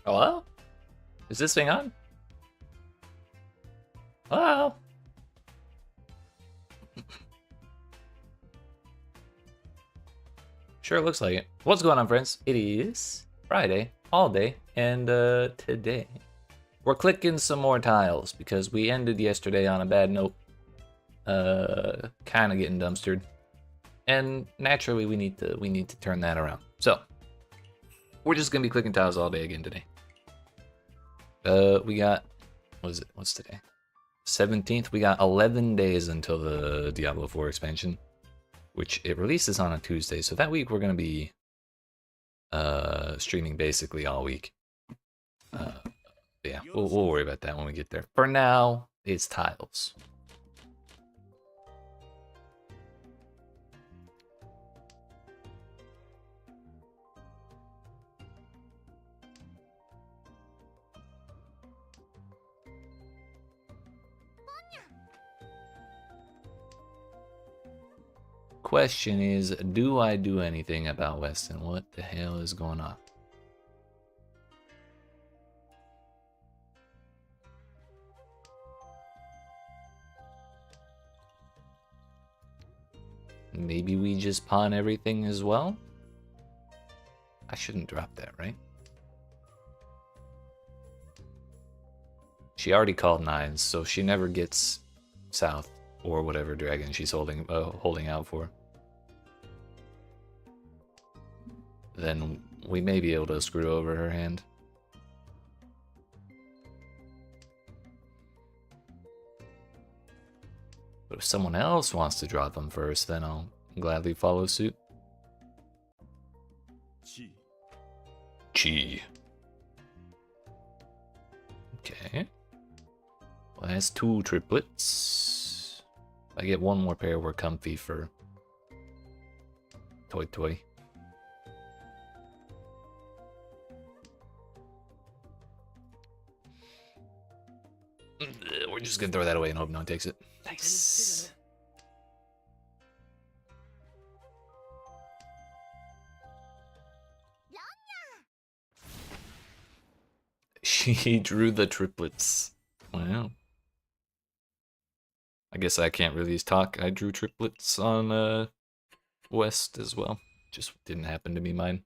Hello? Is this thing on? Hello? Sure looks like it. What's going on, friends? It is Friday, all day, and today we're clicking some more tiles because we ended yesterday on a bad note. Kind of getting dumpstered, and naturally we need to turn that around. So we're just gonna be clicking tiles all day again today. We got, what is it? What's today? 17th. We got 11 days until the Diablo 4 expansion, which it releases on a Tuesday. So that week we're gonna be streaming basically all week. Yeah, we'll worry about that when we get there. For now, it's tiles. Question is, do I do anything about Weston? What the hell is going on? Maybe we just pawn everything as well? I shouldn't drop that, right? She already called nines, so she never gets south or whatever dragon she's holding out for. Then we may be able to screw over her hand. But if someone else wants to drop them first, then I'll gladly follow suit. Chi. Okay. Well, that's 2 triplets. If I get one more pair, we're comfy for Toy. We're just gonna throw that away and hope no one takes it. Nice. She drew the triplets. Wow. I guess I can't really talk. I drew triplets on West as well. Just didn't happen to be mine.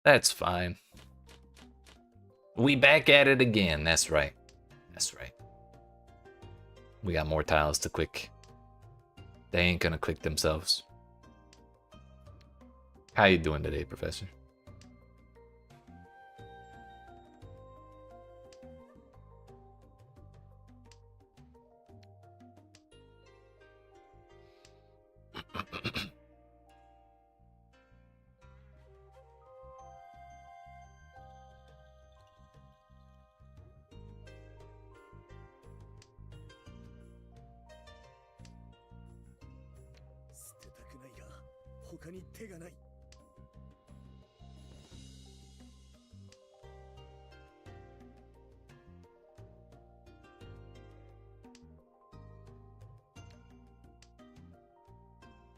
That's fine. We back at it again. That's right. That's right. We got more tiles to click. They ain't gonna click themselves. How you doing today, Professor?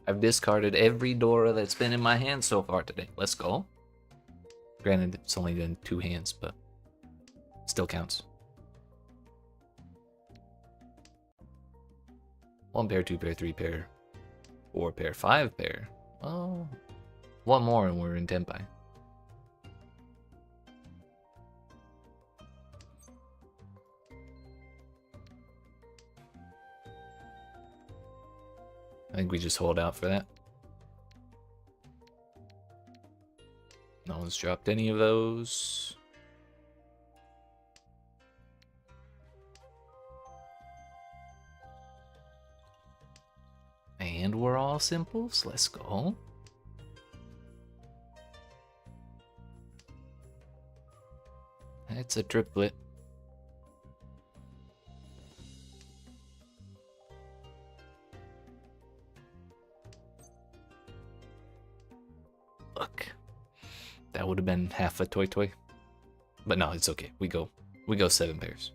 I've discarded every Dora that's been in my hand so far today. Let's go. Granted, it's only been 2 hands, but still counts. 1 pair, 2 pair, 3 pair, 4 pair, 5 pair. Oh, 1 more and we're in Tenpai. I think we just hold out for that. No one's dropped any of those. And we're all simples. Let's go. It's a triplet. Look. That would have been half a toy. But no, it's okay. We go 7 pairs.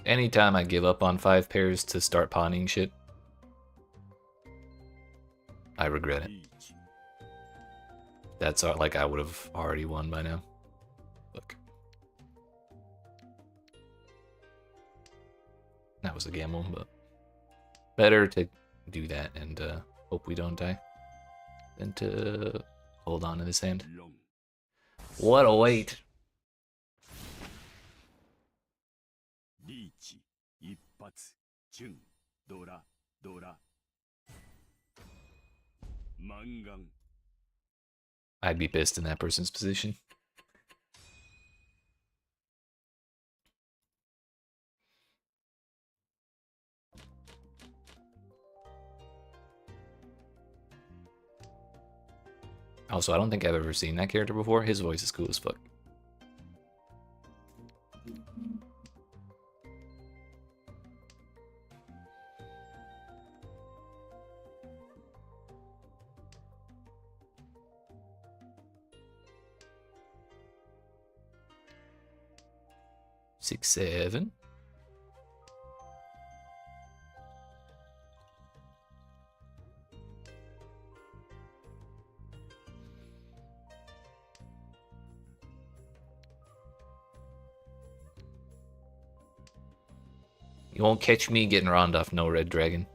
Anytime I give up on 5 pairs to start pawning shit, I regret it. That's like I would have already won by now. Look. That was a gamble, but better to do that and hope we don't die than to hold on to this hand. What a wait. I'd be pissed in that person's position. Also, I don't think I've ever seen that character before. His voice is cool as fuck. Six, 7. You won't catch me getting round off no red dragon.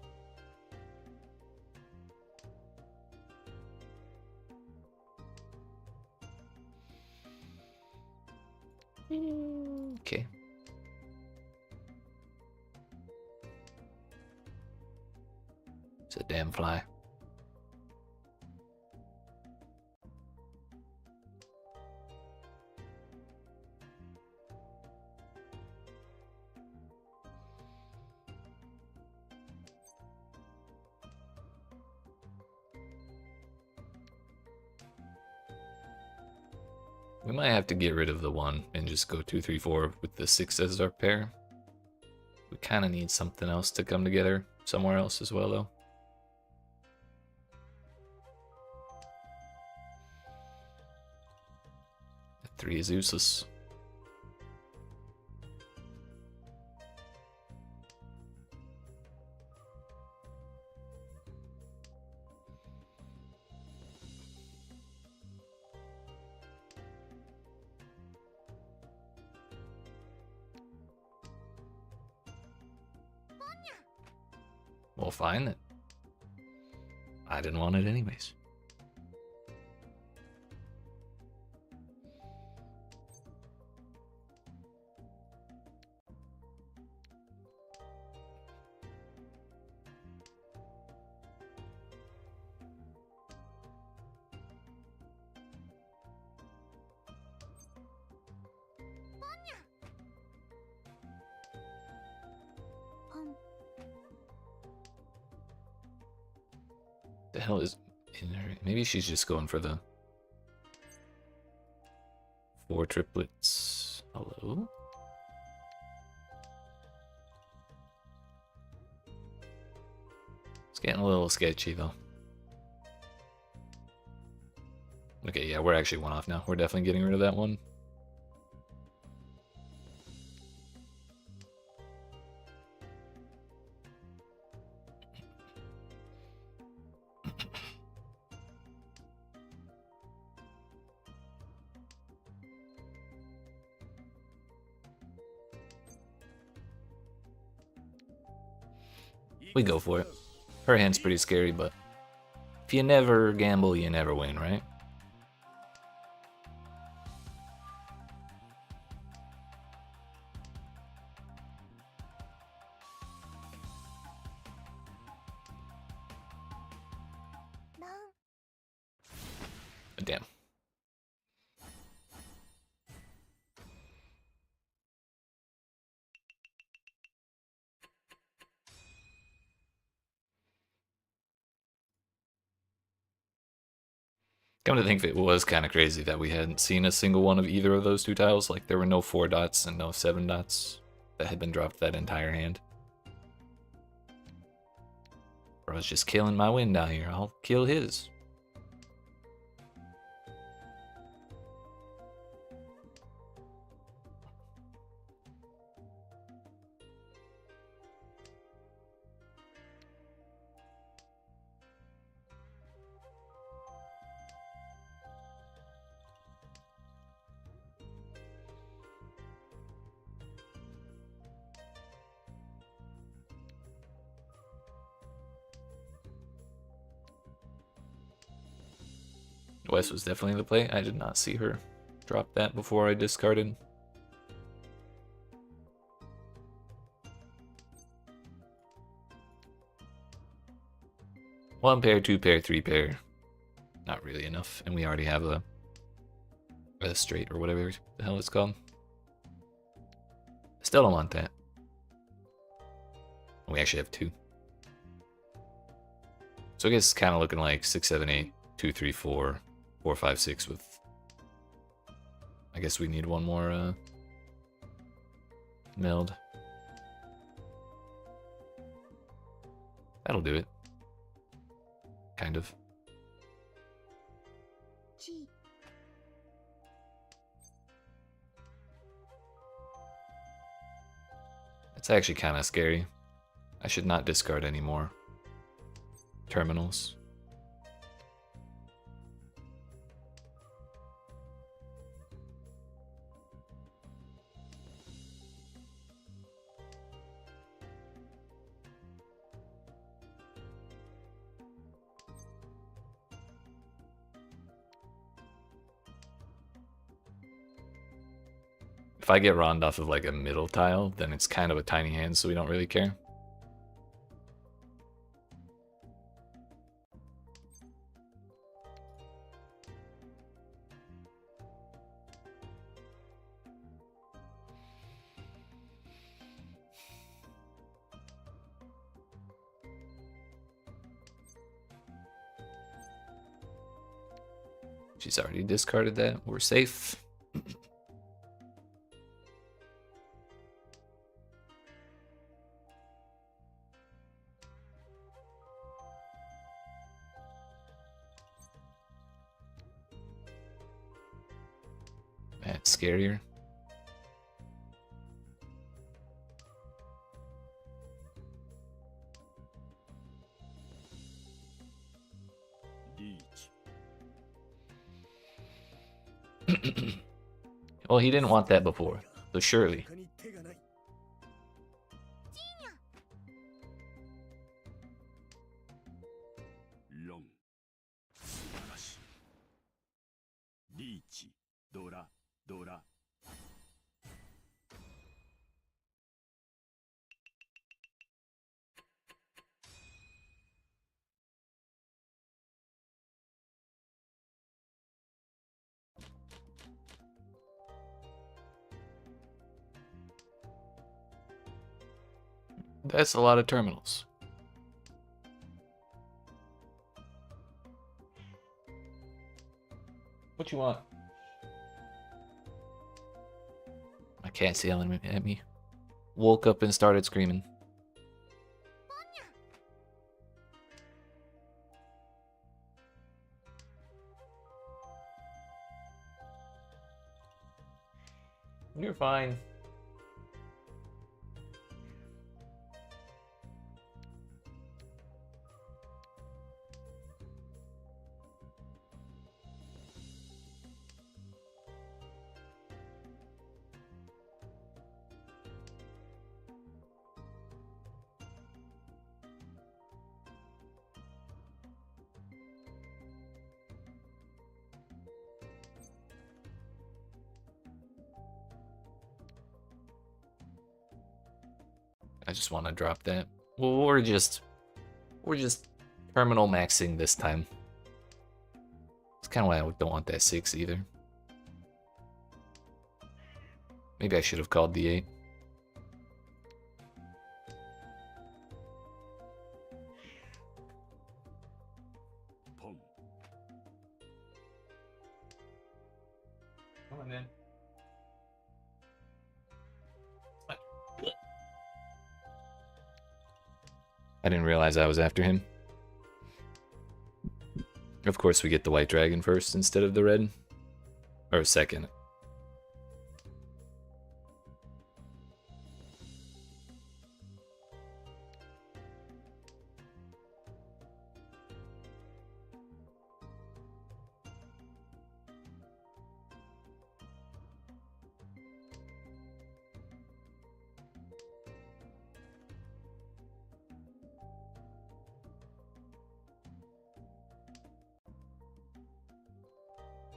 Okay. It's a damn fly. We might have to get rid of the 1 and just go 2, 3, 4 with the 6 as our pair. We kind of need something else to come together somewhere else as well, though. 3 is useless. Well, fine then. I didn't want it anyways. The hell is in her? Maybe she's just going for the 4 triplets. Hello? It's getting a little sketchy though. Okay, yeah, we're actually 1 off now. We're definitely getting rid of that 1. We go for it. Her hand's pretty scary, but if you never gamble, you never win, right? Damn. Come to think of it, was kind of crazy that we hadn't seen a single one of either of those 2 tiles. Like, there were no 4 dots and no 7 dots that had been dropped that entire hand. Or I was just killing my win down here. I'll kill his. Wes was definitely the play. I did not see her drop that before I discarded. One pair, two pair, three pair. Not really enough, and we already have a straight or whatever the hell it's called. Still don't want that. We actually have two. So I guess it's kind of looking like 6, 7, 8, 2, 3, 4, 4, 5, 6 with... I guess we need one more meld. That'll do it. Kind of. It's actually kind of scary. I should not discard any more terminals. If I get Rond off of like a middle tile, then it's kind of a tiny hand, so we don't really care. She's already discarded that. We're safe. That's scarier. Well, he didn't want that before, so surely. That's a lot of terminals. What you want? My cat's yelling at me. Woke up and started screaming. You're fine. I just want to drop that. Well, we're just terminal maxing this time. It's kind of why I don't want that 6 either. Maybe I should have called the 8. Come on, man. I didn't realize I was after him. Of course, we get the white dragon first instead of the red. Or second.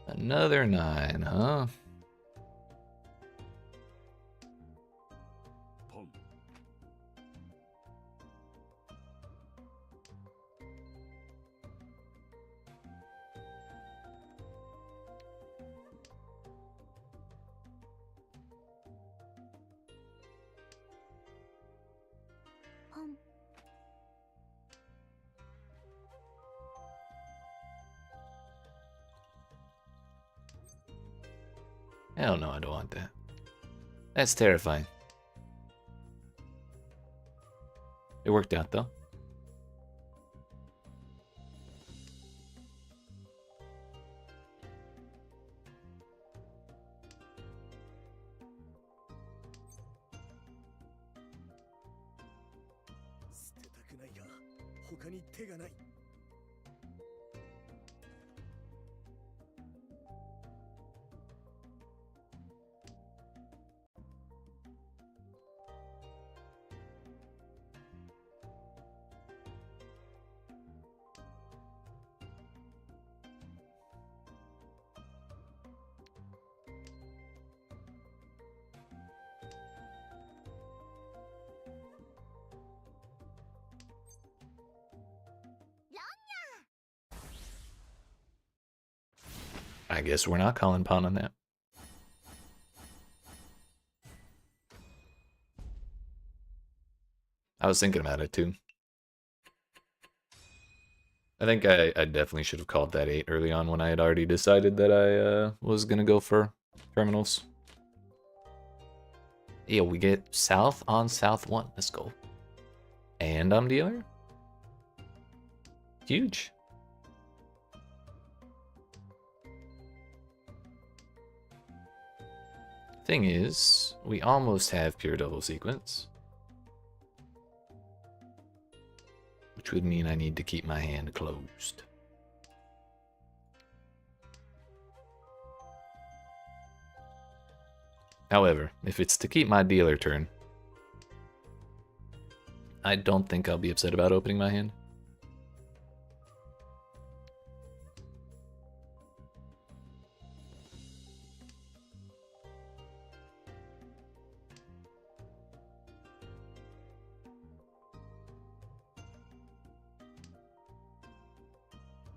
Another 9, huh? Hell no, I don't want that. That's terrifying. It worked out though. I guess we're not calling pawn on that. I was thinking about it too. I think I definitely should have called that 8 early on when I had already decided that I was gonna go for terminals. Yeah, we get south on south 1. Let's go. And I'm dealer. Huge. Thing is, we almost have pure double sequence. Which would mean I need to keep my hand closed. However, if it's to keep my dealer turn, I don't think I'll be upset about opening my hand.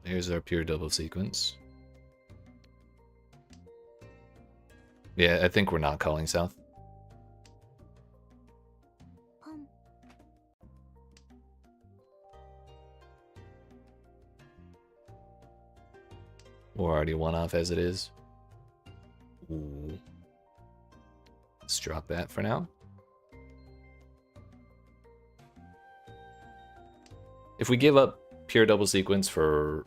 There's our pure double sequence. Yeah, I think we're not calling south. We're already one off as it is. Ooh. Let's drop that for now. If we give up pure double sequence for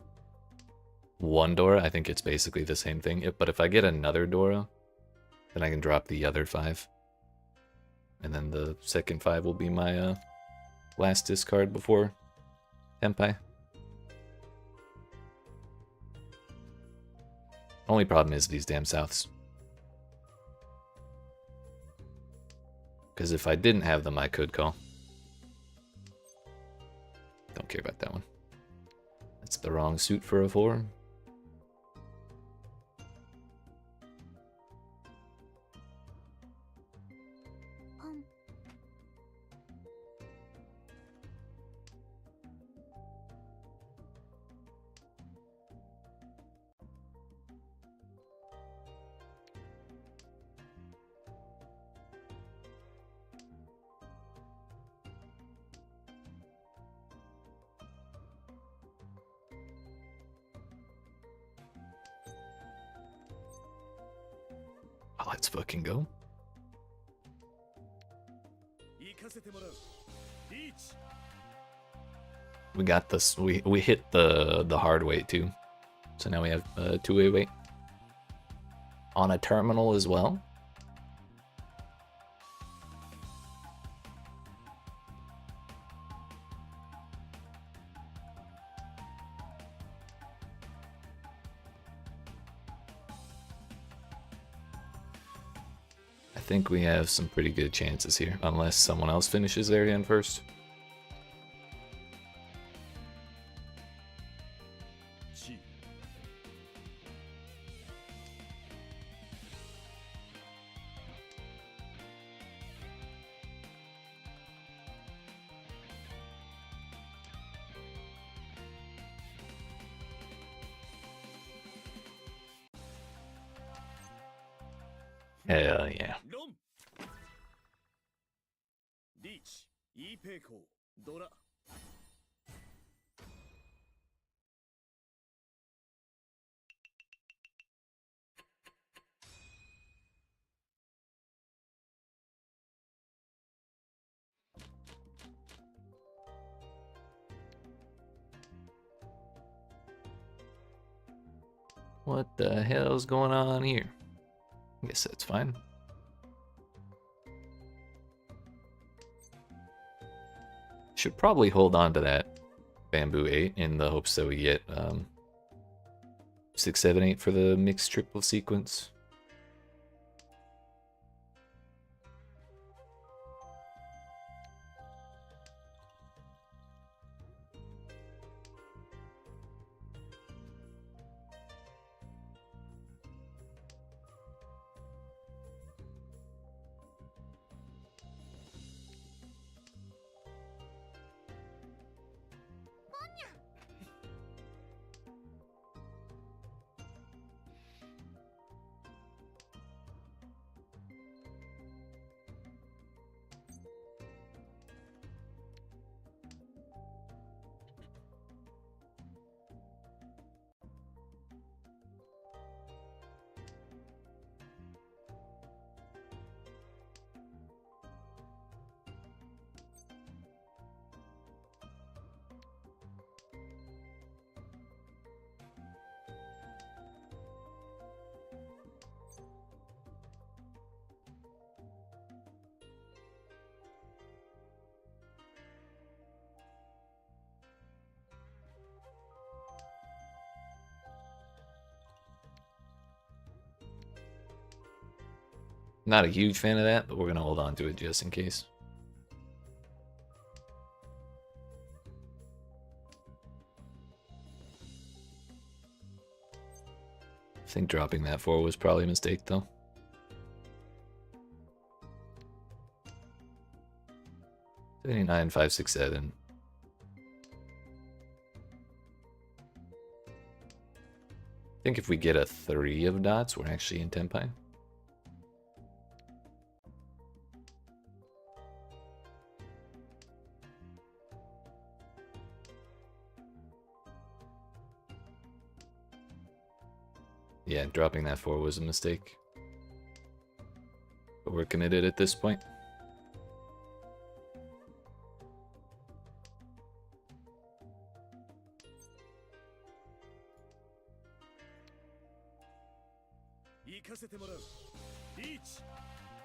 one Dora, I think it's basically the same thing. But if I get another Dora, then I can drop the other 5. And then the second 5 will be my last discard before Tenpai. Only problem is these damn souths. Because if I didn't have them, I could call. Don't care about that one. That's the wrong suit for a 4. Let's fucking go. We got this. We hit the hard weight too. So now we have a 2-way weight. On a terminal as well. I think we have some pretty good chances here, unless someone else finishes their hand first. Hell yeah. What the hell's going on here? I guess that's fine. Should probably hold on to that bamboo 8 in the hopes that we get 6, 7, 8 for the mixed triple sequence. Not a huge fan of that, but we're gonna hold on to it just in case. I think dropping that 4 was probably a mistake, though. $79, 5, 6, 7. I think if we get a 3 of dots, we're actually in Tenpai. Yeah, dropping that 4 was a mistake. But we're committed at this point.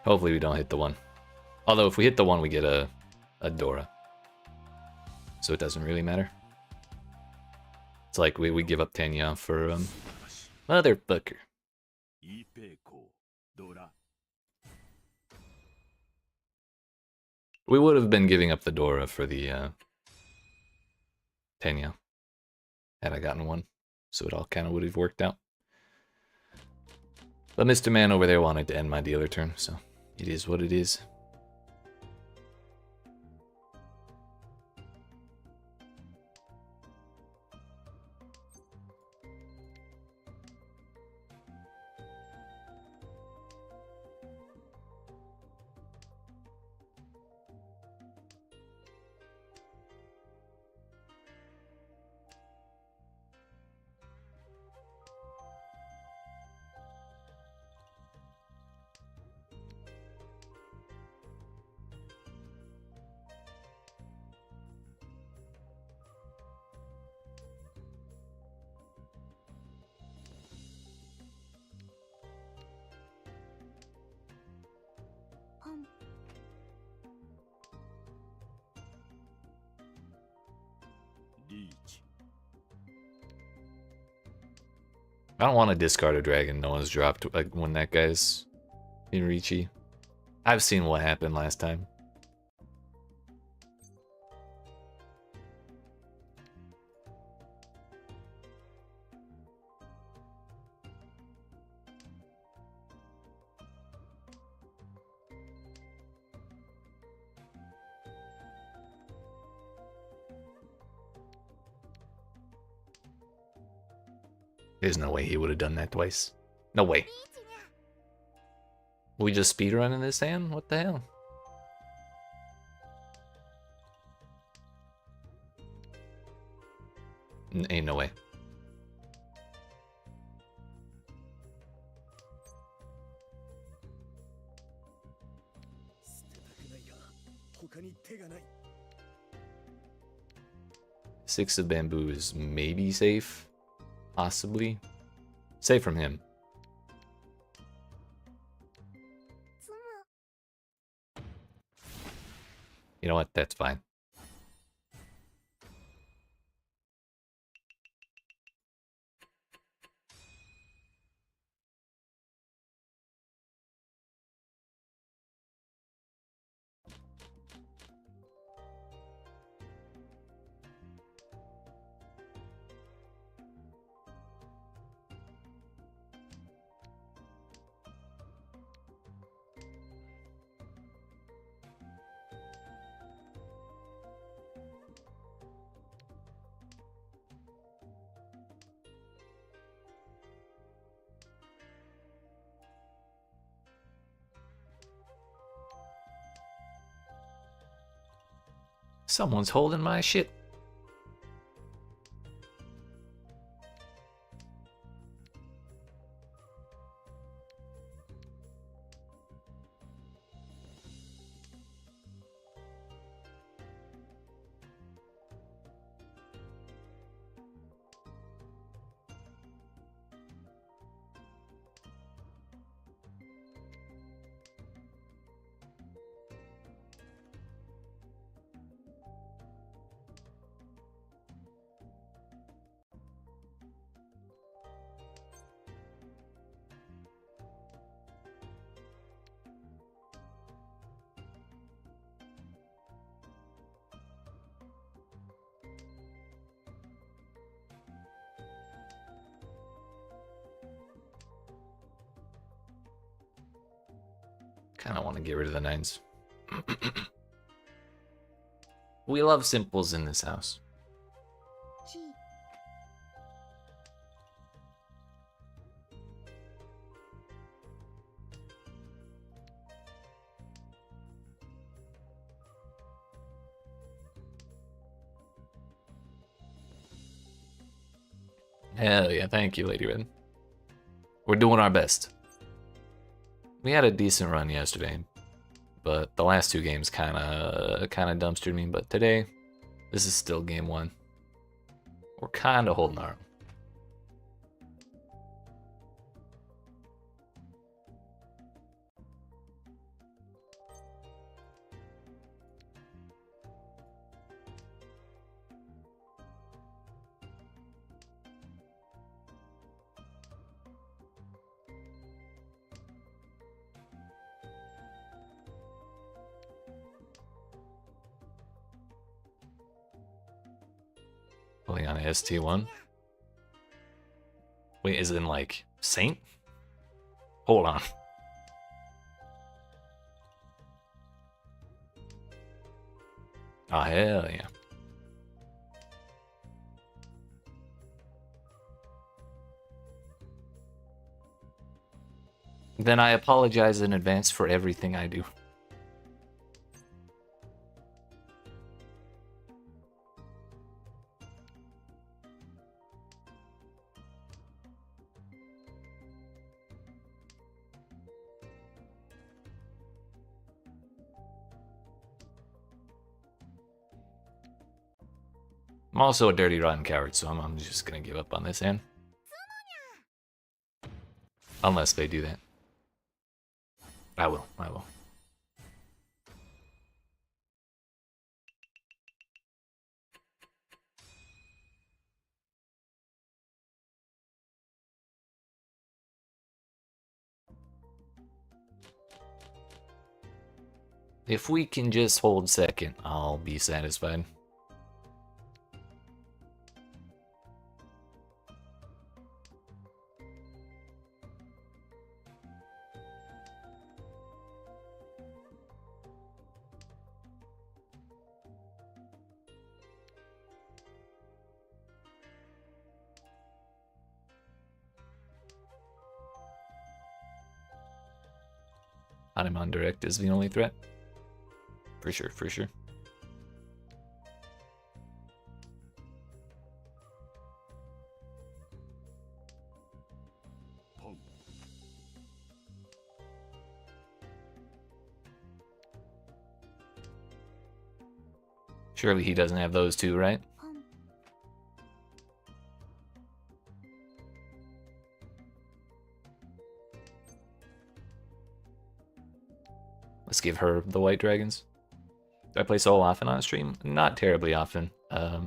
Hopefully we don't hit the 1. Although if we hit the 1, we get a Dora. So it doesn't really matter. It's like we give up Tenya for motherfucker. We would have been giving up the Dora for the Tenya had I gotten 1. So it all kind of would have worked out. But Mr. Man over there wanted to end my dealer turn, so it is what it is. I don't want to discard a dragon no one's dropped like when that guy's in Ricci. I've seen what happened last time. There's no way he would have done that twice. No way. We just speedrunning this, Dan? What the hell? Ain't no way. Six of bamboo is maybe safe. Possibly. Safe from him. You know what? That's fine. Someone's holding my shit. Kind of want to get rid of the nines. We love simples in this house. Hell yeah, thank you, Lady Red. We're doing our best. We had a decent run yesterday, but the last two games kind of dumpstered me. But today, this is still game one. We're kind of holding our own. Pulling on a ST1. Wait, is it in like Saint? Hold on. Oh, hell yeah. Then I apologize in advance for everything I do. I'm also a dirty, rotten coward, so I'm just gonna give up on this hand. Unless they do that. I will. If we can just hold second, I'll be satisfied. Hanuman Direct is the only threat. For sure, for sure. Surely he doesn't have those two, right? Let's give her the white dragons. Do I play Soul often on stream? Not terribly often. I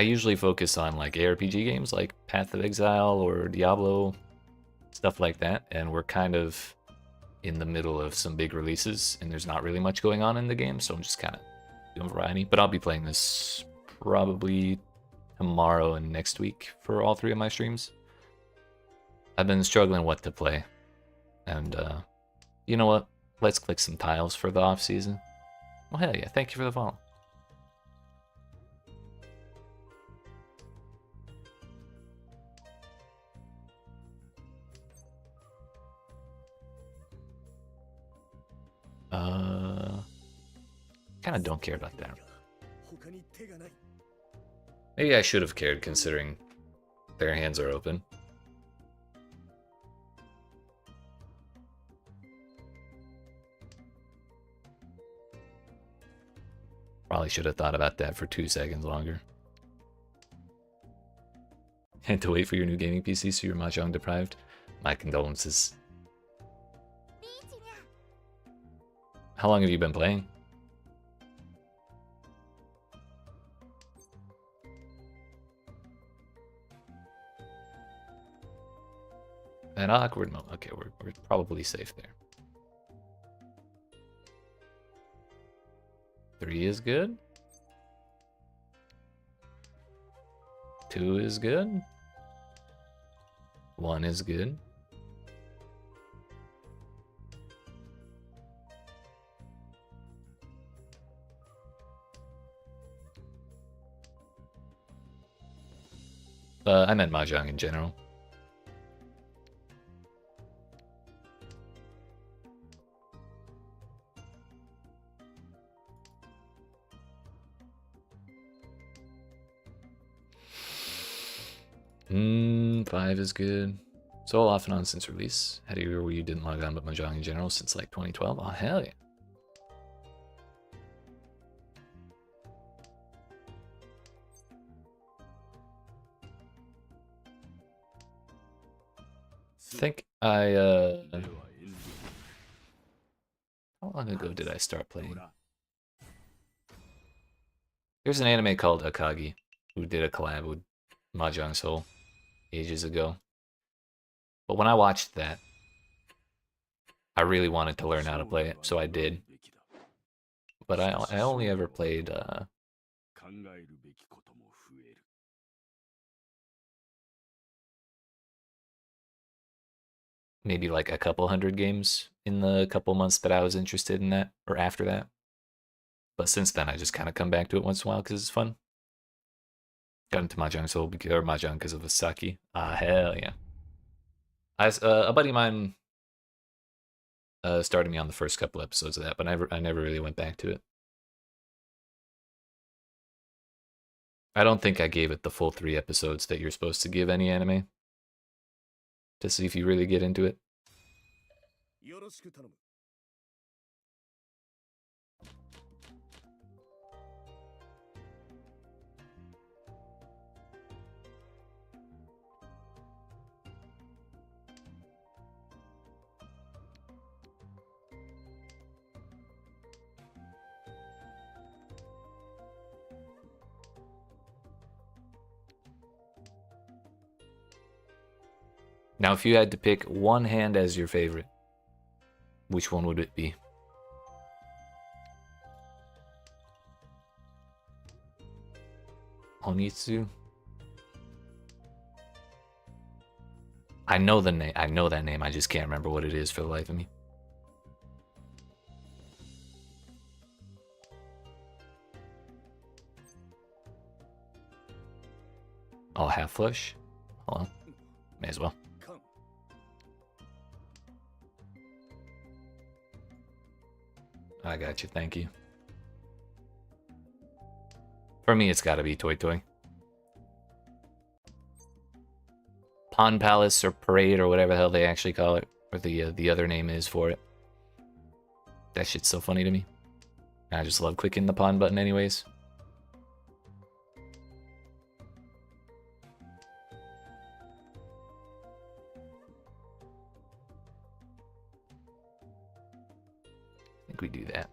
usually focus on like ARPG games like Path of Exile or Diablo, stuff like that, and we're kind of in the middle of some big releases, and there's not really much going on in the game, so I'm just kind of doing variety. But I'll be playing this probably tomorrow and next week for all 3 of my streams. I've been struggling what to play, and you know what? Let's click some tiles for the off season. Well, hell yeah! Thank you for the follow. Kind of don't care about that. Maybe I should have cared considering their hands are open. Probably should have thought about that for 2 seconds longer. Had to wait for your new gaming PC so you're Mahjong deprived. My condolences. How long have you been playing? An awkward moment. Okay, we're probably safe there. 3 is good. 2 is good. 1 is good. I meant Mahjong in general. Five is good. Soul off and on since release. Had a year where you didn't log on, but Mahjong in general since like 2012. Oh, hell yeah. I think how long ago did I start playing? There's an anime called Akagi who did a collab with Mahjong Soul ages ago. But when I watched that, I really wanted to learn how to play it, so I did. But I only ever played maybe like a couple hundred games in the couple months that I was interested in that, or after that. But since then, I just kind of come back to it once in a while because it's fun. Got into Mahjong Soul or Mahjong because of Asaki. Ah, hell yeah. A buddy of mine started me on the first couple episodes of that, but I never really went back to it. I don't think I gave it the full 3 episodes that you're supposed to give any anime to see if you really get into it. Now, if you had to pick one hand as your favorite, which one would it be? Onitsu? I know the name. I know that name. I just can't remember what it is for the life of me. Oh, half flush? Hold on. May as well. I got you, thank you. For me, it's gotta be Toy Toy. Pond Palace or Parade or whatever the hell they actually call it, or the other name is for it. That shit's so funny to me. I just love clicking the pawn button anyways. I think we do that.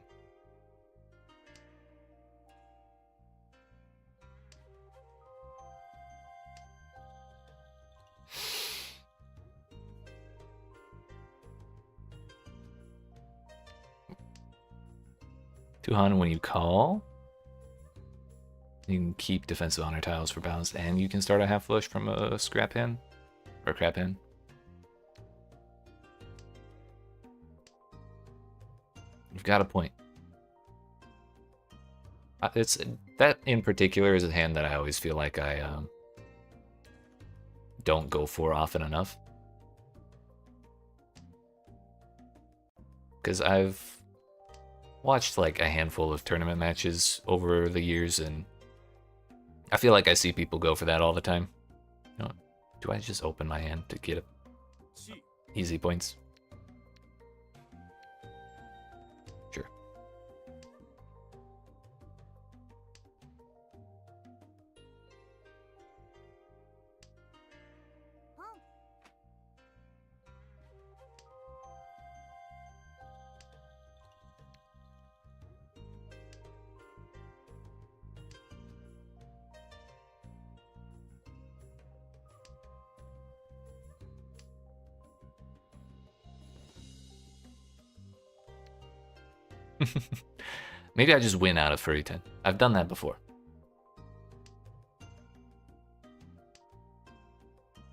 Tuhan, when you call, you can keep defensive honor tiles for balance, and you can start a half flush from a scrap hand or crap hand. You've got a point. It's that in particular is a hand that I always feel like I don't go for often enough, because I've watched like a handful of tournament matches over the years, and I feel like I see people go for that all the time. You know, do I just open my hand to get easy points? Sure. Maybe I just win out of Furry 10. I've done that before.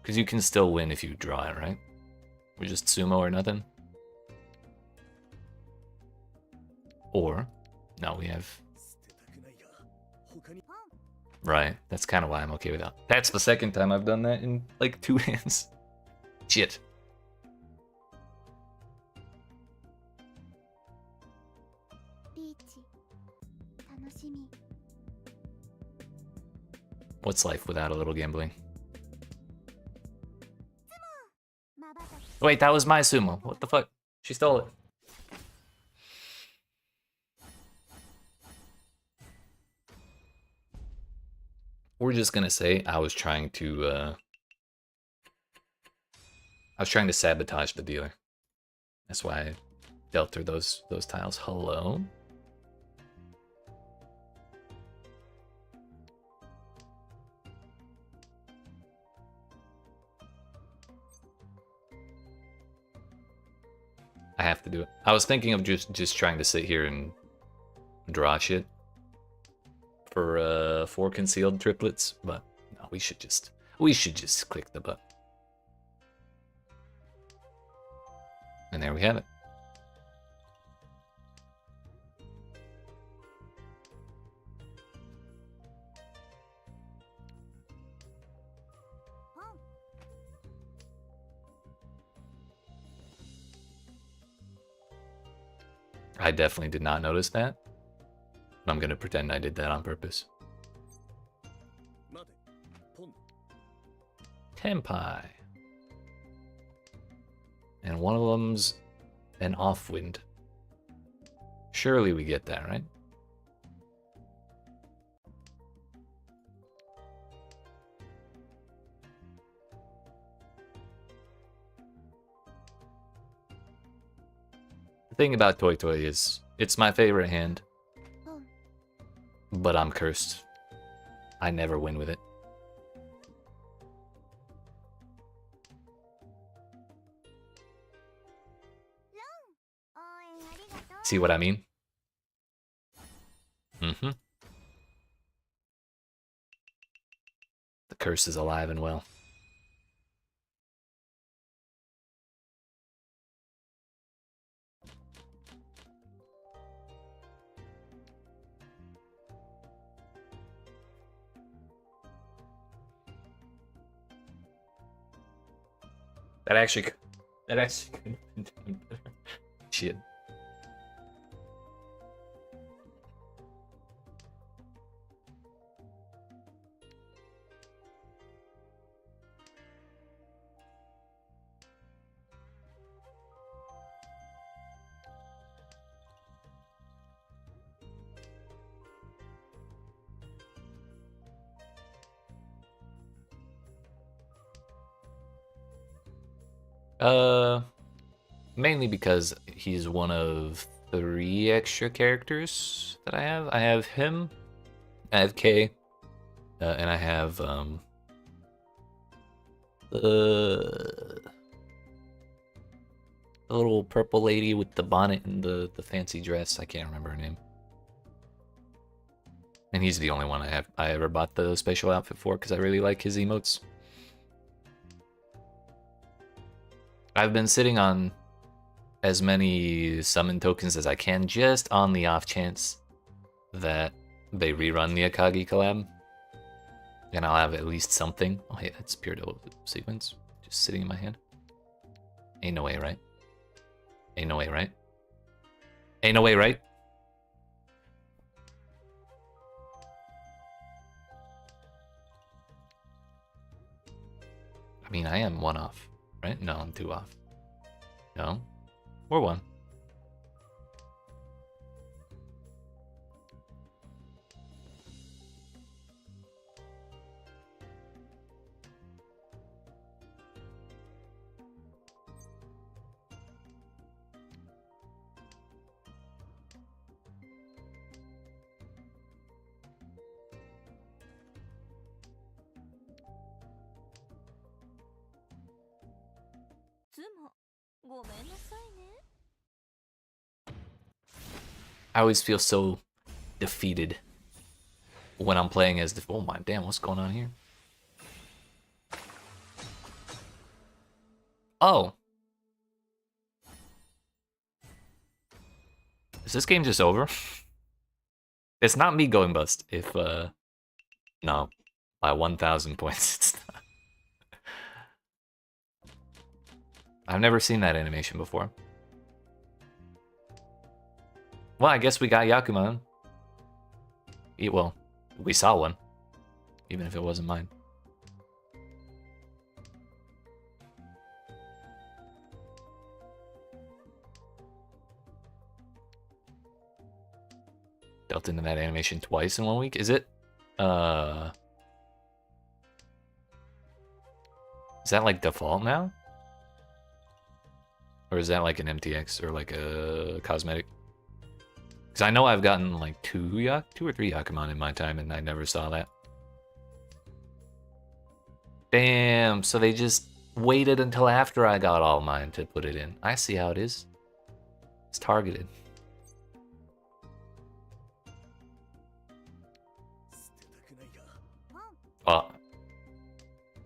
Because you can still win if you draw it, right? We just sumo or nothing. Or, no, we have... Right, that's kind of why I'm okay with that. That's the second time I've done that in like 2 hands. Shit. What's life without a little gambling? Wait, that was my sumo. What the fuck? She stole it. We're just gonna say I was trying to sabotage the dealer. That's why I dealt her those tiles. Hello? I have to do it. I was thinking of just trying to sit here and draw shit for 4 concealed triplets, but no, we should just click the button. And there we have it. I definitely did not notice that. I'm gonna pretend I did that on purpose. Tenpai. And one of them's an off-wind. Surely we get that, right? The thing about Toy Toy is, it's my favorite hand. But I'm cursed. I never win with it. See what I mean? Mm-hmm. The curse is alive and well. That actually could have been better. Shit. Mainly because he's one of 3 extra characters that I have. I have him, I have Kay, and I have the little purple lady with the bonnet and the fancy dress. I can't remember her name. And he's the only one I ever bought the special outfit for because I really like his emotes. I've been sitting on as many summon tokens as I can, just on the off chance that they rerun the Akagi collab. And I'll have at least something. Oh, hey, that's pure double sequence. Just sitting in my hand. Ain't no way, right? Ain't no way, right? Ain't no way, right? I mean, I am 1 off, right? No, I'm 2 off. No? We're 1. I always feel so defeated when I'm playing as the. Oh my damn, what's going on here? Oh. Is this game just over? It's not me going bust. If, no. By 1,000 points, it's not. I've never seen that animation before. Well, I guess we got Yakuman. Well, we saw one. Even if it wasn't mine. Dealt into that animation twice in 1 week. Is it? Is that like default now? Or is that like an MTX or like a cosmetic? Because I know I've gotten like 2 or 3 Yakuman in my time and I never saw that. Damn, so they just waited until after I got all mine to put it in. I see how it is. It's targeted. Oh,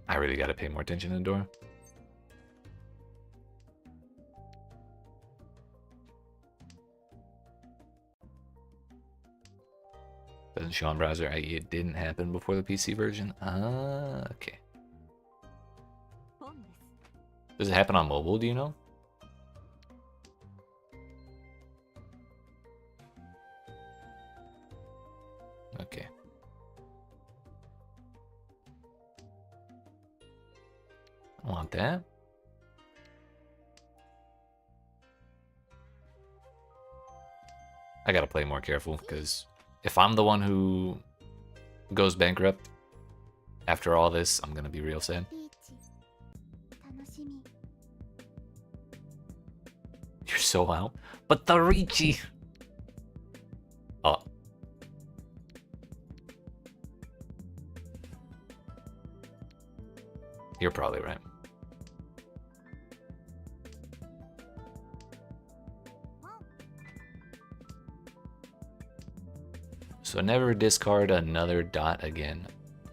I really gotta pay more attention to the door. Doesn't show on browser. It didn't happen before the PC version. Ah, okay. Does it happen on mobile? Do you know? Okay. I want that. I gotta play more careful because if I'm the one who goes bankrupt after all this, I'm gonna be real sad. You're so out. But the Ricci! Oh. You're probably right. So never discard another dot again,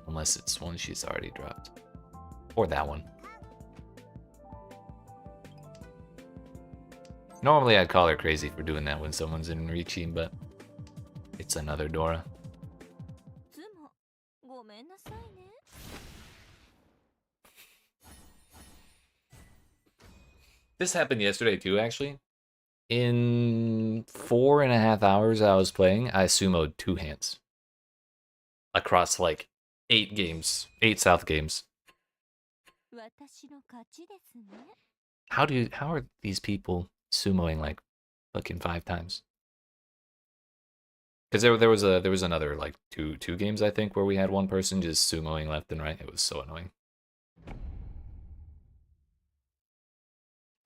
unless it's one she's already dropped. Or that one. Normally I'd call her crazy for doing that when someone's in Ricci, but it's another Dora. This happened yesterday too, actually. In 4.5 hours I was playing, I sumoed 2 hands. Across like 8 games. 8 South games. How are these people sumoing like fucking 5 times? Because there was another like two games I think where we had one person just sumoing left and right. It was so annoying.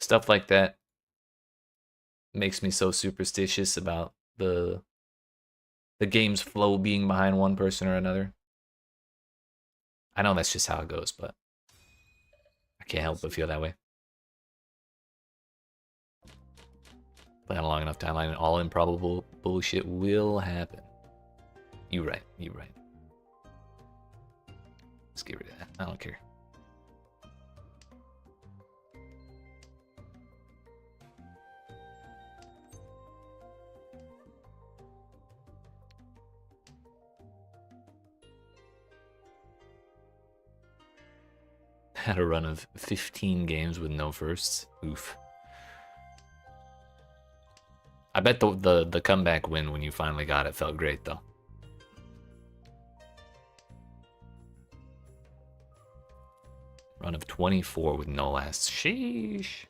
stuff like that makes me so superstitious about the game's flow being behind one person or another. I know that's just how it goes, but I can't help but feel that way. Plan a long enough timeline and all improbable bullshit will happen. You right, you right. Let's get rid of that. I don't care. Had a run of 15 games with no firsts. Oof. I bet the comeback win when you finally got it felt great though. Run of 24 with no lasts. Sheesh.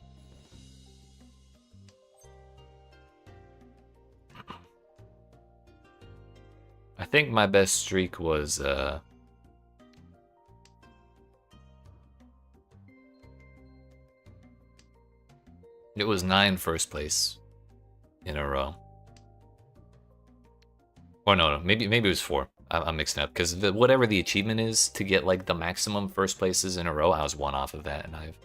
I think my best streak was it was 9 first place in a row. Or no, maybe it was 4. I'm mixing up because whatever the achievement is to get like the maximum first places in a row, I was 1 off of that, and I've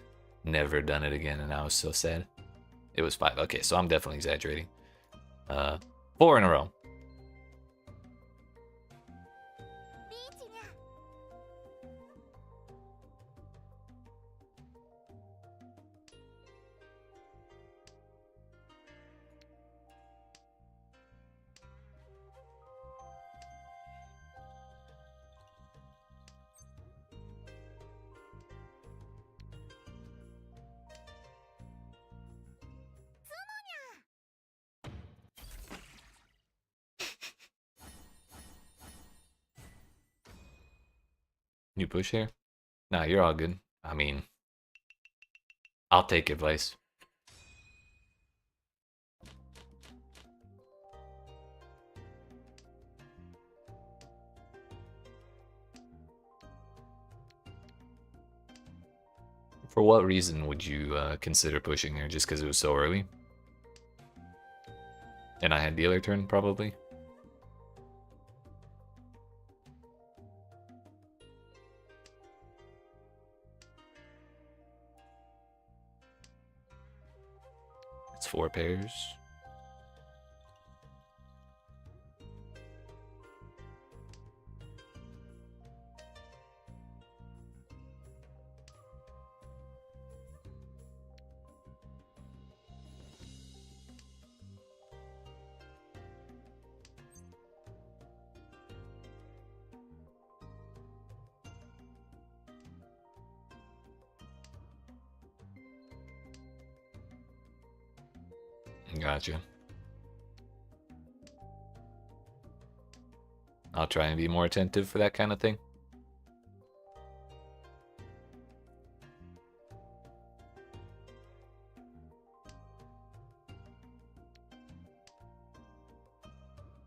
never done it again, and I was so sad. It was 5. Okay, so I'm definitely exaggerating. 4 in a row. You push here? Nah, you're all good. I mean, I'll take advice. For what reason would you consider pushing there? Just because it was so early? And I had dealer turn, probably? It's 4 pairs. Gotcha. I'll try and be more attentive for that kind of thing.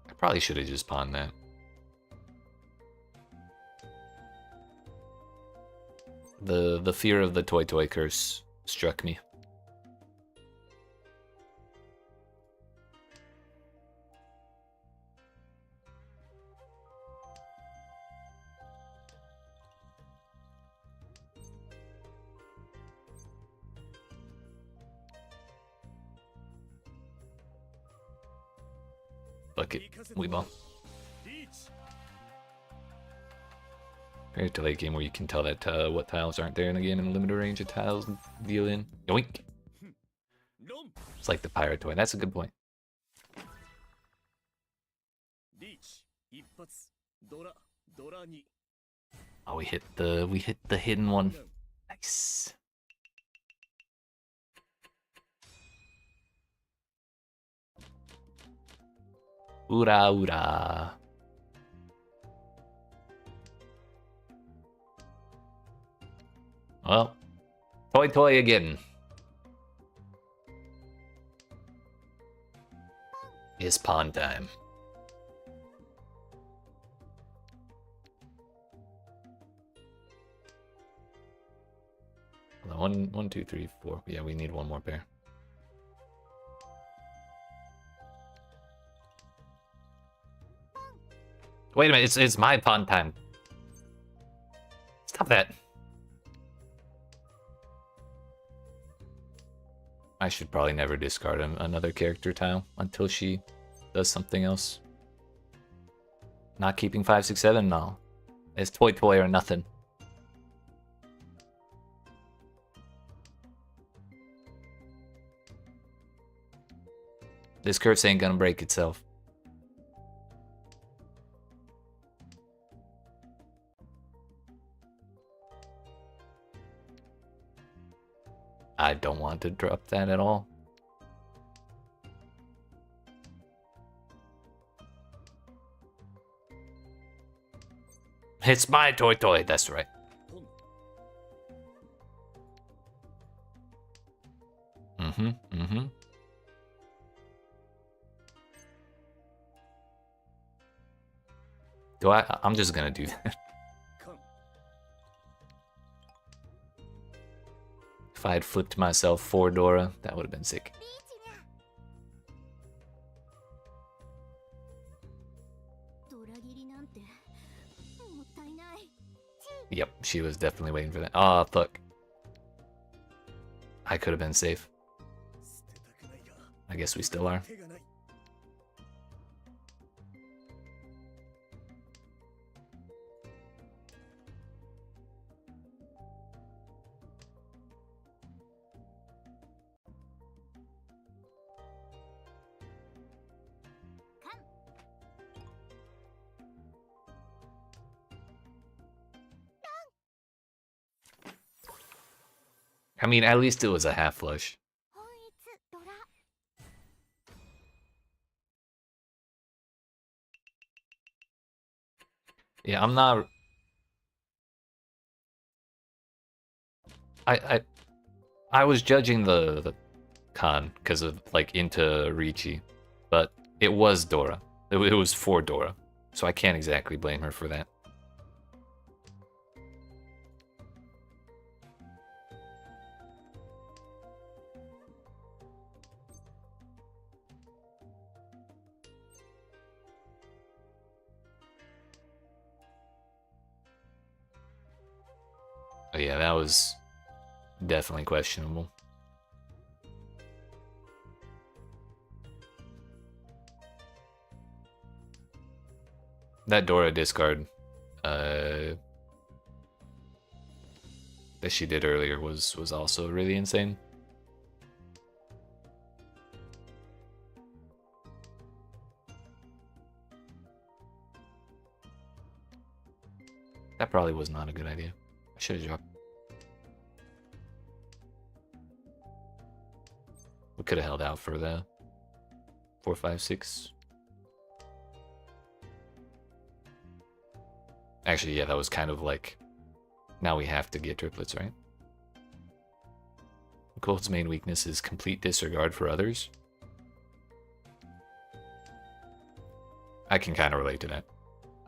I probably should have just pawned that. The fear of the toy curse struck me. Bucket, Weeball. Compared to late game where you can tell that what tiles aren't there in the game and limited range of tiles deal in. Yoink! It's like the pirate toy. That's a good point. Oh, we hit the hidden one. Nice. Ura ura. Well, toy again. It's pawn time. One, two, three, four. Yeah, we need one more pair. Wait a minute, it's my pawn time. Stop that. I should probably never discard another character tile until she does something else. Not keeping 5, 6, 7? No. It's toy or nothing. This curse ain't gonna break itself. I don't want to drop that at all. It's my toy, that's right. Mm-hmm. I'm just gonna do that. If I had flipped myself for Dora, that would have been sick. Yep, she was definitely waiting for that. Oh, fuck. I could have been safe. I guess we still are. I mean, at least it was a half flush. Yeah, I'm not... I was judging the con because of, like, into Ricci, but it was Dora. It was for Dora, so I can't exactly blame her for that. Oh yeah, that was definitely questionable. That Dora discard that she did earlier was also really insane. That probably was not a good idea. I should have dropped. We could have held out for the 4, 5, 6. Actually, yeah, that was kind of like, now we have to get triplets, right? Gold's main weakness is complete disregard for others. I can kind of relate to that.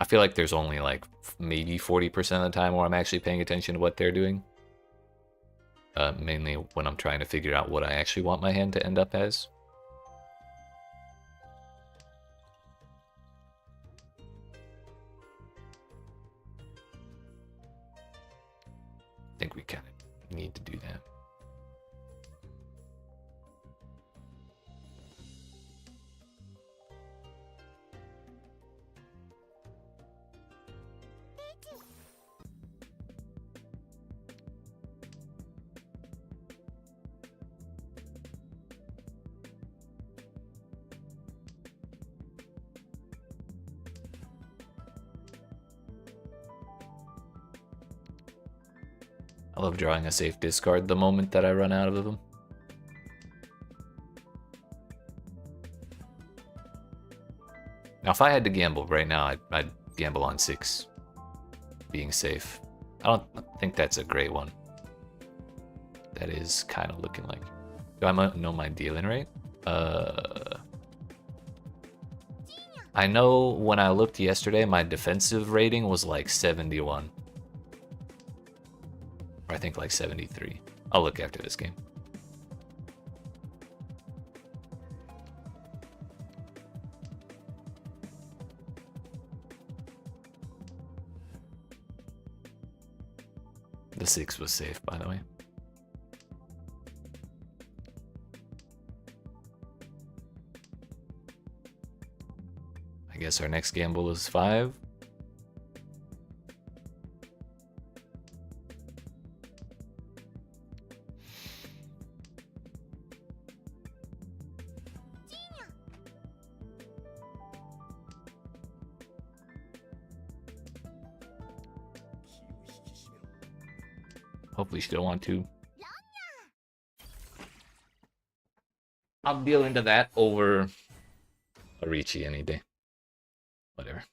I feel like there's only like maybe 40% of the time where I'm actually paying attention to what they're doing. Mainly when I'm trying to figure out what I actually want my hand to end up as. I think we kind of need to do that. I love drawing a safe discard the moment that I run out of them. Now, if I had to gamble right now, I'd gamble on 6, being safe. I don't think that's a great one. That is kind of looking like. Do I know my dealing rate? I know when I looked yesterday, my defensive rating was like 71. Or I think like 73. I'll look after this game. The 6 was safe, by the way. I guess our next gamble is 5. Hopefully she don't want to. I'll deal into that over Arichi any day. Whatever.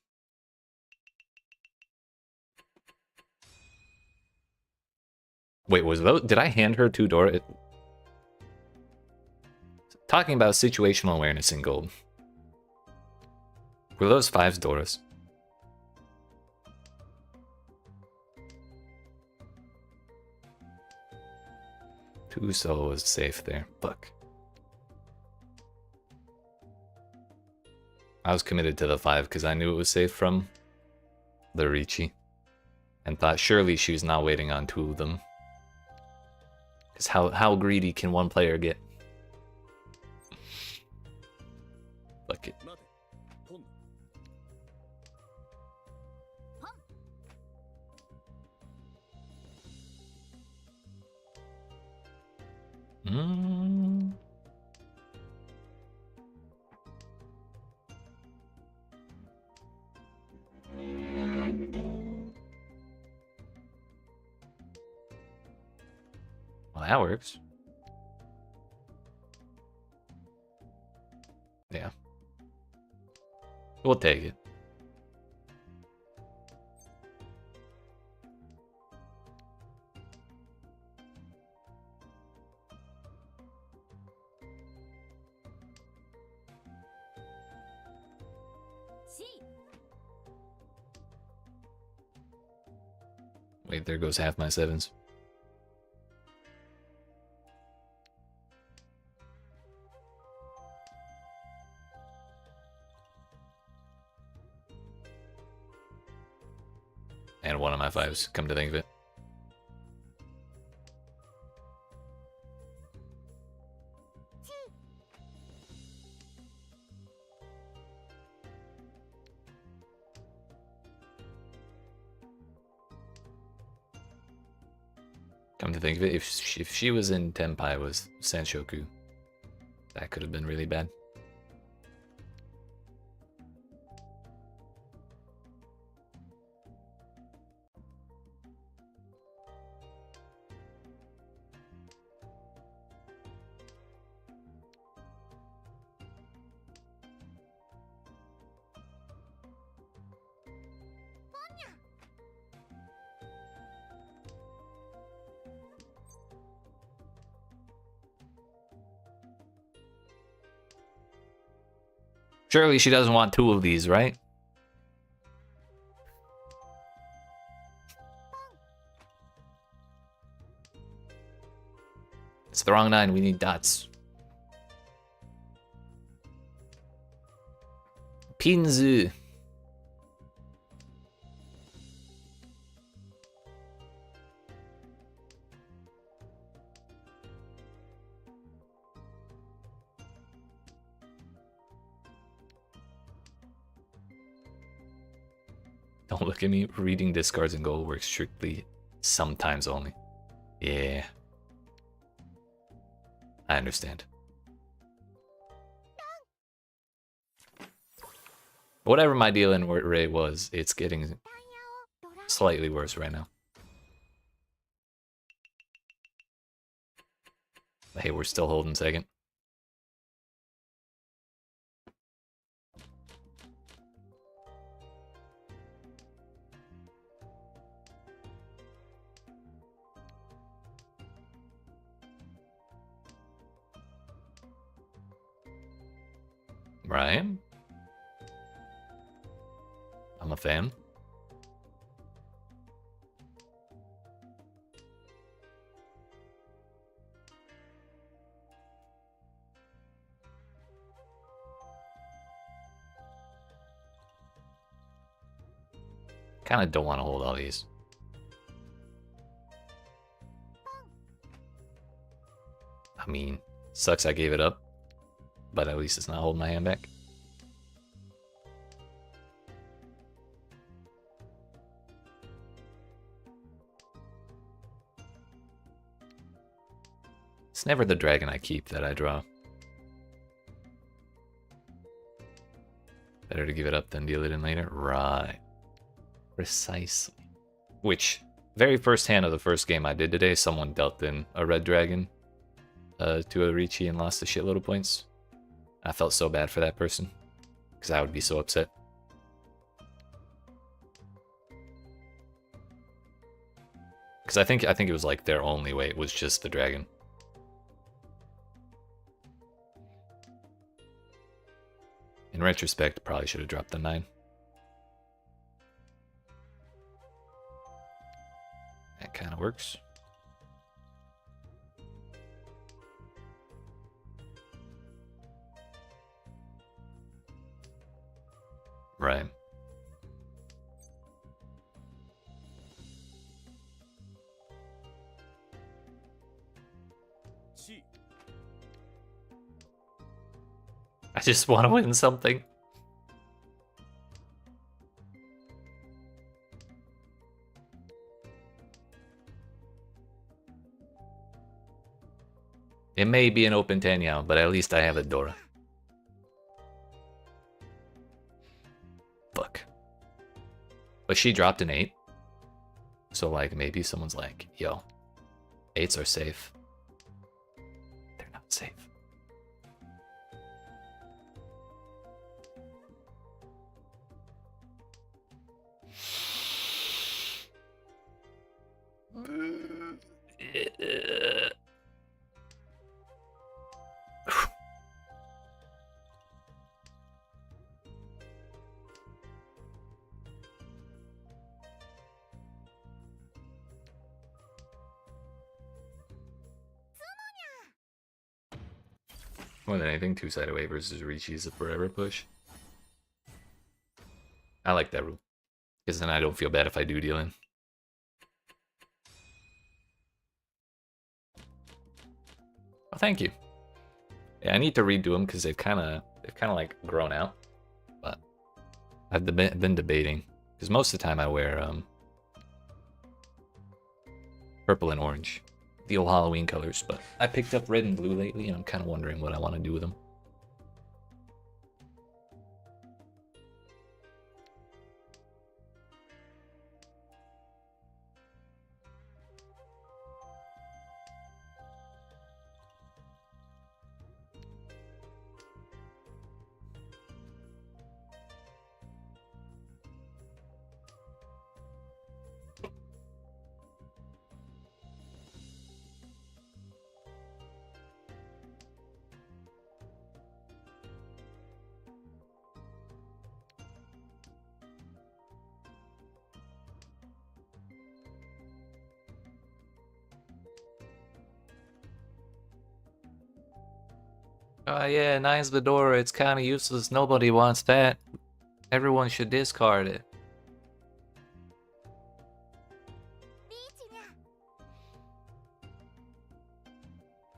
Wait, was those? Did I hand her 2 Dora? Talking about situational awareness in gold. Were those 5s Doras? Two solo was safe there. Fuck. I was committed to the 5 because I knew it was safe from the Ricci. And thought surely she was not waiting on 2 of them. Because how greedy can one player get? Fuck it. Well, that works. Yeah. We'll take it. Wait, there goes half my 7s. And one of my 5s, come to think of it. Come to think of it, if she was in Tenpai with Senshoku, that could have been really bad. Surely she doesn't want 2 of these, right? It's the wrong 9, we need dots. Pinzu. Don't look at me. Reading discards and gold works strictly sometimes only. Yeah. I understand. Whatever my deal in Ray was, it's getting slightly worse right now. Hey, we're still holding second. Right. I'm a fan. Kind of don't want to hold all these. I mean, sucks I gave it up, but at least it's not holding my hand back. It's never the dragon I keep that I draw. Better to give it up than deal it in later? Right. Precisely. Which, very first hand of the first game I did today, someone dealt in a red dragon to a Ricci and lost a shitload of points. I felt so bad for that person, because I would be so upset. Because I think it was like their only way, it was just the dragon. In retrospect, probably should have dropped the 9. That kind of works. Right. I just want to win something. It may be an open Tanyao, but at least I have a Dora. Fuck. But she dropped an 8. So, like, maybe someone's like, yo, 8s are safe. They're not safe. More than anything, two-sided way versus Ricci is a forever push. I like that rule, because then I don't feel bad if I do deal in. Oh, thank you. Yeah, I need to redo them because they've kind of like grown out. But I've been debating, because most of the time I wear purple and orange, the old Halloween colors. But I picked up red and blue lately, and I'm kind of wondering what I want to do with them. Oh yeah, nine's Bedora, it's kind of useless. Nobody wants that. Everyone should discard it.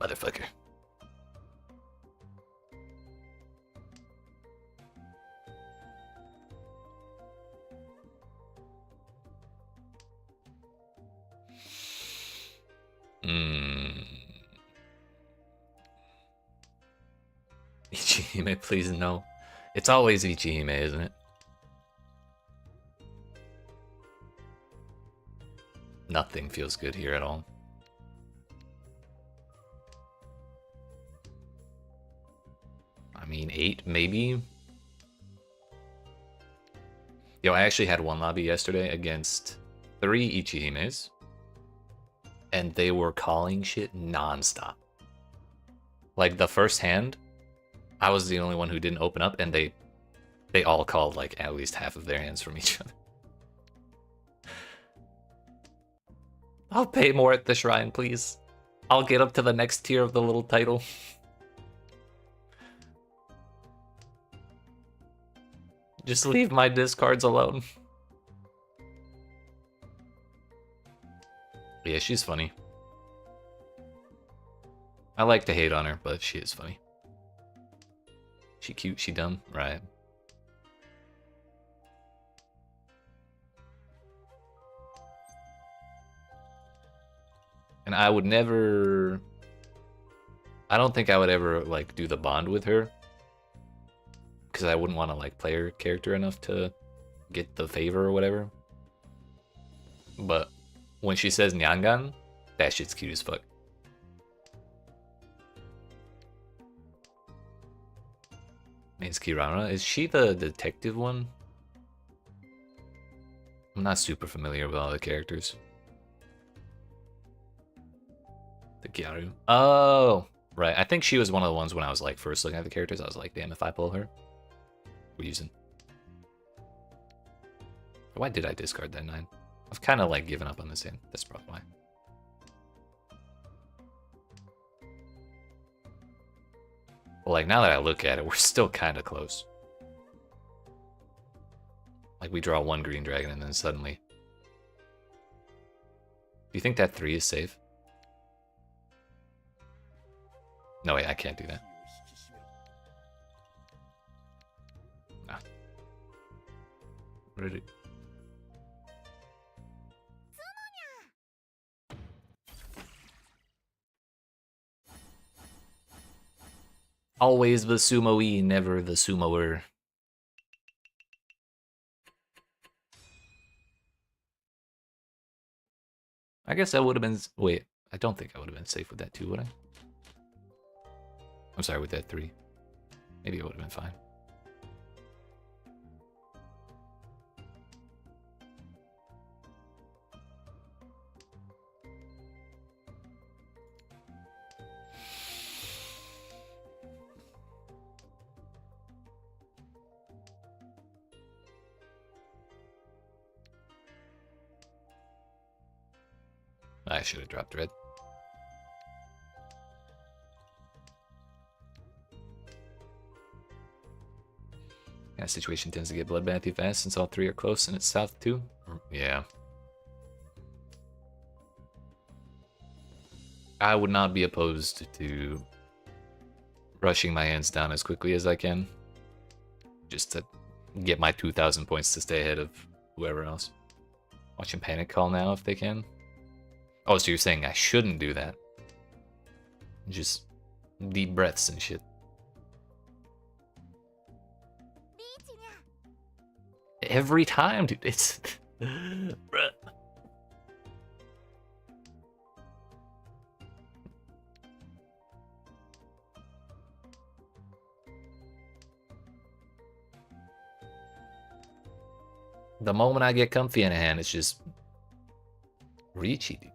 Motherfucker. Ichihime, please no. It's always Ichihime, isn't it? Nothing feels good here at all. I mean, 8 maybe? Yo, I actually had one lobby yesterday against 3 Ichihimes, and they were calling shit non-stop. Like, the first hand, I was the only one who didn't open up, and they all called like at least half of their hands from each other. I'll pay more at the shrine, please. I'll get up to the next tier of the little title. Just leave my discards alone. Yeah, she's funny. I like to hate on her, but she is funny. She cute, she dumb, right? And I would never... I don't think I would ever, like, do the bond with her. Because I wouldn't want to, like, play her character enough to get the favor or whatever. But when she says Nyangan, that shit's cute as fuck. Name's Kirana. Is she the detective one? I'm not super familiar with all the characters. The Gyaru. Oh, right. I think she was one of the ones when I was like first looking at the characters. I was like, damn, if I pull her, we're using. Why did I discard that 9? I've kind of like given up on this hand. That's probably why. Well, like now that I look at it, we're still kind of close. Like we draw 1 green dragon and then suddenly. Do you think that 3 is safe? No, wait, I can't do that. Nah. Ready. Always the sumo-y, never the sumoer. I guess I would have been... Wait, I don't think I would have been safe with that 2, would I? I'm sorry, with that 3. Maybe it would have been fine. I should have dropped red. Yeah, situation tends to get bloodbathy fast since all 3 are close and it's south too. Yeah. I would not be opposed to rushing my hands down as quickly as I can. Just to get my 2,000 points to stay ahead of whoever else. Watching Panic Call now if they can. Oh, so you're saying I shouldn't do that? Just deep breaths and shit. Every time, dude. It's... Bruh. The moment I get comfy in a hand, it's just... Reachy, dude.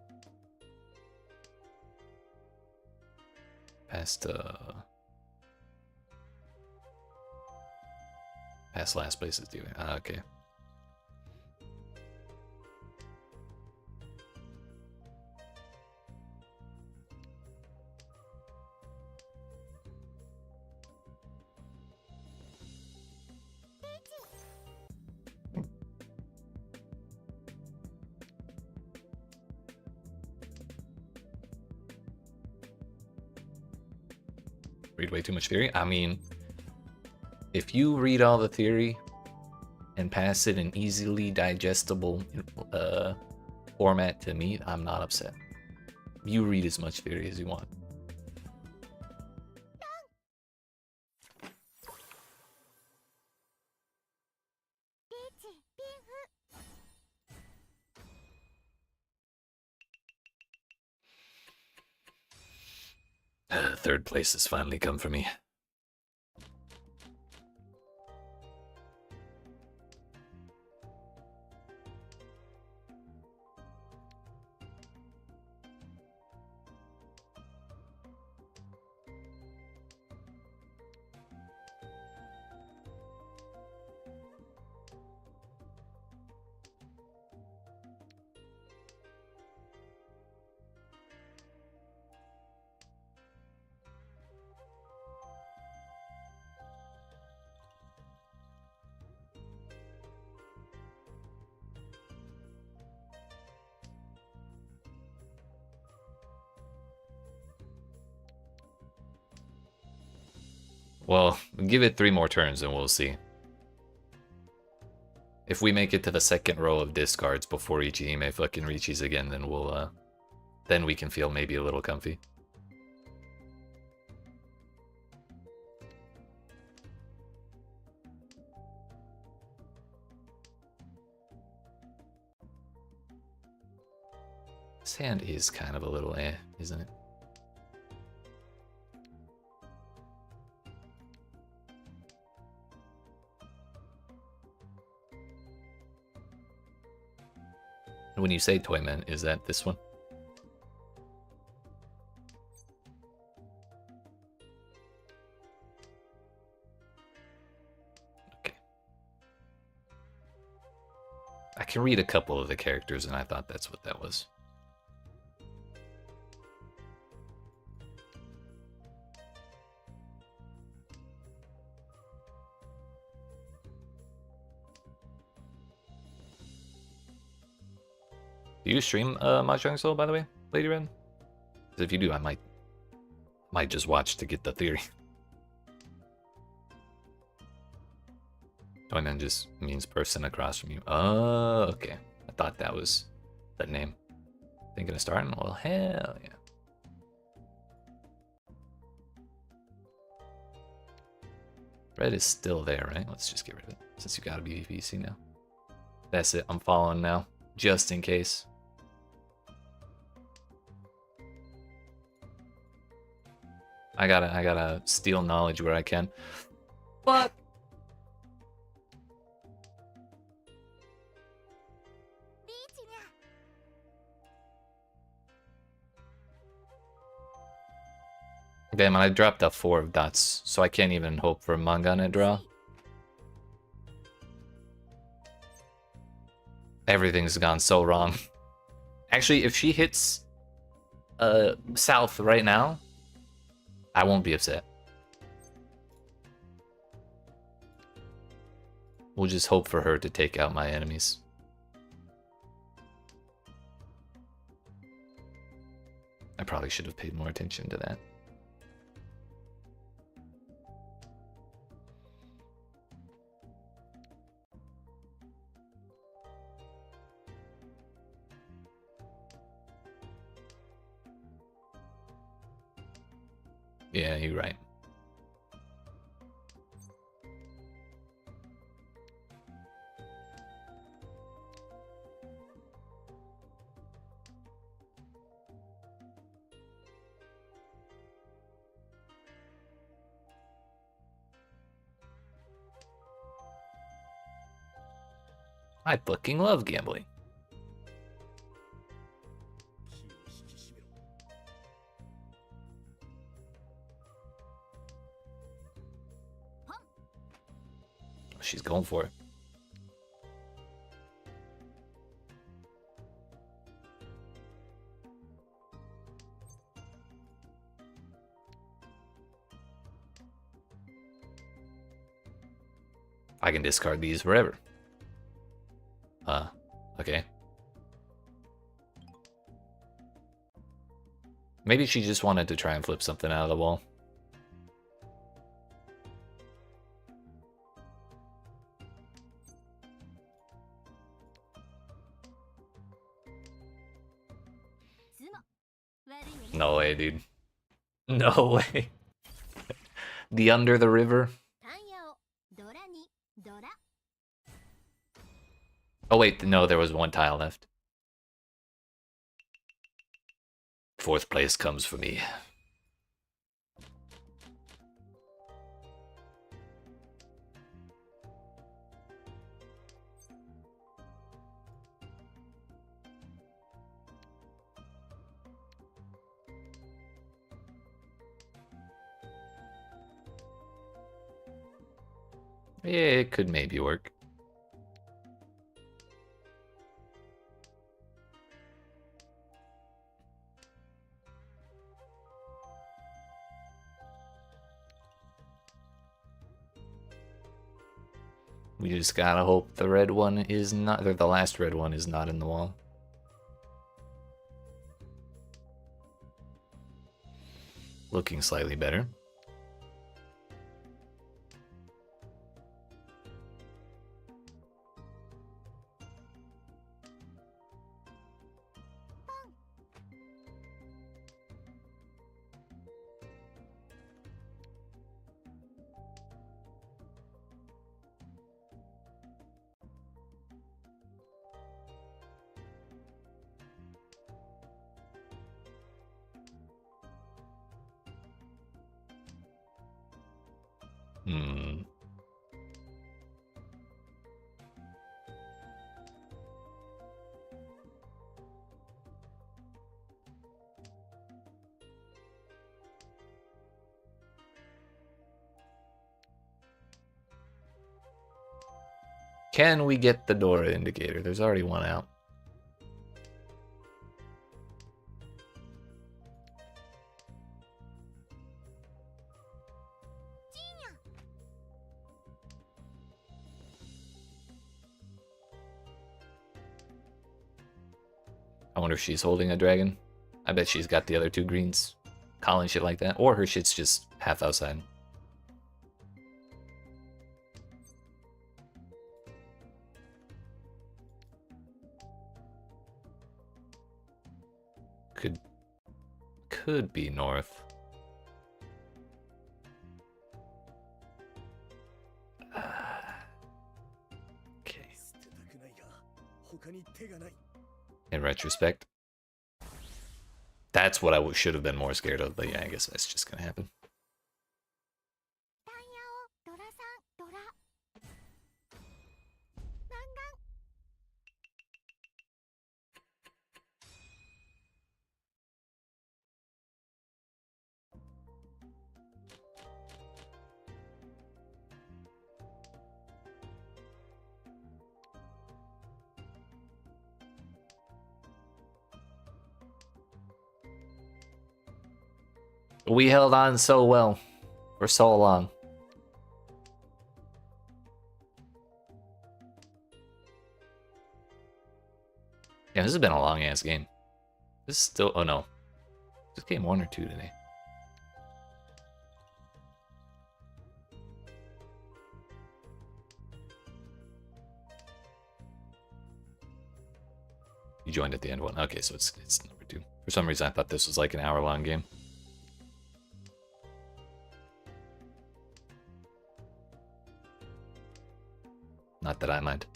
Past last place is doing. Ah, okay. Read way too much theory? I mean, if you read all the theory and pass it in easily digestible format to me, I'm not upset. You read as much theory as you want. Third place has finally come for me. Well, give it 3 more turns and we'll see. If we make it to the second row of discards before Ichihime fucking reaches again, then we'll, then we can feel maybe a little comfy. This hand is kind of a little isn't it? When you say Toyman, is that this one? Okay. I can read a couple of the characters, and I thought that's what that was. Do you stream Mahjong Soul, by the way, Lady Red? Because if you do, I might just watch to get the theory. Toyman just means person across from you. Oh, okay. I thought that was that name. Thinking of starting? Well, hell yeah. Red is still there, right? Let's just get rid of it, since you gotta be VC now. That's it, I'm following now, just in case. I gotta steal knowledge where I can. But damn, I dropped a 4 of dots, so I can't even hope for a Mangane draw. Everything's gone so wrong. Actually, if she hits south right now, I won't be upset. We'll just hope for her to take out my enemies. I probably should have paid more attention to that. Yeah, you're right. I fucking love gambling. She's going for it. I can discard these forever. Okay. Maybe she just wanted to try and flip something out of the wall. No way, dude. No way. The under the river. Oh wait, no, there was 1 tile left. 4th place comes for me. Yeah, it could maybe work. We just gotta hope the red one is not, or the last red one is not in the wall. Looking slightly better. Hmm. Can we get the door indicator? There's already one out. I wonder if she's holding a dragon. I bet she's got the other two greens. Calling shit like that. Or her shit's just half outside. Could be north. Okay. In retrospect, that's what I should have been more scared of, but yeah, I guess that's just gonna happen. We held on so well for so long. Yeah, this has been a long ass game. This is still. Oh no. This game 1 or 2 today. You joined at the end one. Okay, so it's number 2. For some reason, I thought this was like an hour-long game. Not that I mind.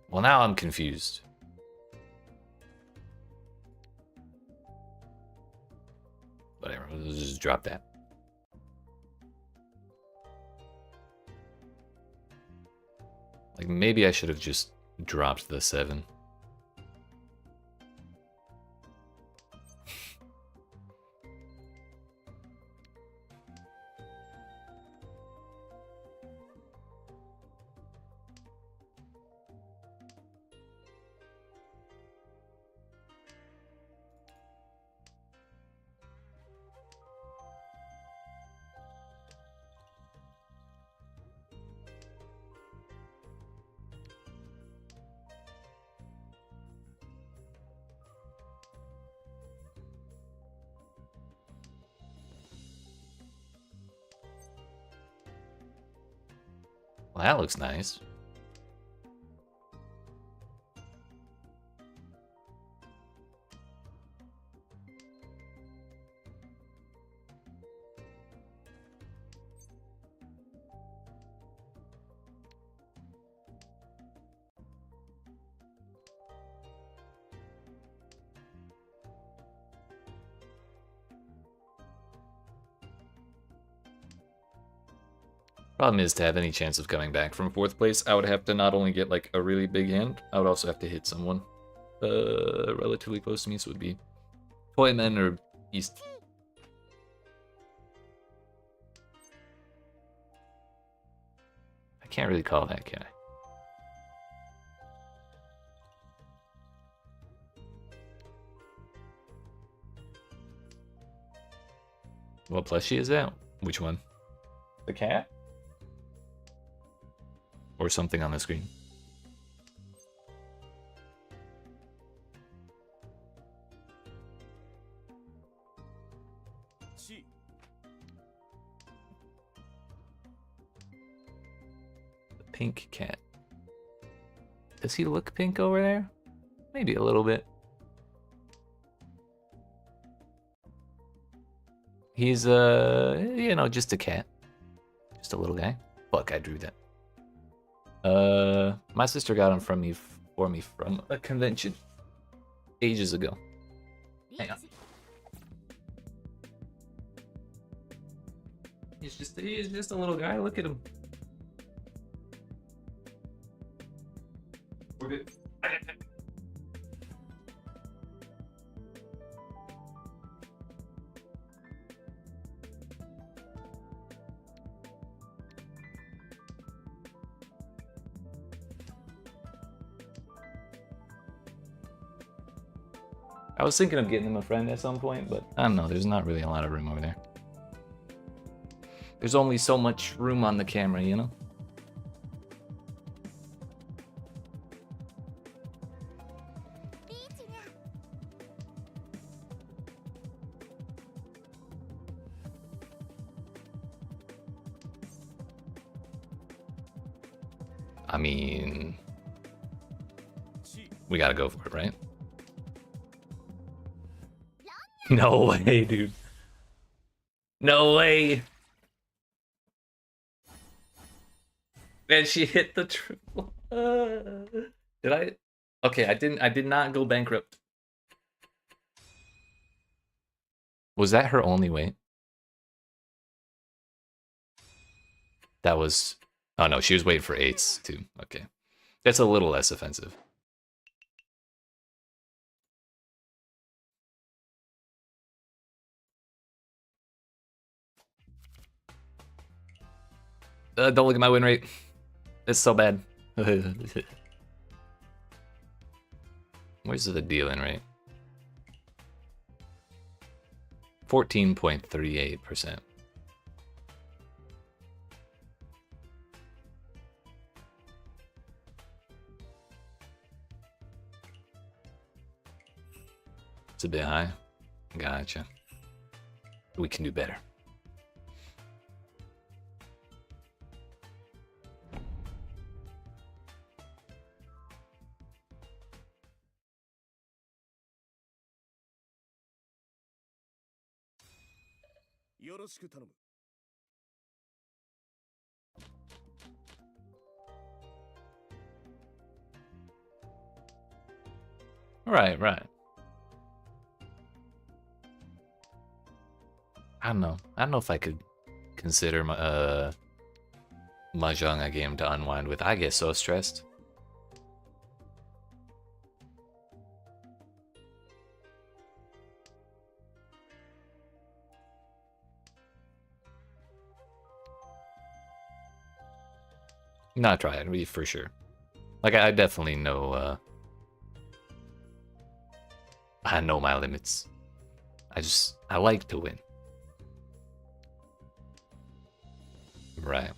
Well, now I'm confused. Whatever, let's just drop that. Like, maybe I should have just dropped the 7. Well, that looks nice. Problem is, to have any chance of coming back from 4th place, I would have to not only get like a really big hand, I would also have to hit someone relatively close to me, so it would be Toymen or East. I can't really call that, can I? What plushie is that? Which one? The cat? Or something on the screen? The pink cat. Does he look pink over there? Maybe a little bit. He's, you know, just a cat. Just a little guy. Fuck, I drew that. My sister got him from me for me from a convention ages ago. Hang on. He's just a little guy. Look at him. We're good. I was thinking of getting him a friend at some point, but I don't know. There's not really a lot of room over there. There's only so much room on the camera, you know? I mean, we gotta go for it, right? No way, dude. No way. Man, she hit the triple. Did I? Okay, I did not go bankrupt. Was that her only weight? That was... Oh no, she was waiting for 8s too. Okay. That's a little less offensive. Don't look at my win rate. It's so bad. Where's the dealing rate? 14.38%. It's a bit high. Gotcha. We can do better. Right. I don't know. I don't know if I could consider Mahjong a game to unwind with. I get so stressed. Not try it, for sure. Like I definitely know. I know my limits. I like to win. Right.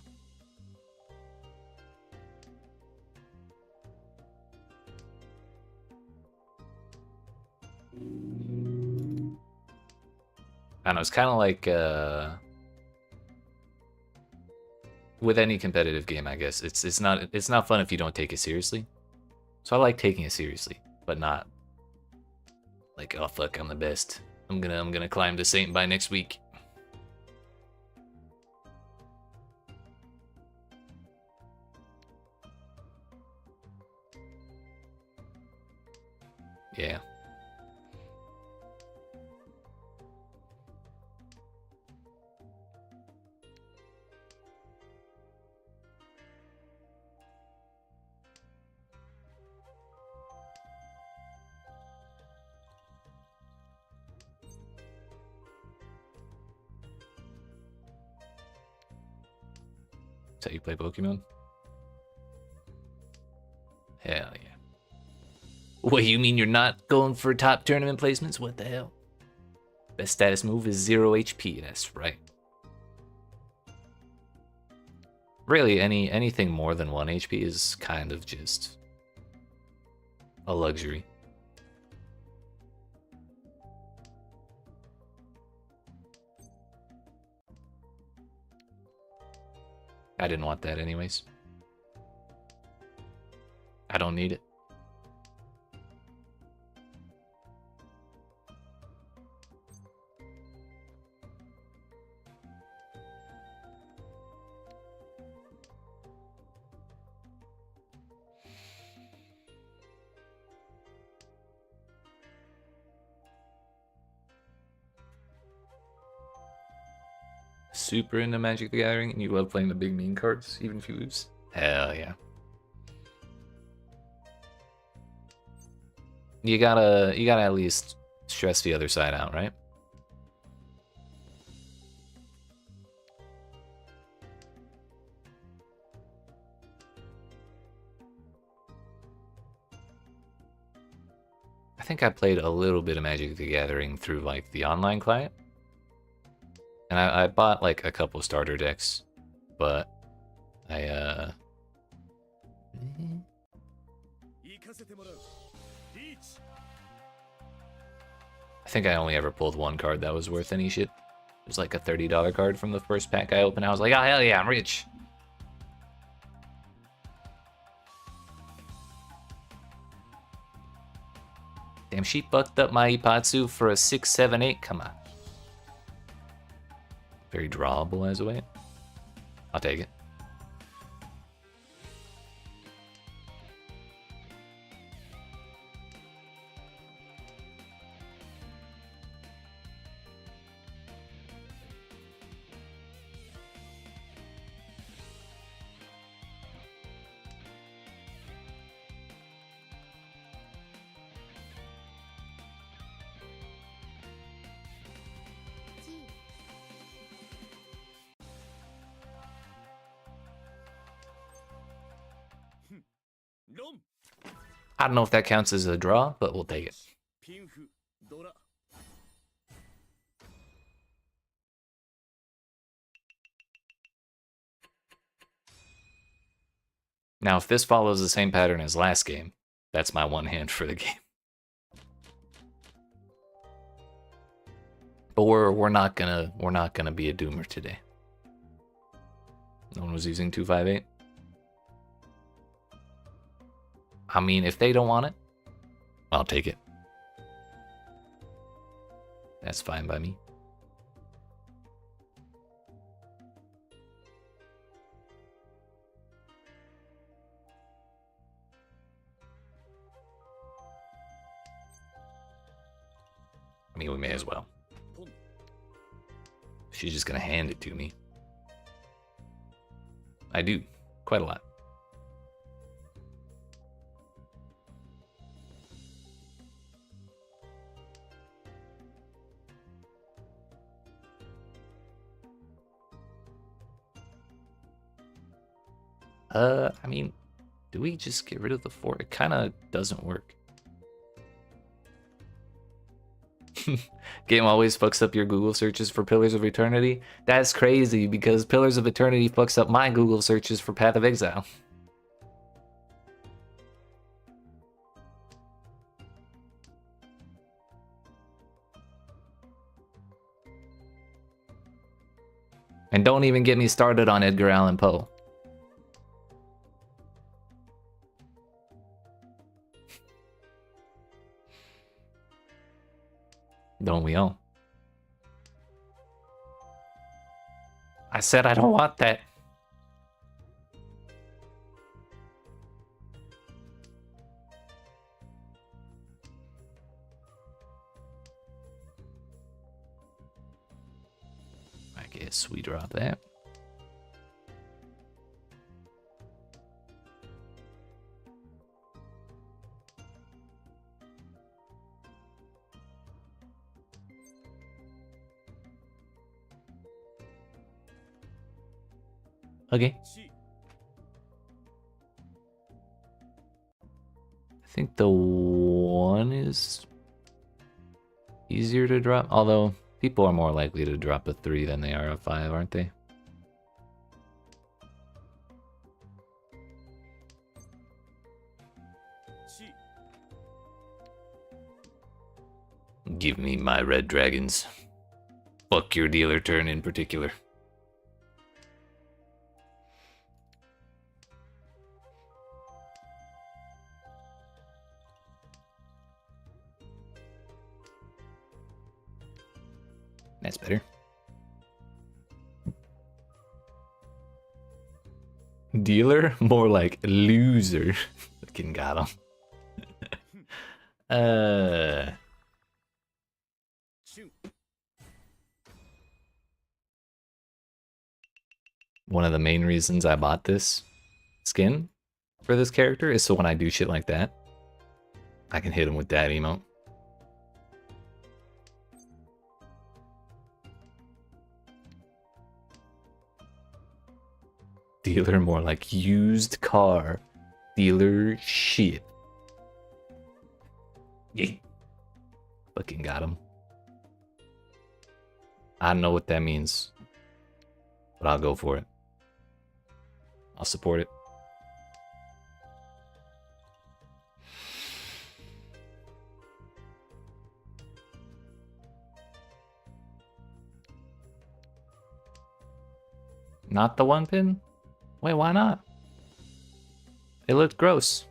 I don't know, it's kind of like with any competitive game, I guess. It's not fun if you don't take it seriously. So I like taking it seriously, but not like, oh fuck, I'm the best. I'm gonna climb to Saint by next week. Yeah. That's how you play Pokemon? Hell yeah. What, you mean you're not going for top tournament placements? What the hell? Best status move is 0 HP, that's right. Really, anything more than 1 HP is kind of just a luxury. I didn't want that anyways. I don't need it. super into Magic the Gathering and you love playing the big mean cards, even if you lose? Hell yeah. You gotta at least stress the other side out, right? I think I played a little bit of Magic the Gathering through like the online client. And I bought like a couple starter decks, but I think I only ever pulled one card that was worth any shit. It was like a $30 card from the first pack I opened. I was like, oh hell yeah, I'm rich. Damn, she fucked up my Ipatsu for a 6, 7, 8. Come on. Very drawable as a way. I'll take it. I don't know if that counts as a draw, but we'll take it. Now, if this follows the same pattern as last game, that's my one hand for the game. But we're not gonna be a doomer today. No one was using 258. I mean, if they don't want it, I'll take it. That's fine by me. I mean, we may as well. She's just gonna hand it to me. I do. Quite a lot. I mean, do we just get rid of the 4? It kind of doesn't work. Game always fucks up your Google searches for Pillars of Eternity. That's crazy, because Pillars of Eternity fucks up my Google searches for Path of Exile. And don't even get me started on Edgar Allan Poe. Don't we all? I said I don't want that. I guess we drop that. Okay. I think the 1 is easier to drop, although people are more likely to drop a 3 than they are a 5, aren't they? Give me my red dragons. Fuck your dealer turn in particular. That's better. Dealer? More like loser. Fucking got him. one of the main reasons I bought this skin for this character is so when I do shit like that, I can hit him with that emote. Dealer more like used car. Dealer shit. Yeet. Fucking got him. I don't know what that means, but I'll go for it. I'll support it. Not the one pin? Wait, why not? It looked gross.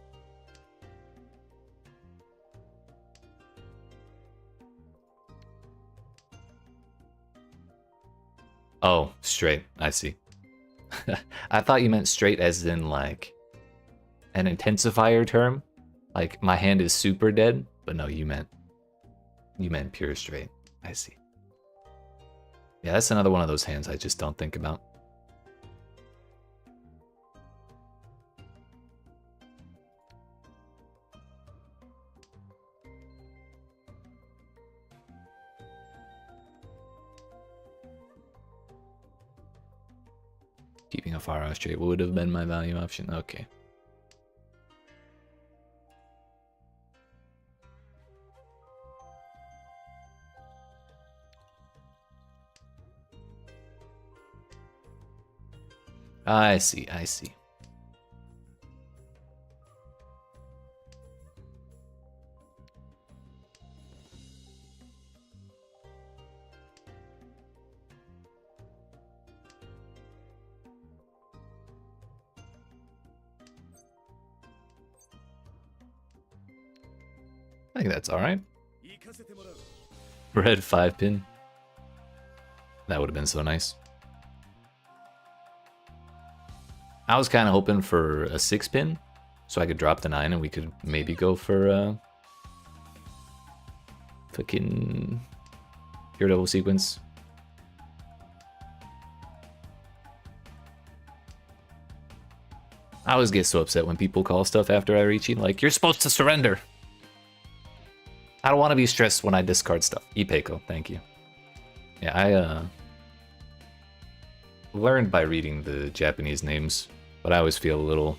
Oh, straight. I see. I thought you meant straight as in like an intensifier term. Like my hand is super dead, but no, you meant pure straight. I see. Yeah, that's another one of those hands I just don't think about. Keeping a far out straight would have been my value option. Okay. I see, I see. I think that's alright. Red 5-pin. That would have been so nice. I was kind of hoping for a 6-pin, so I could drop the 9 and we could maybe go for fucking pure double sequence. I always get so upset when people call stuff after I reach you, like, you're supposed to surrender. I don't want to be stressed when I discard stuff. Ipeiko, thank you. Yeah, I learned by reading the Japanese names, but I always feel a little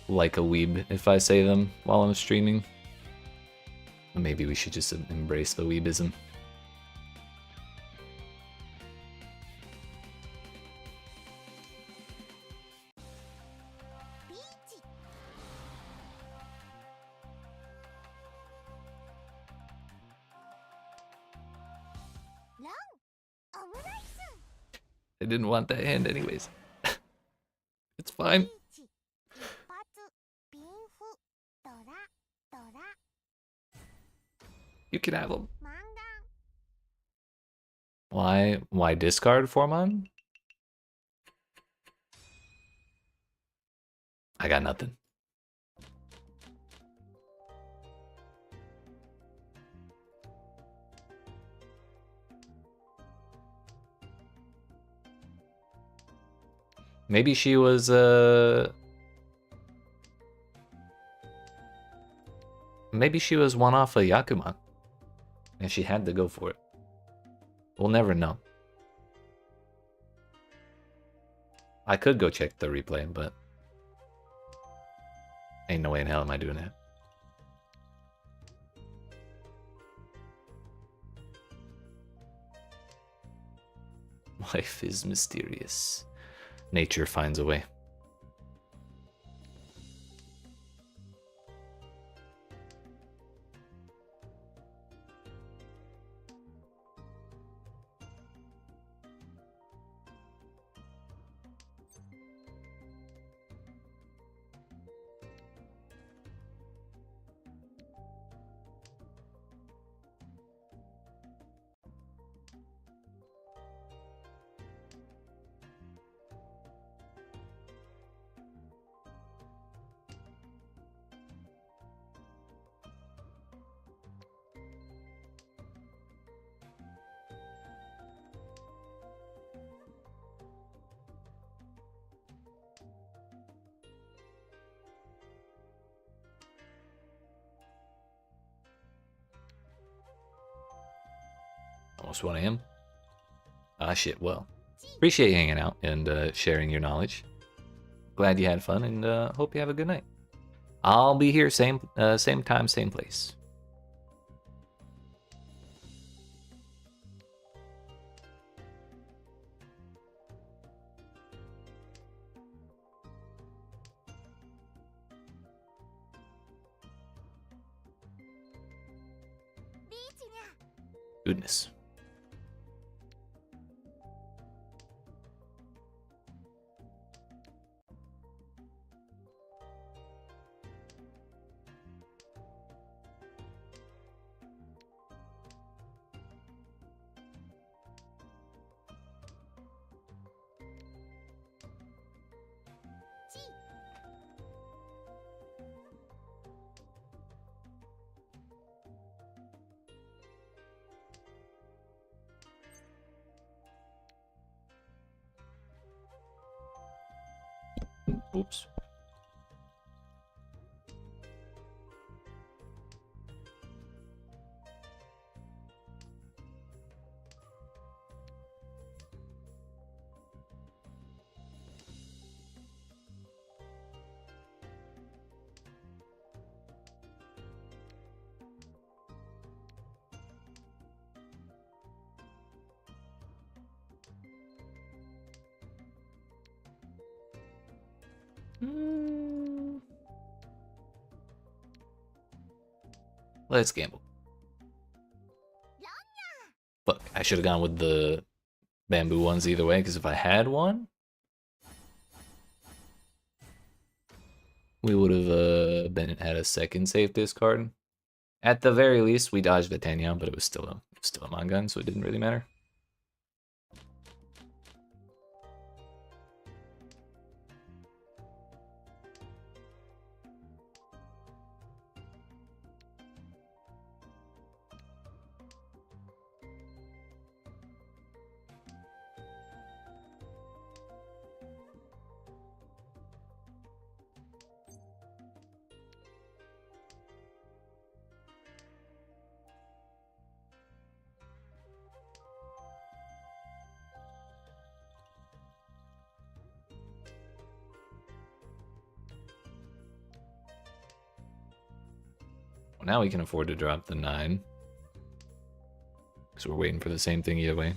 like a weeb if I say them while I'm streaming. Maybe we should just embrace the weebism. I didn't want that hand anyways. It's fine. You can have them. Why discard Formon? I got nothing. Maybe she was maybe she was one off a Yakuman, and she had to go for it. We'll never know. I could go check the replay, but ain't no way in hell am I doing that. Life is mysterious. Nature finds a way. almost 1 a.m. Ah, shit. Well, appreciate you hanging out and sharing your knowledge. Glad you had fun, and hope you have a good night. I'll be here same time, same place. Goodness. Oops. Let's gamble. Fuck, I should have gone with the bamboo ones either way, because if I had one, we would have had a second safe discard. At the very least, we dodged the Tenyan, but it was still a Mangan, so it didn't really matter. Well, now we can afford to drop the 9. Because we're waiting for the same thing either way.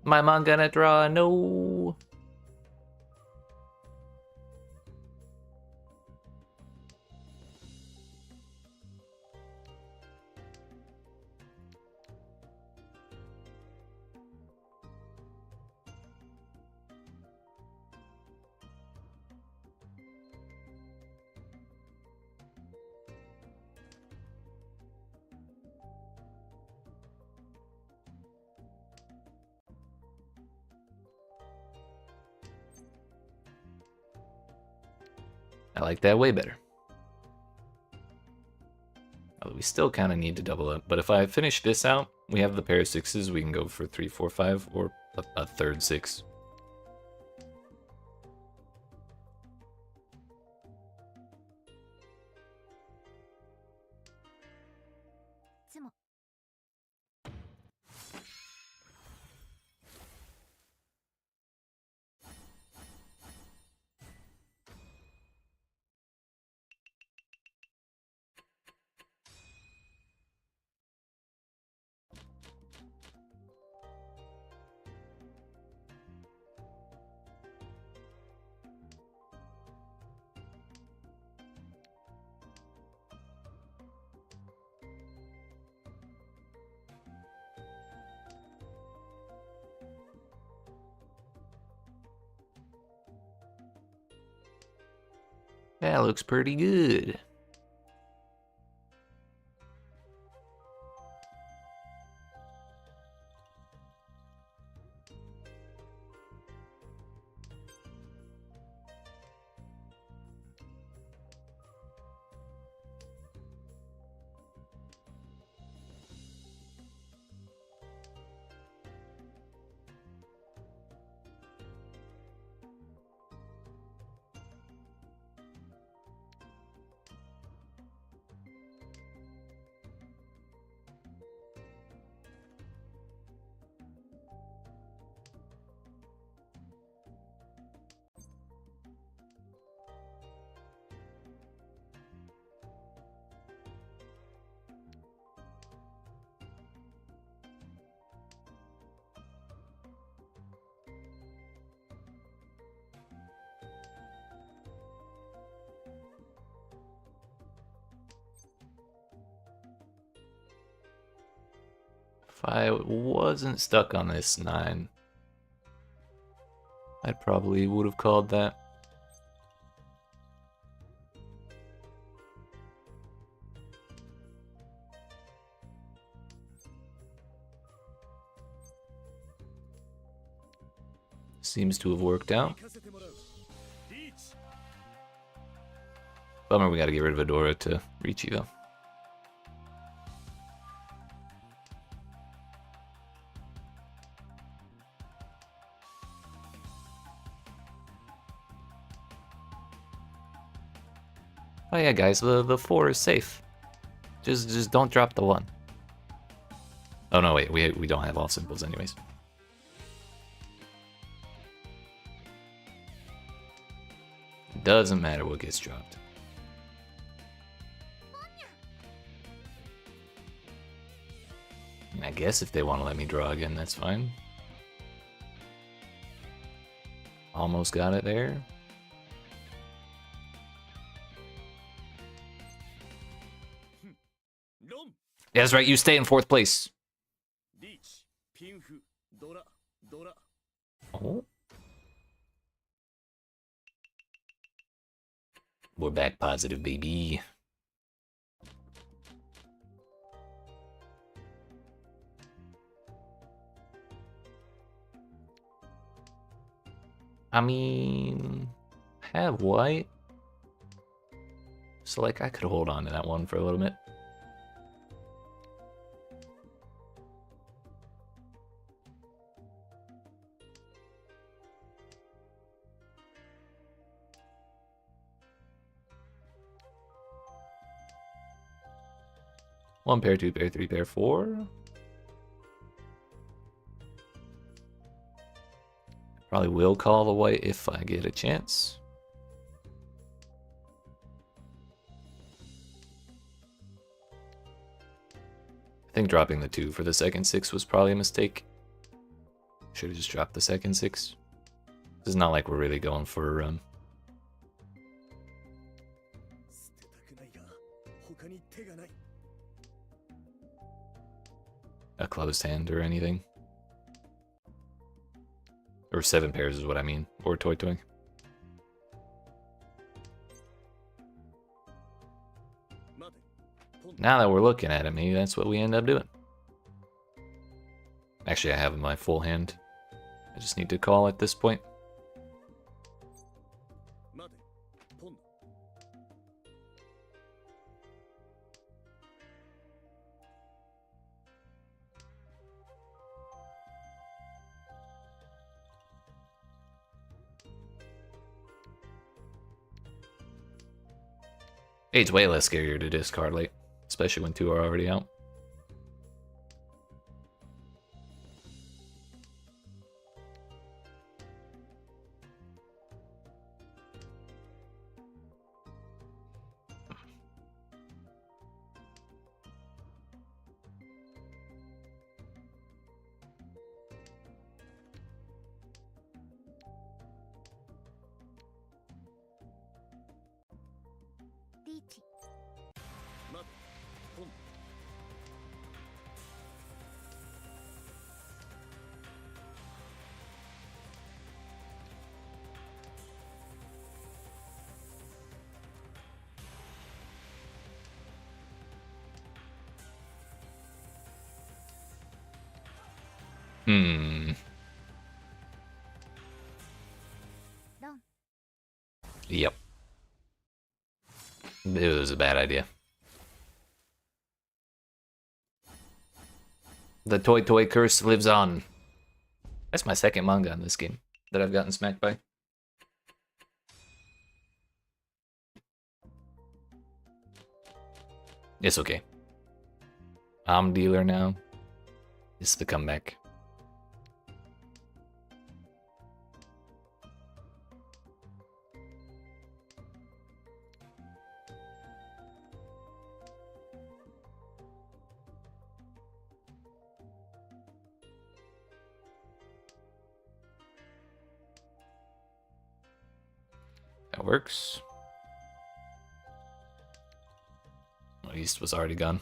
My mom gonna draw, no. I like that way better. Although we still kind of need to double up. But if I finish this out, we have the pair of 6s. We can go for 3, 4, 5, or a third 6. That looks pretty good. If I wasn't stuck on this 9, I probably would have called that. Seems to have worked out. Bummer we gotta get rid of Adora to Ricci though. Oh yeah, guys, the 4 is safe. Just don't drop the 1. Oh no, wait, we don't have all symbols anyways. It doesn't matter what gets dropped. I guess if they want to let me draw again, that's fine. Almost got it there. Yeah, that's right, you stay in 4th place. Oh. We're back positive, baby. I mean, have white. So like I could hold on to that one for a little bit. One pair, 2 pair, 3 pair, 4. Probably will call the white if I get a chance. I think dropping the 2 for the second 6 was probably a mistake. Should have just dropped the second 6. It's not like we're really going for a run. A closed hand or anything. Or 7 pairs is what I mean. Or toy toy. Now that we're looking at it, maybe that's what we end up doing. Actually, I have my full hand. I just need to call at this point. Eight's way less scarier to discard late, especially when 2 are already out. Hmm. Yep. It was a bad idea. The toy curse lives on. That's my second manga in this game that I've gotten smacked by. It's okay. I'm dealer now. It's the comeback. That works. East was already gone.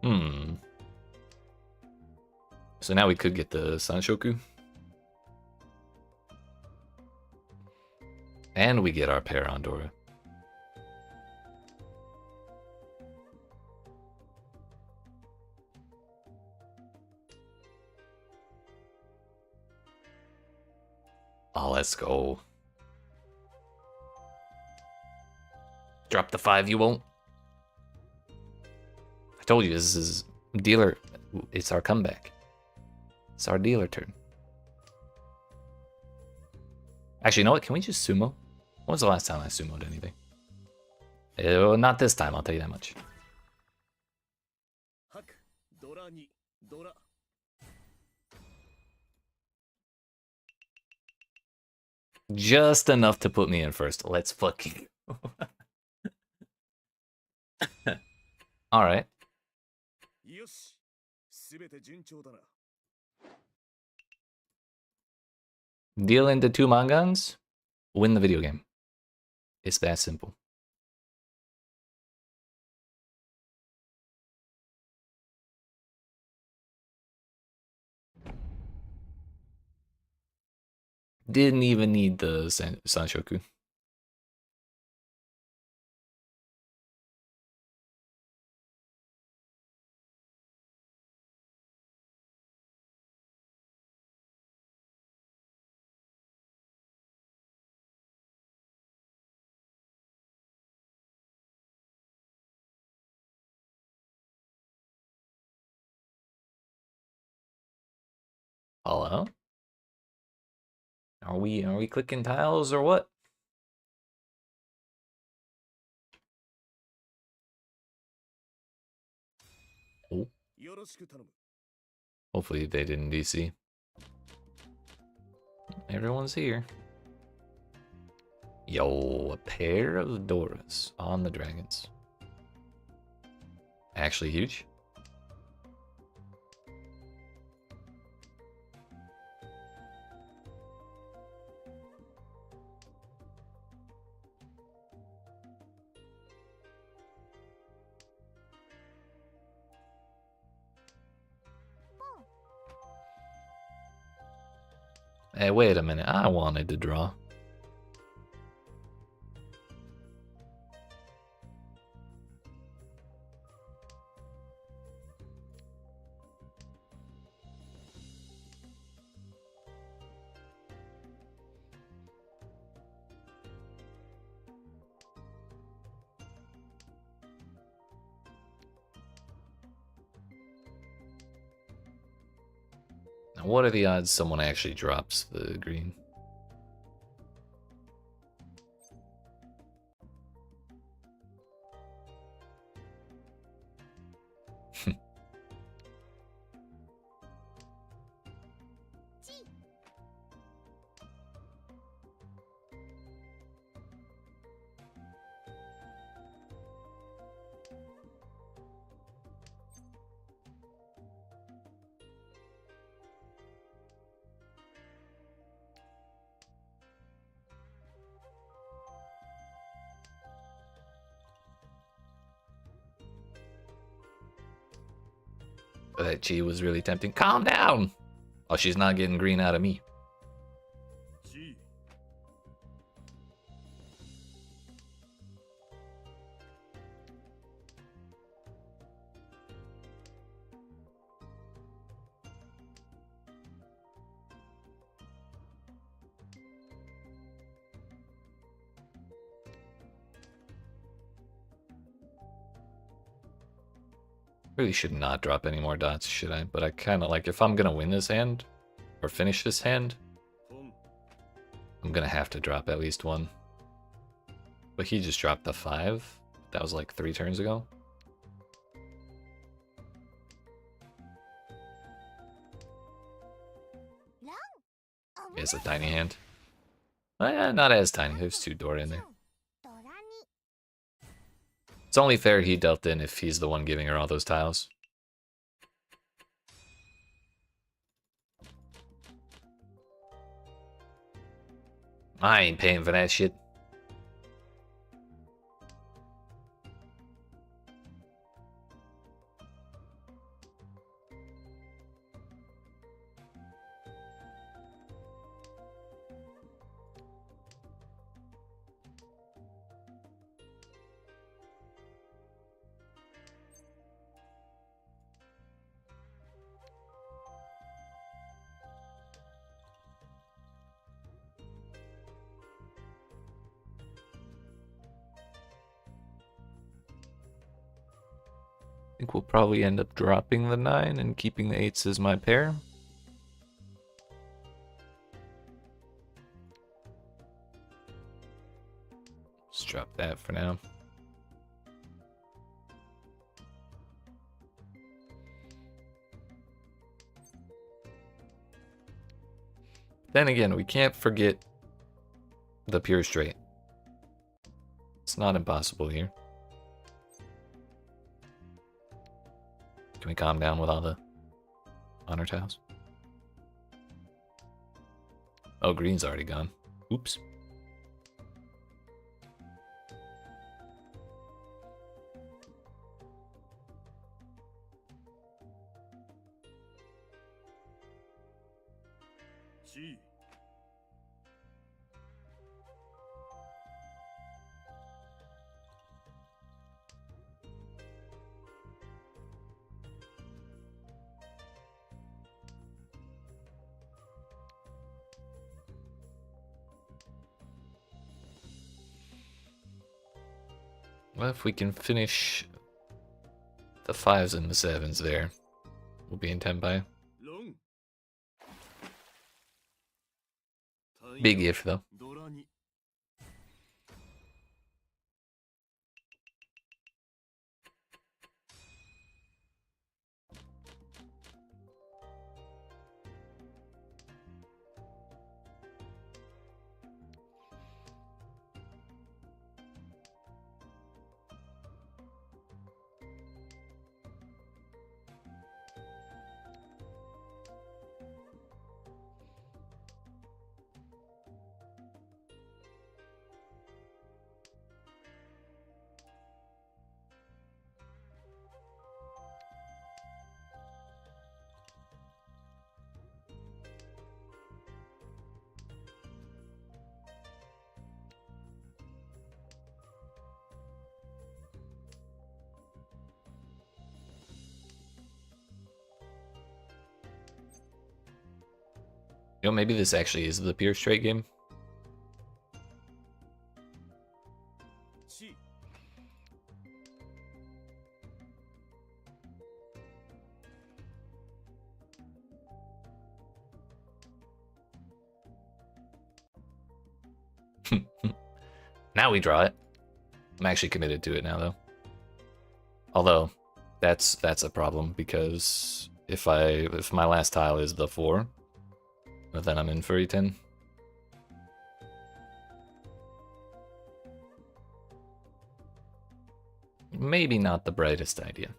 Hmm. So now we could get the Sanshoku. And we get our pair on Dora. Oh, let's go. Drop the 5, you won't. I told you, this is dealer. It's our comeback. It's our dealer turn. Actually, you know what? Can we just sumo? When was the last time I sumoed anything? Not this time, I'll tell you that much. Just enough to put me in first. Let's fucking... Alright. Deal into 2 mangans, win the video game. It's that simple. Didn't even need the Sanshoku. Hello? Are we clicking tiles or what? Oh. Hopefully they didn't DC. Everyone's here. Yo, a pair of Doras on the dragons. Actually huge. Hey, wait a minute. I wanted to draw. Now, what are the odds someone actually drops the green? That Chi was really tempting. Calm down! Oh, she's not getting green out of me. Really should not drop any more dots, should I? But I kind of like, if I'm gonna win this hand, or finish this hand, I'm gonna have to drop at least one. But he just dropped the 5. That was like 3 turns ago. He has a tiny hand. Not as tiny, there's 2 Dora in there. It's only fair he dealt in if he's the one giving her all those tiles. I ain't paying for that shit. I think we'll probably end up dropping the 9 and keeping the 8s as my pair. Let's drop that for now. Then again, we can't forget the pure straight. It's not impossible here. Can we calm down with all the honor tiles? Oh, green's already gone. Oops. Well, if we can finish the 5s and the 7s there, we'll be in Tenpai. Big if, though. You know, maybe this actually is the pure straight game. Now we draw it. I'm actually committed to it now, though. Although, that's a problem, because if my last tile is the 4, then I'm in for E10. Maybe not the brightest idea.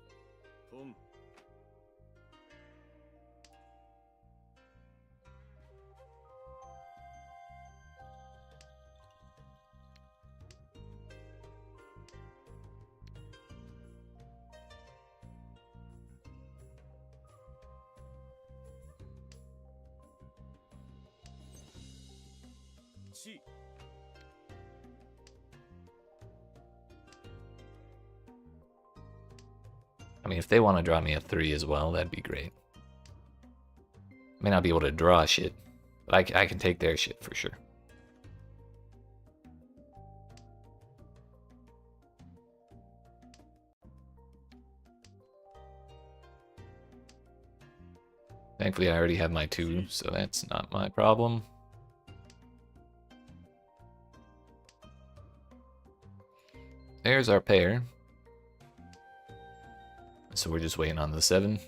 I mean, if they want to draw me a 3 as well, that'd be great. May not be able to draw shit, but I can take their shit for sure. Thankfully, I already have my 2, so that's not my problem. There's our pair. So we're just waiting on the 7.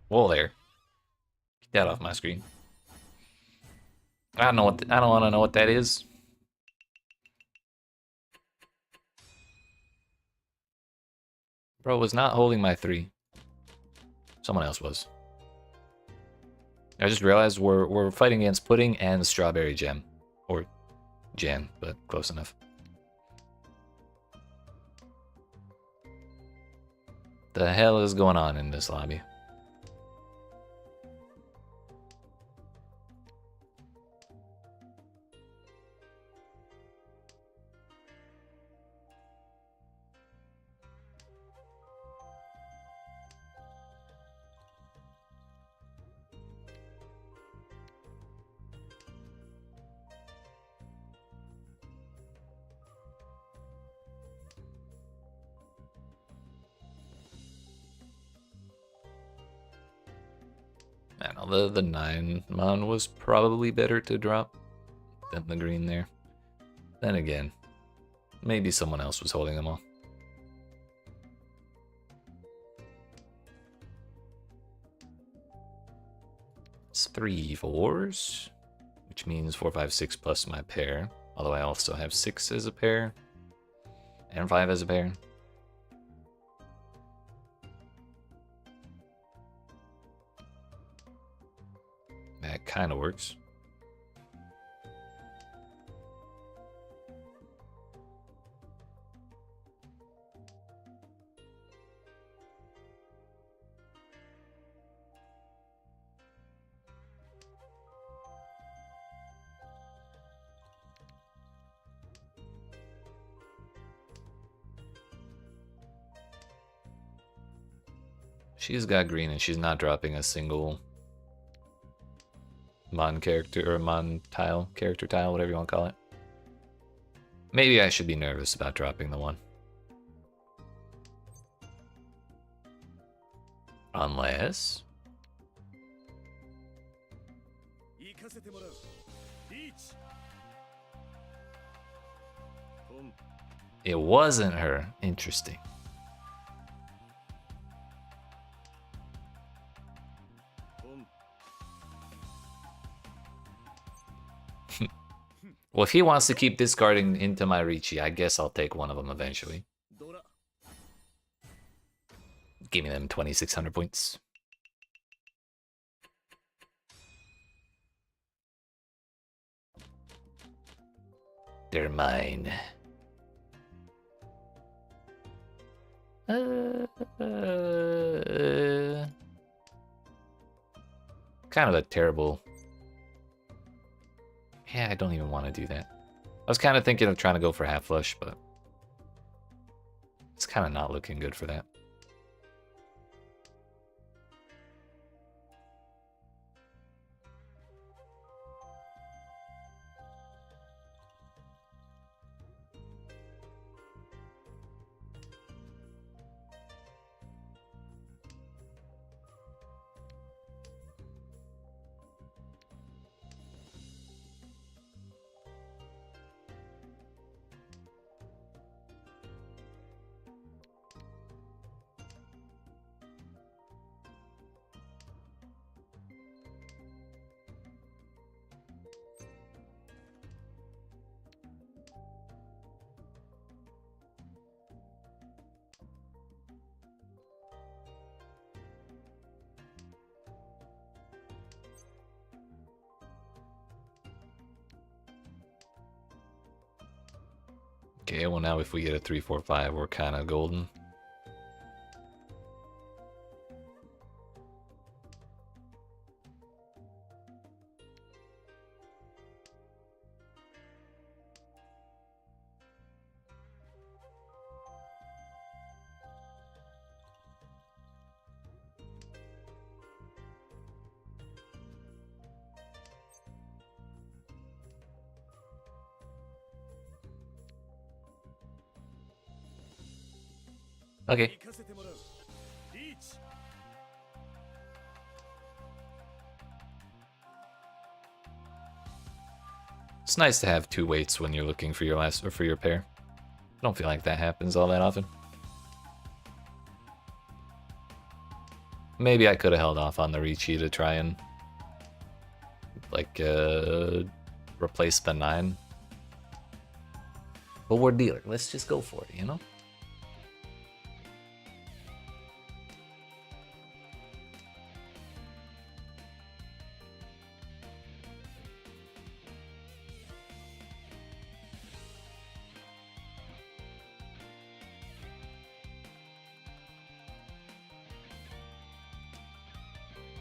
Whoa there. Get that off my screen. I don't know what I don't want to know what that is. Bro was not holding my 3. Someone else was. I just realized we're fighting against pudding and strawberry jam. Or jam, but close enough. The hell is going on in this lobby? I don't know, the 9 mon was probably better to drop than the green there. Then again, maybe someone else was holding them all. It's 3 4s, which means 4 5 6 plus my pair. Although I also have 6 as a pair and 5 as a pair. That kind of works. She's got green and she's not dropping a single mon character or mon tile, character tile, whatever you want to call it. Maybe I should be nervous about dropping the 1. Unless it wasn't her. Interesting. Well, if he wants to keep discarding into my Ricci, I guess I'll take one of them eventually. Give me them 2,600 points. They're mine. Kind of a terrible... Yeah, I don't even want to do that. I was kind of thinking of trying to go for half flush, but it's kind of not looking good for that. Okay, well now if we get a 3-4-5, we're kind of golden. Okay. It's nice to have 2 weights when you're looking for your last or for your pair. I don't feel like that happens all that often. Maybe I could have held off on the Ricci to try and like replace the 9. But we're dealer. Let's just go for it, you know?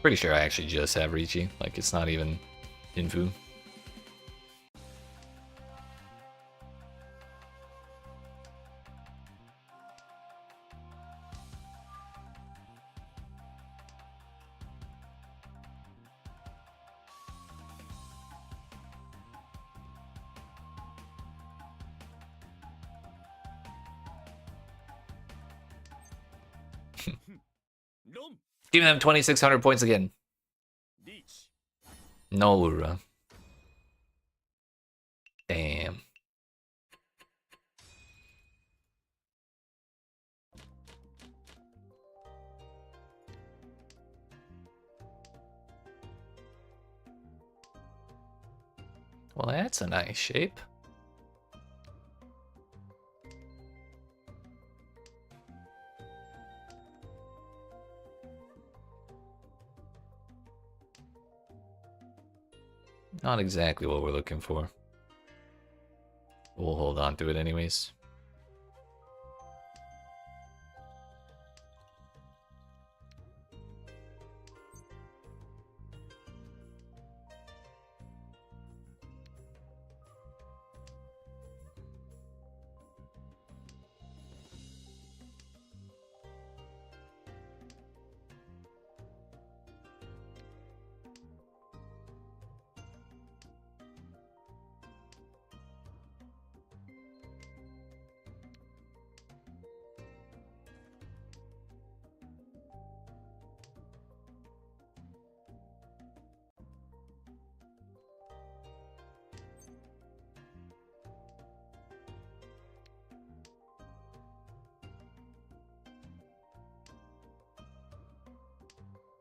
Pretty sure I actually just have Ricci. Like, it's not even Infu. Give them 2,600 points again. No, Ura. Damn. Well, that's a nice shape. Not exactly what we're looking for. We'll hold on to it anyways.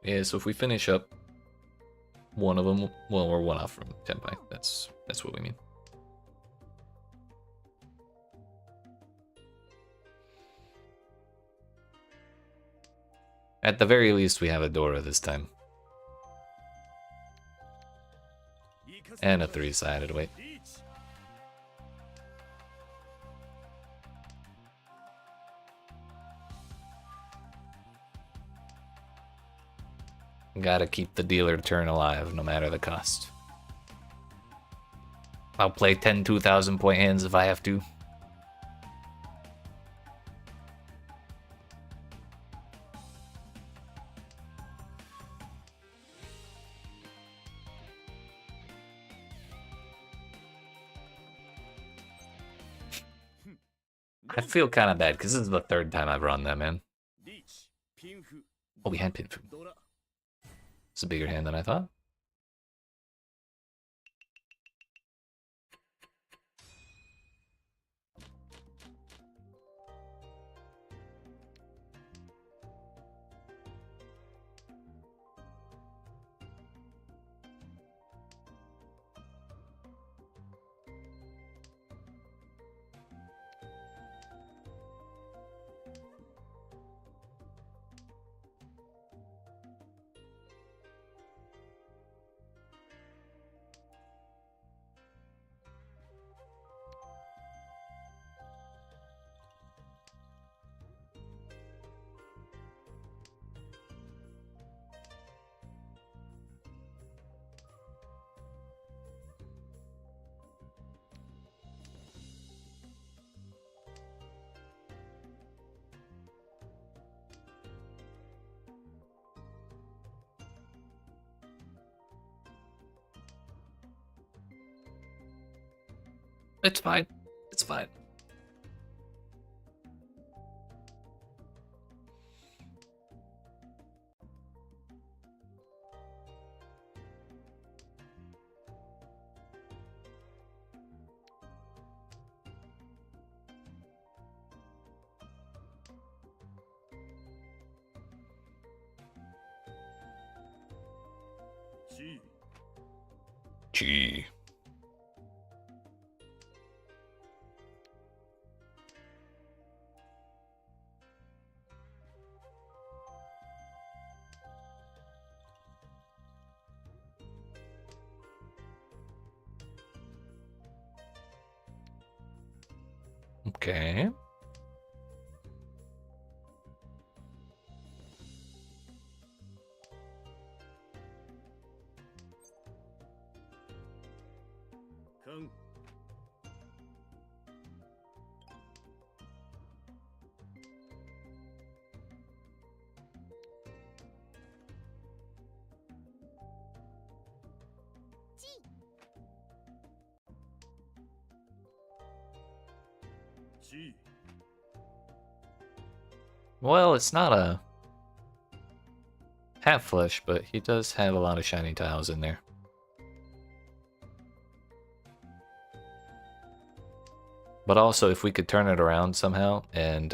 Yeah, so if we finish up one of them, well, we're 1 off from Tenpai. That's what we mean. At the very least, we have a Dora this time. And a 3-sided weight. Gotta keep the dealer turn alive, no matter the cost. I'll play 10 2,000 point hands if I have to. I feel kind of bad, because this is the 3rd time I've run that, man. Oh, we had Pinfu. It's a bigger hand than I thought. It's fine. It's fine. Gee. Okay. Well, it's not a half flush, but he does have a lot of shiny tiles in there. But also, if we could turn it around somehow and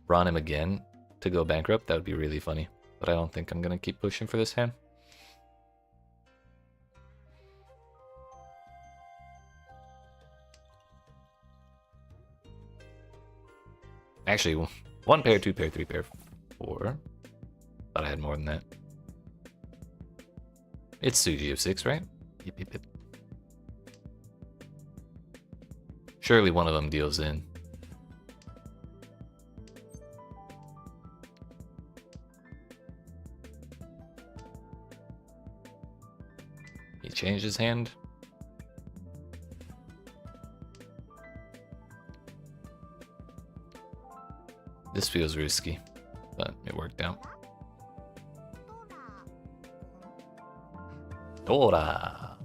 run him again to go bankrupt, that would be really funny. But I don't think I'm gonna keep pushing for this hand. Actually, 1 pair, 2 pair, 3 pair, 4. Thought I had more than that. It's Suji of 6, right? Yep, yep, yep. Surely one of them deals in. He changed his hand. This feels risky, but it worked out. Dora!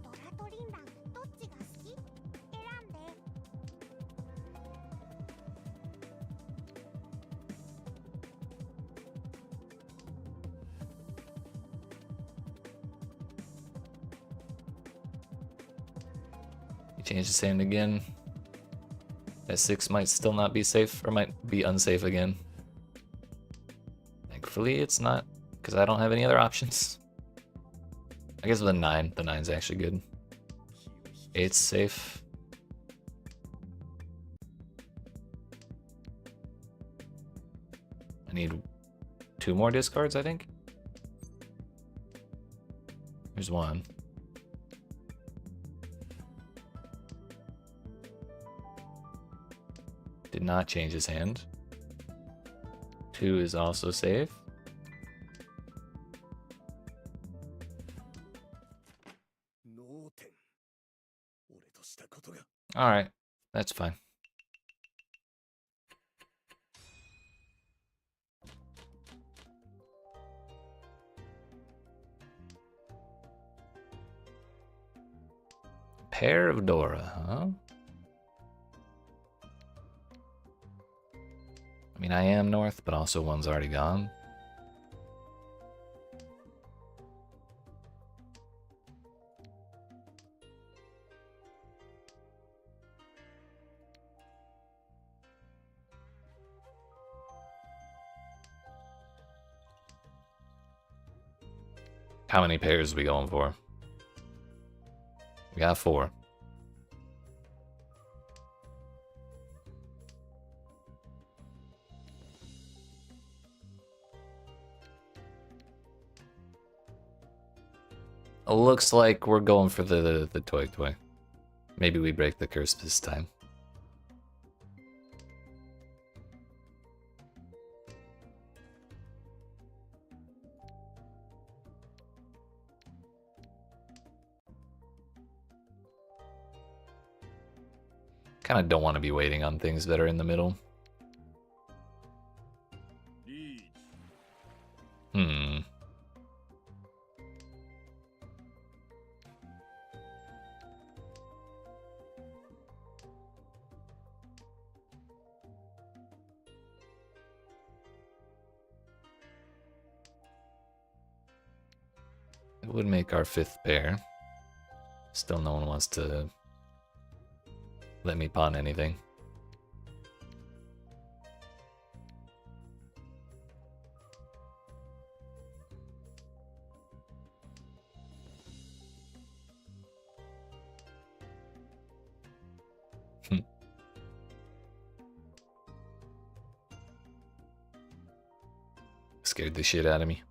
He changed his hand again. That 6 might still not be safe, or might be unsafe again. Thankfully it's not, because I don't have any other options. I guess with a 9, the 9's actually good. 8's safe. I need 2 more discards, I think. There's 1. Did not change his hand. 2 is also safe. Alright, that's fine. Pair of Dora, huh? I mean, I am north, but also one's already gone. How many pairs are we going for? We got 4. Looks like we're going for the toy toy. Maybe we break the curse this time. Kind of don't want to be waiting on things that are in the middle. would make our 5th pair. Still no one wants to let me pawn anything. Scared the shit out of me.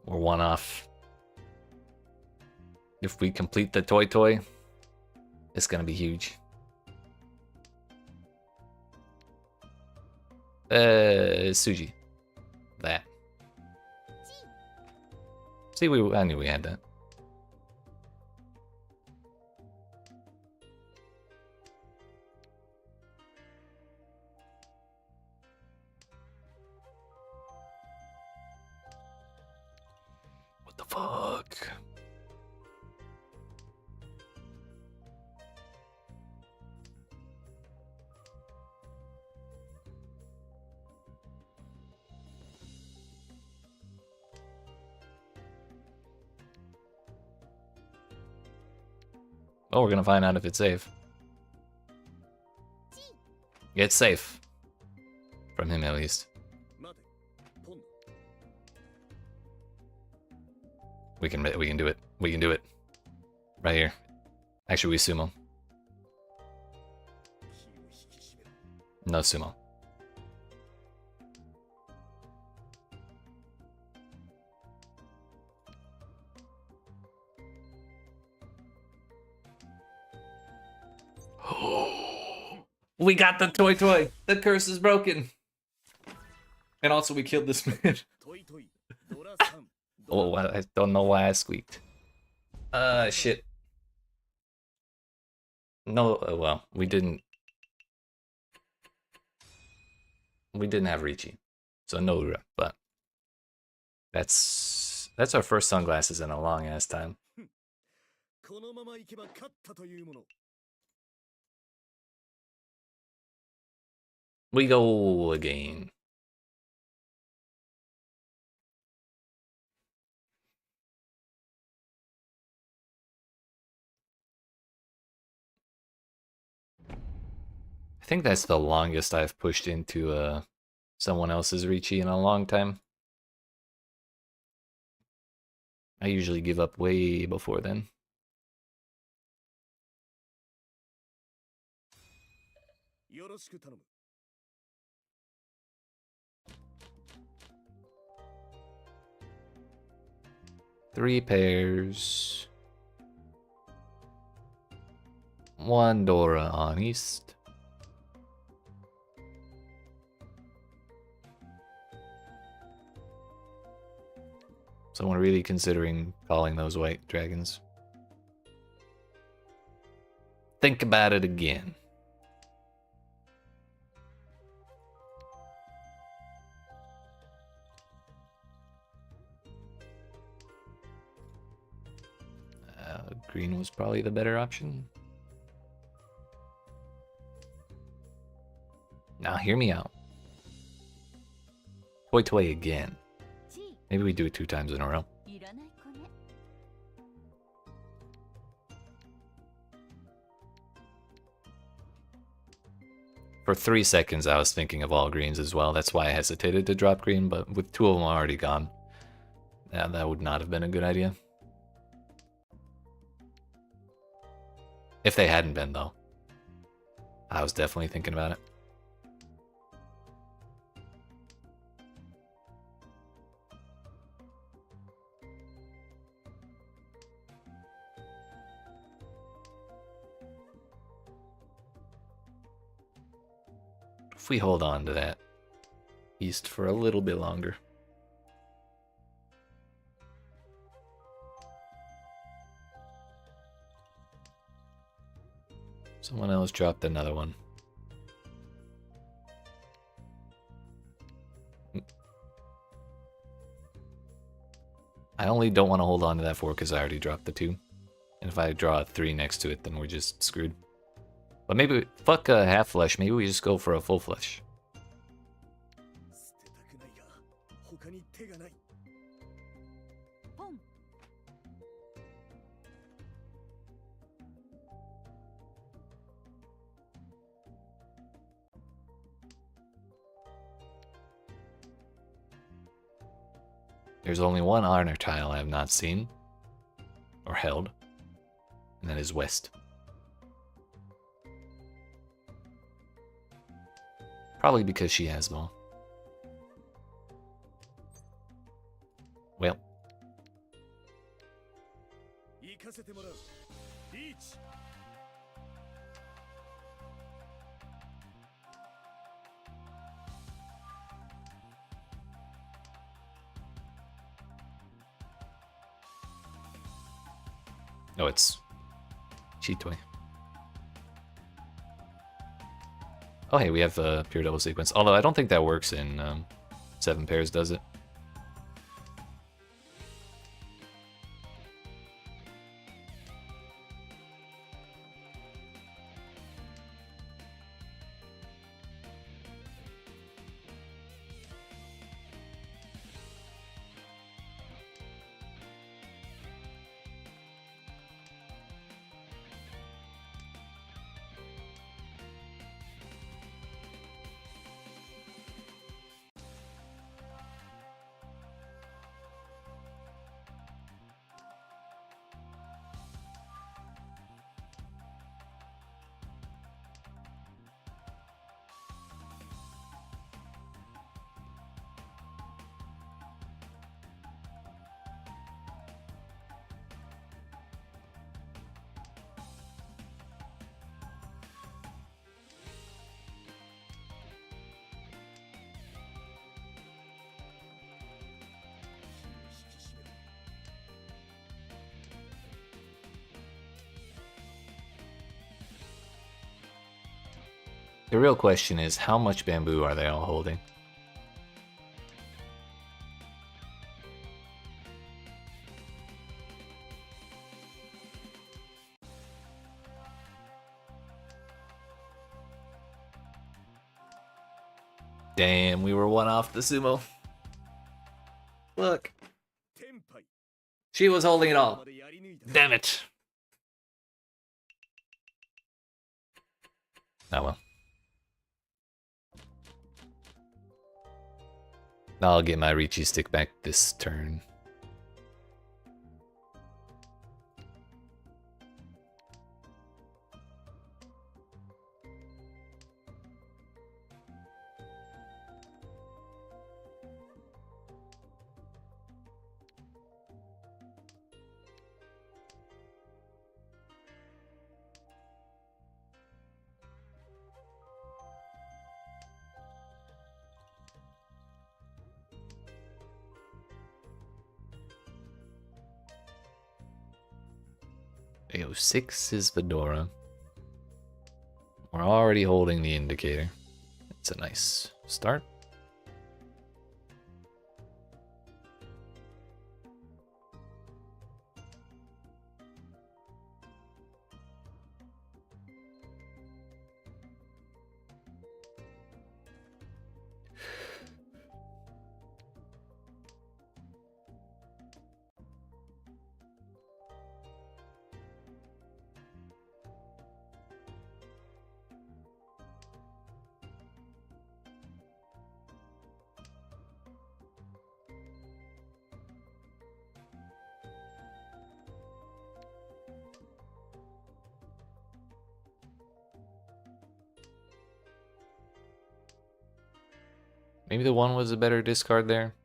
We're 1 off. If we complete the toy, it's gonna be huge. Suji. That. See, I knew we had that. What the fuck? Oh, we're gonna find out if it's safe. It's safe. From him, at least. We can do it. We can do it. Right here. Actually, we sumo. No sumo. We got the toy. The curse is broken. And also we killed this man. Oh, I don't know why I squeaked. Shit. No, well, we didn't have Ricci. So no Ura, but that's our first sunglasses in a long ass time. We go again. I think that's the longest I've pushed into someone else's Ricci in a long time. I usually give up way before then. Three pairs. One Dora on East. Someone really considering calling those white dragons. Think about it again. Green was probably the better option. Now hear me out. Toy again. Maybe we do it 2 times in a row. For 3 seconds I was thinking of all greens as well. That's why I hesitated to drop green, but with 2 of them already gone, yeah, that would not have been a good idea. If they hadn't been, though. I was definitely thinking about it. If we hold on to that east for a little bit longer. Someone else dropped another one. I only don't want to hold on to that 4 because I already dropped the 2. And if I draw a 3 next to it, then we're just screwed. But maybe, fuck a half flesh, maybe we just go for a full flesh. There's only one honor tile I have not seen. Or held. And that is west. Probably because she has ball. Well. No, it's Chitoy. Oh, hey, we have a pure double sequence. Although I don't think that works in 7 pairs, does it? The real question is, how much bamboo are they all holding? Damn, we were one off the sumo. Look. She was holding it all. Damn it. Oh well. I'll get my Riichi stick back this turn. AO6 is Fedora. We're already holding the indicator. It's a nice start. Maybe the one was a better discard there.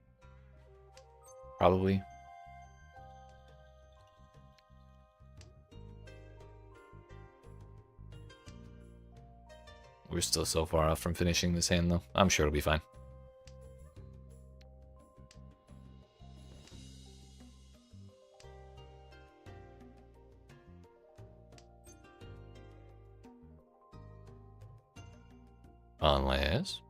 Probably. We're still so far off from finishing this hand though. I'm sure it'll be fine. Unless...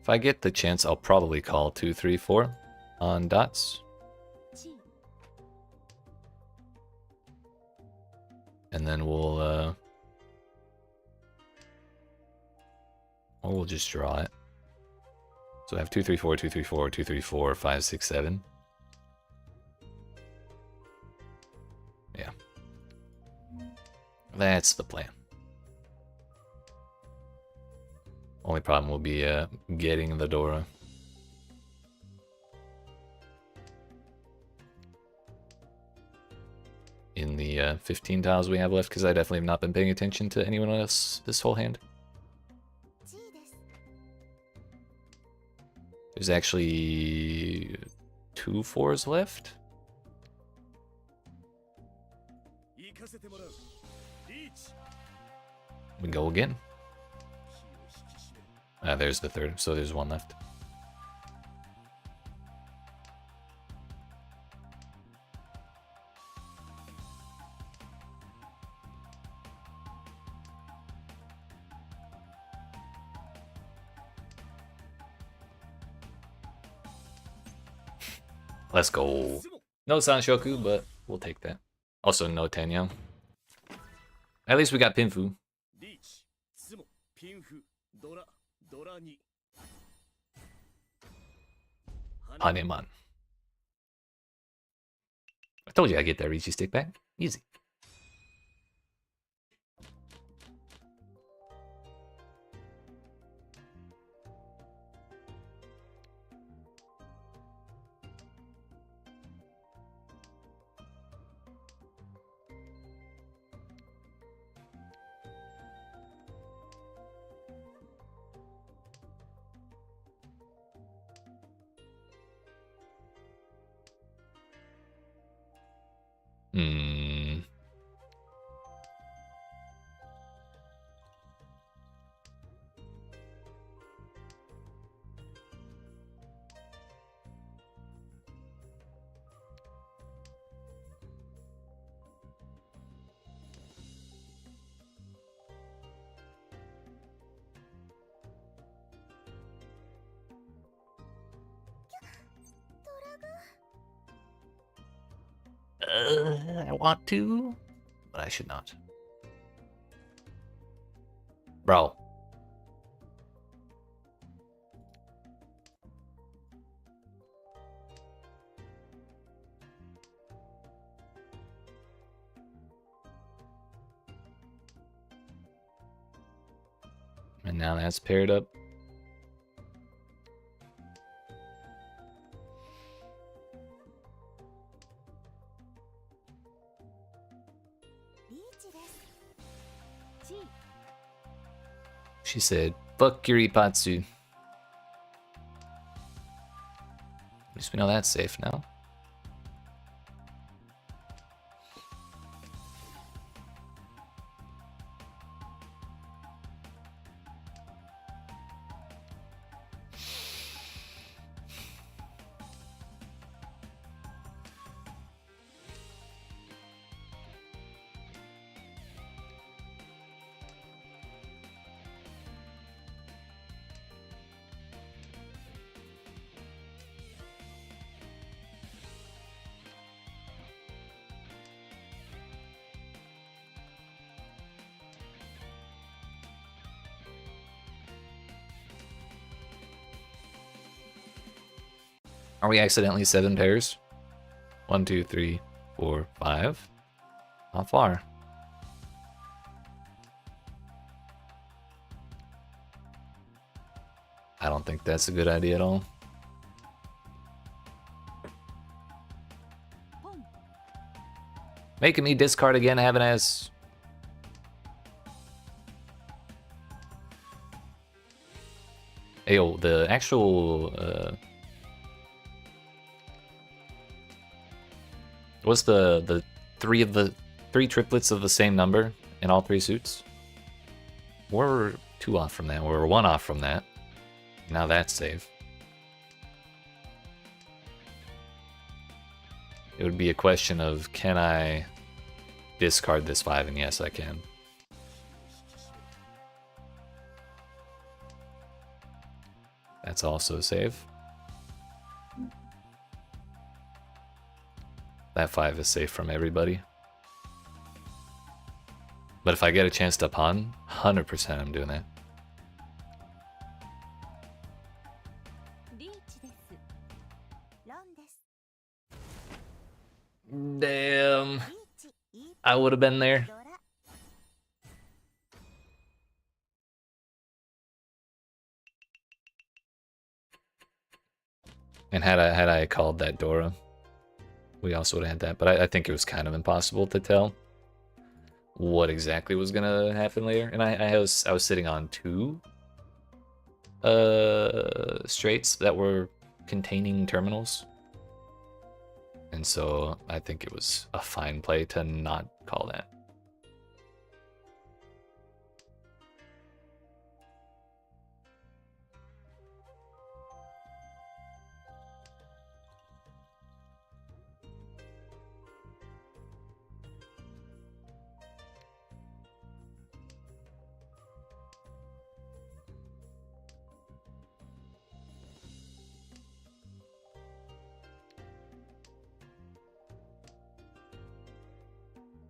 If I get the chance, I'll probably call 2, 3, 4 on dots. And then we'll just draw it. So I have 2, 3, 4, 2, 3, 4, 2, 3, 4, 5, 6, 7. Yeah. That's the plan. Only problem will be getting the Dora. In the 15 tiles we have left, because I definitely have not been paying attention to anyone else this whole hand. There's actually 2 4s left. We go again. There's the third, so there's 1 left. Let's go. No Sanshoku, but we'll take that. Also, no Tenyang. At least we got Pinfu. Haneman. I told you I'd get that Riichi stick back. Easy. I want to, but I should not. Bro. And now that's paired up. She said, fuck your Ipatsu. At least we know that's safe now. Are we accidentally 7 pairs? 1, 2, 3, 4, 5. Not far. I don't think that's a good idea at all. Making me discard again, having as... Ayo, the actual... What's the three triplets of the same number in all 3 suits? We're 2 off from that. We're 1 off from that. Now that's safe. It would be a question of, can I discard this 5? And yes, I can. That's also a save. That 5 is safe from everybody. But if I get a chance to pawn, 100% I'm doing that. Damn. I would have been there. And had I called that Dora, we also would have had that. But I think it was kind of impossible to tell what exactly was gonna happen later. And I was sitting on 2 straights that were containing terminals. And so I think it was a fine play to not call that.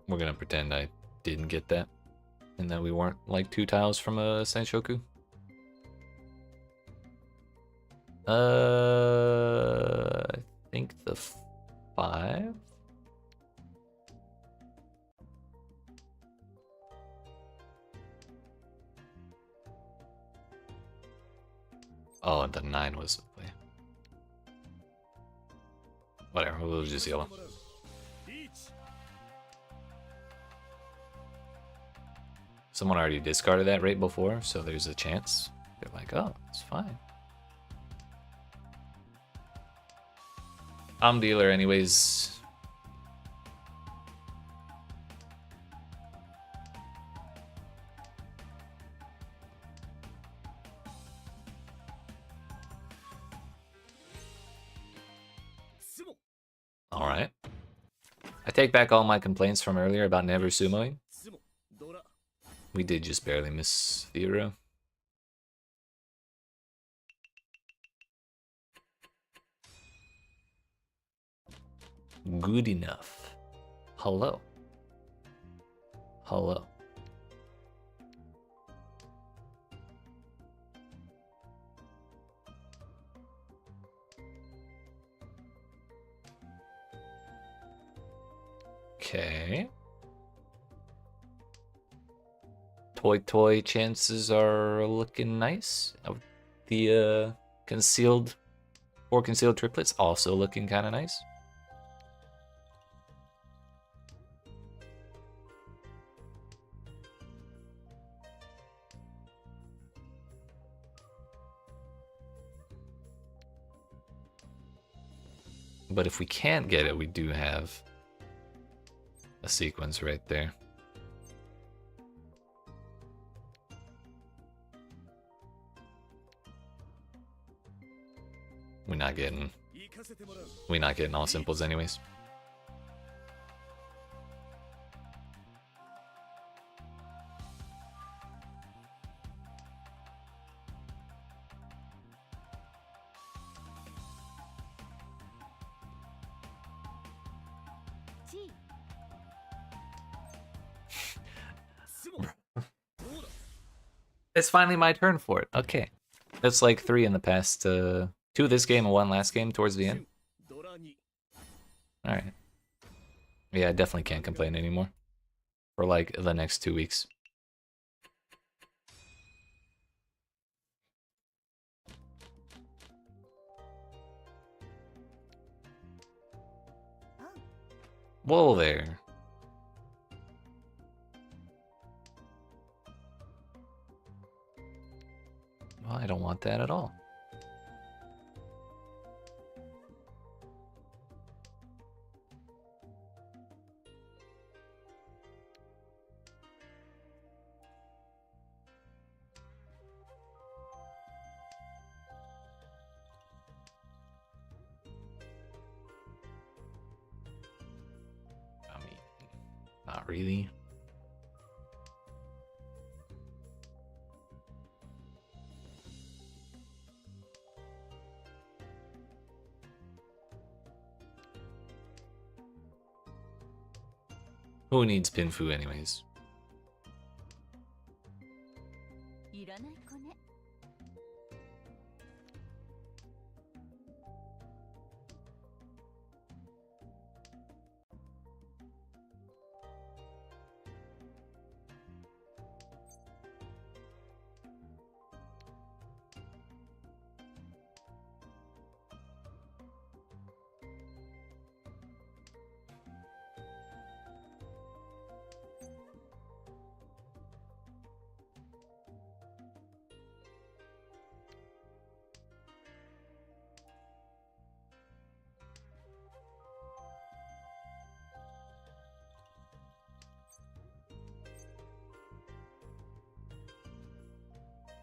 We're gonna pretend I didn't get that, and that we weren't like 2 tiles from a Senshoku. I think the 5. Oh, and the 9 was the play. Whatever, we'll just yellow. Someone already discarded that right before, so there's a chance. They're like, oh, it's fine. I'm dealer anyways. Alright. I take back all my complaints from earlier about never sumoing. We did just barely miss Vera. Good enough. Hello. Hello. Okay. Toy chances are looking nice. The concealed 4 concealed triplets also looking kind of nice. But if we can't get it, we do have a sequence right there. We're not getting all simples anyways. It's finally my turn for it. Okay. That's like 3 in the past, 2 this game and 1 last game towards the end. Alright. Yeah, I definitely can't complain anymore. For like the next 2 weeks. Whoa there. Well, I don't want that at all. I mean, not really. Who needs Pinfu anyways?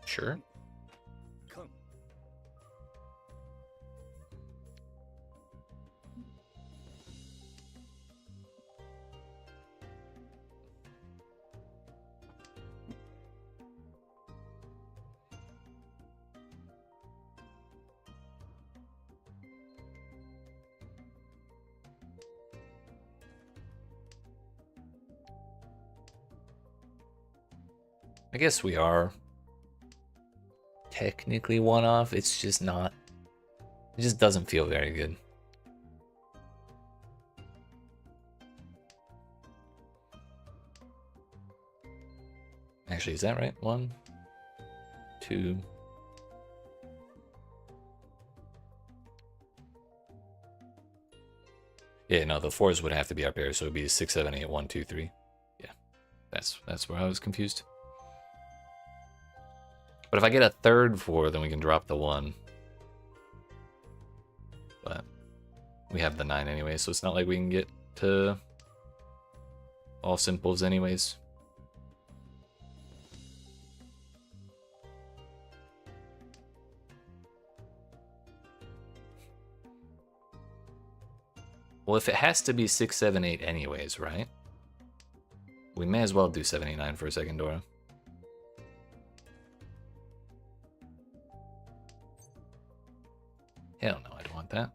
Sure. I guess we are technically one off. It's just not. It just doesn't feel very good. Actually, is that right? 1, 2. Yeah, no, the 4s would have to be our pairs, so it'd be 6, 7, 8, 1, 2, 3. Yeah, that's where I was confused. But if I get a third 4, then we can drop the 1. But we have the 9 anyway, so it's not like we can get to all simples anyways. Well, if it has to be 6, 7, 8 anyways, right? We may as well do 79 for a second Dora. Hell no, I don't want that.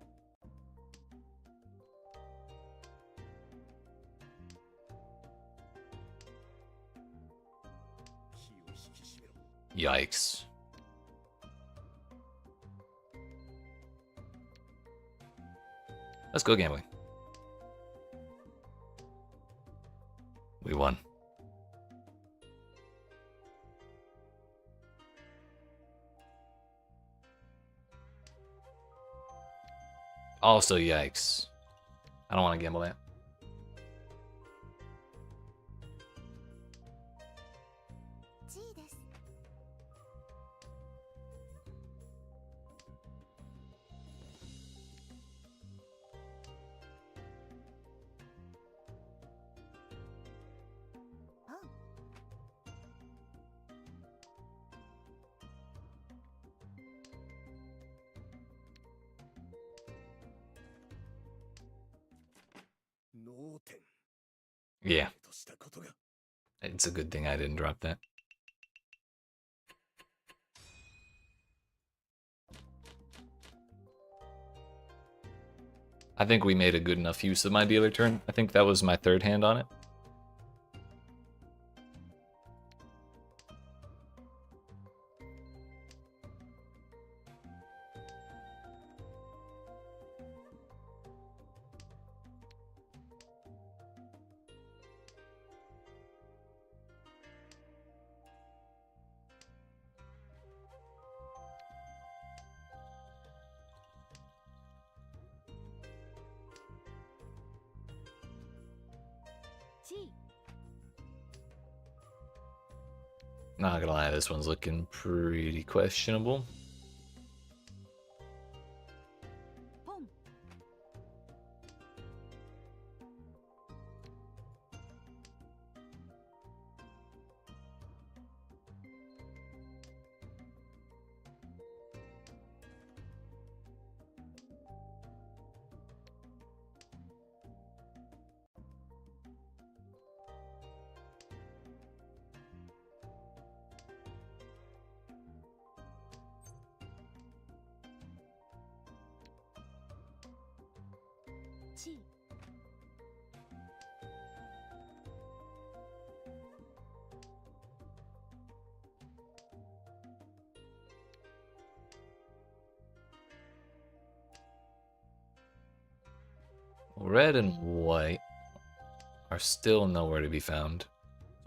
Yikes. Let's go gambling. We won. Also, yikes. I don't want to gamble that. Yeah. It's a good thing I didn't drop that. I think we made a good enough use of my dealer turn. I think that was my third hand on it. Not gonna lie, this one's looking pretty questionable. red and white are still nowhere to be found.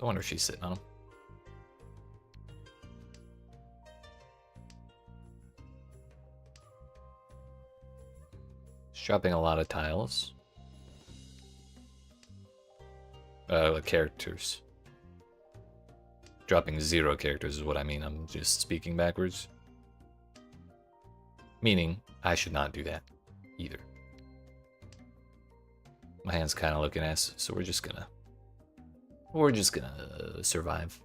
I wonder if she's sitting on them. She's dropping a lot of tiles. Characters. Dropping 0 characters is what I mean. I'm just speaking backwards. Meaning, I should not do that either. My hand's kind of looking ass, so we're just gonna survive.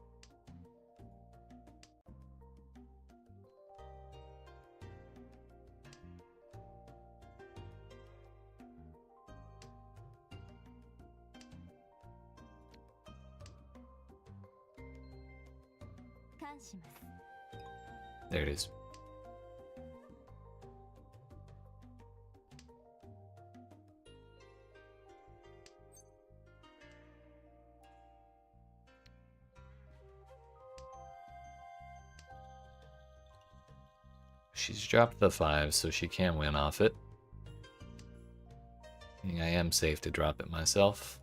There it is. She's dropped the 5, so she can win off it. I am safe to drop it myself.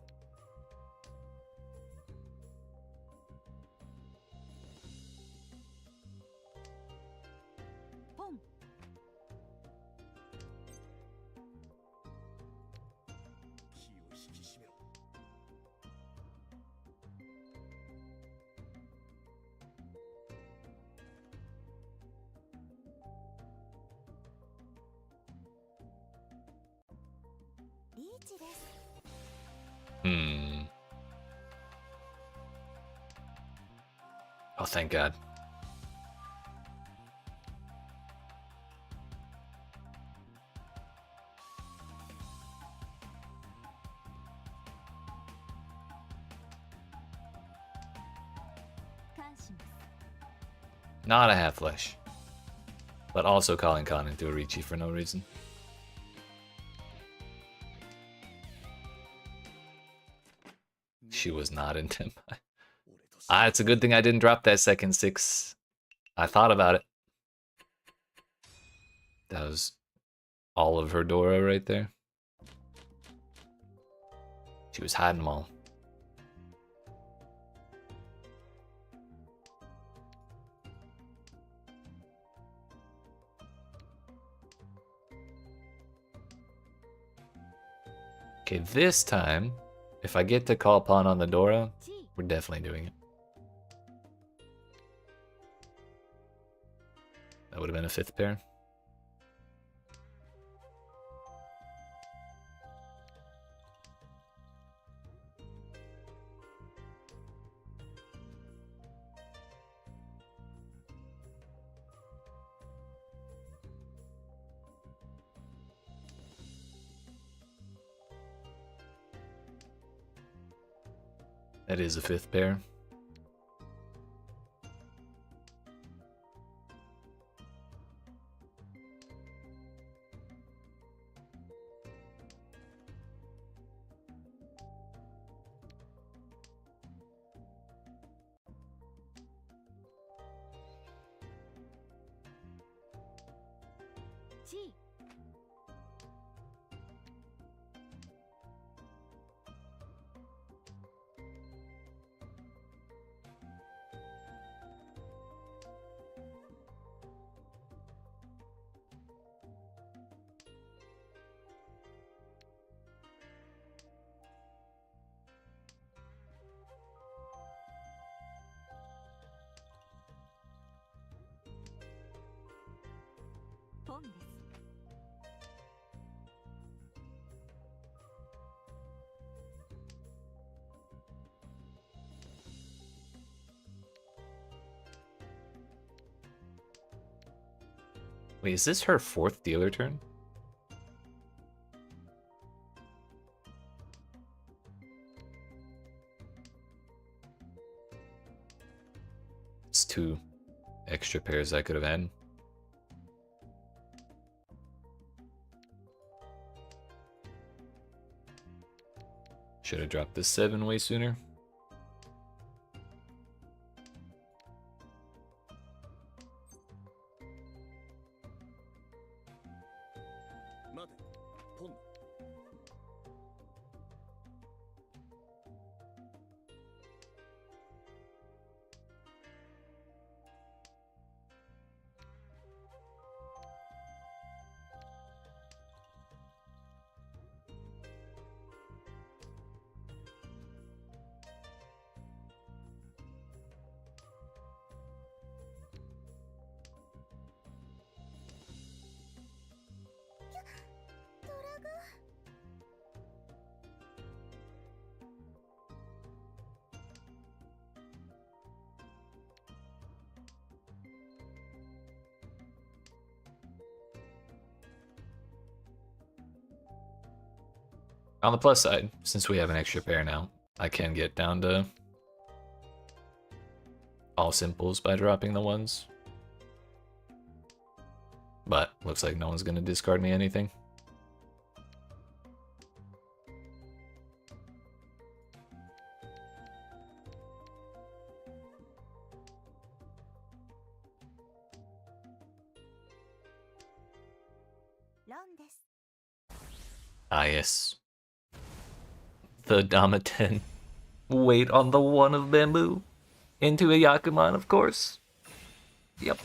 Oh, thank God. Not a half flesh. But also calling Khan into a Ricci for no reason. She was not in Tenpai. It's a good thing I didn't drop that second 6. I thought about it. That was all of her Dora right there. She was hiding them all. Okay, this time, if I get to call pawn on the Dora, we're definitely doing it. That would have been a 5th pair. That is a 5th pair. Wait, is this her 4th dealer turn? It's 2 extra pairs I could have had. Should have dropped this 7 way sooner. On the plus side, since we have an extra pair now, I can get down to all simples by dropping the ones. But looks like no one's gonna discard me anything. Ah yes. The Damaten. Wait on the one of bamboo. Into a Yakuman, of course. Yep.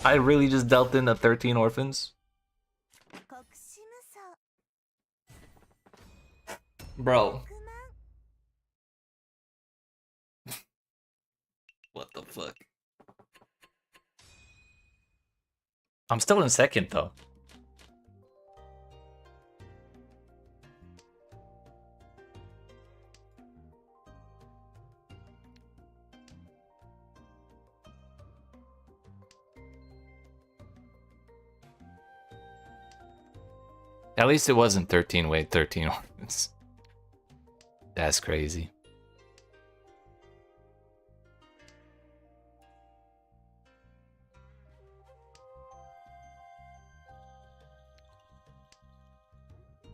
I really just dealt in the 13 orphans. Bro. What the fuck? I'm still in second, though. At least it wasn't 13 weight, 13 orphans. That's crazy.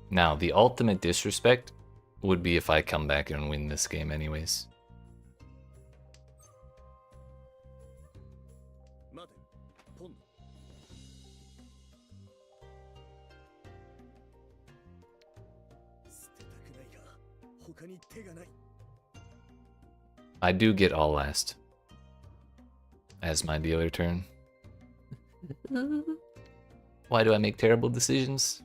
Now, the ultimate disrespect would be if I come back and win this game anyways. I do get all last as my dealer turn. Why do I make terrible decisions?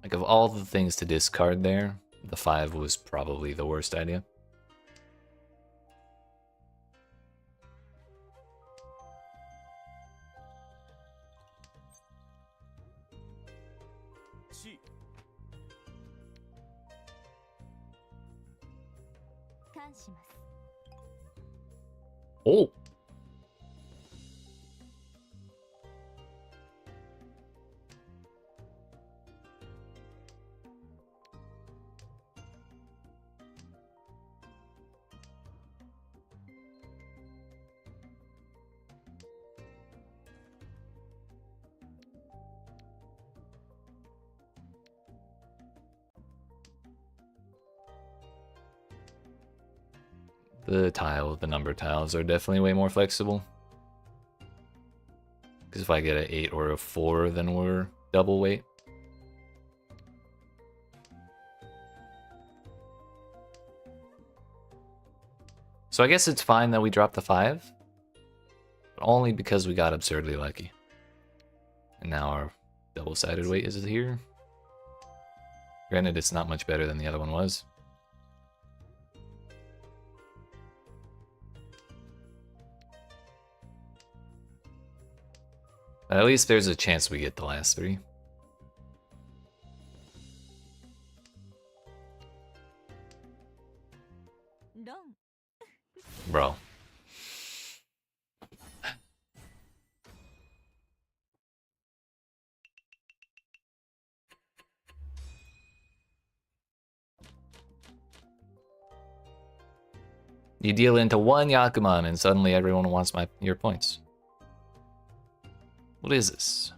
Like, of all the things to discard there, the 5 was probably the worst idea. Oh! The number tiles are definitely way more flexible. Because if I get an 8 or a 4, then we're double weight. So I guess it's fine that we dropped the 5. But only because we got absurdly lucky. And now our double-sided weight is here. Granted, it's not much better than the other one was. But at least there's a chance we get the last 3. Bro. You deal into 1 Yakuman and suddenly everyone wants your points. What is this?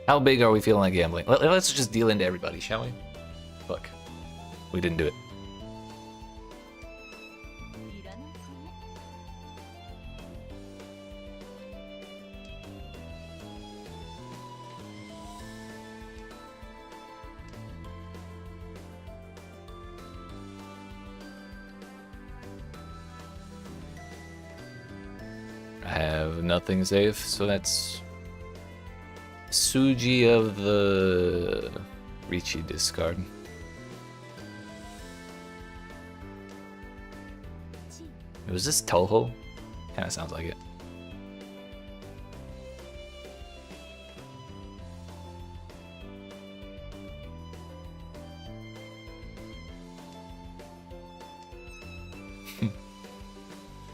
How big are we feeling like gambling? Let's just deal into everybody, shall we? Fuck. We didn't do it. I have nothing safe, so that's Suji of the Richi discard. Was this Toho? Kinda sounds like it.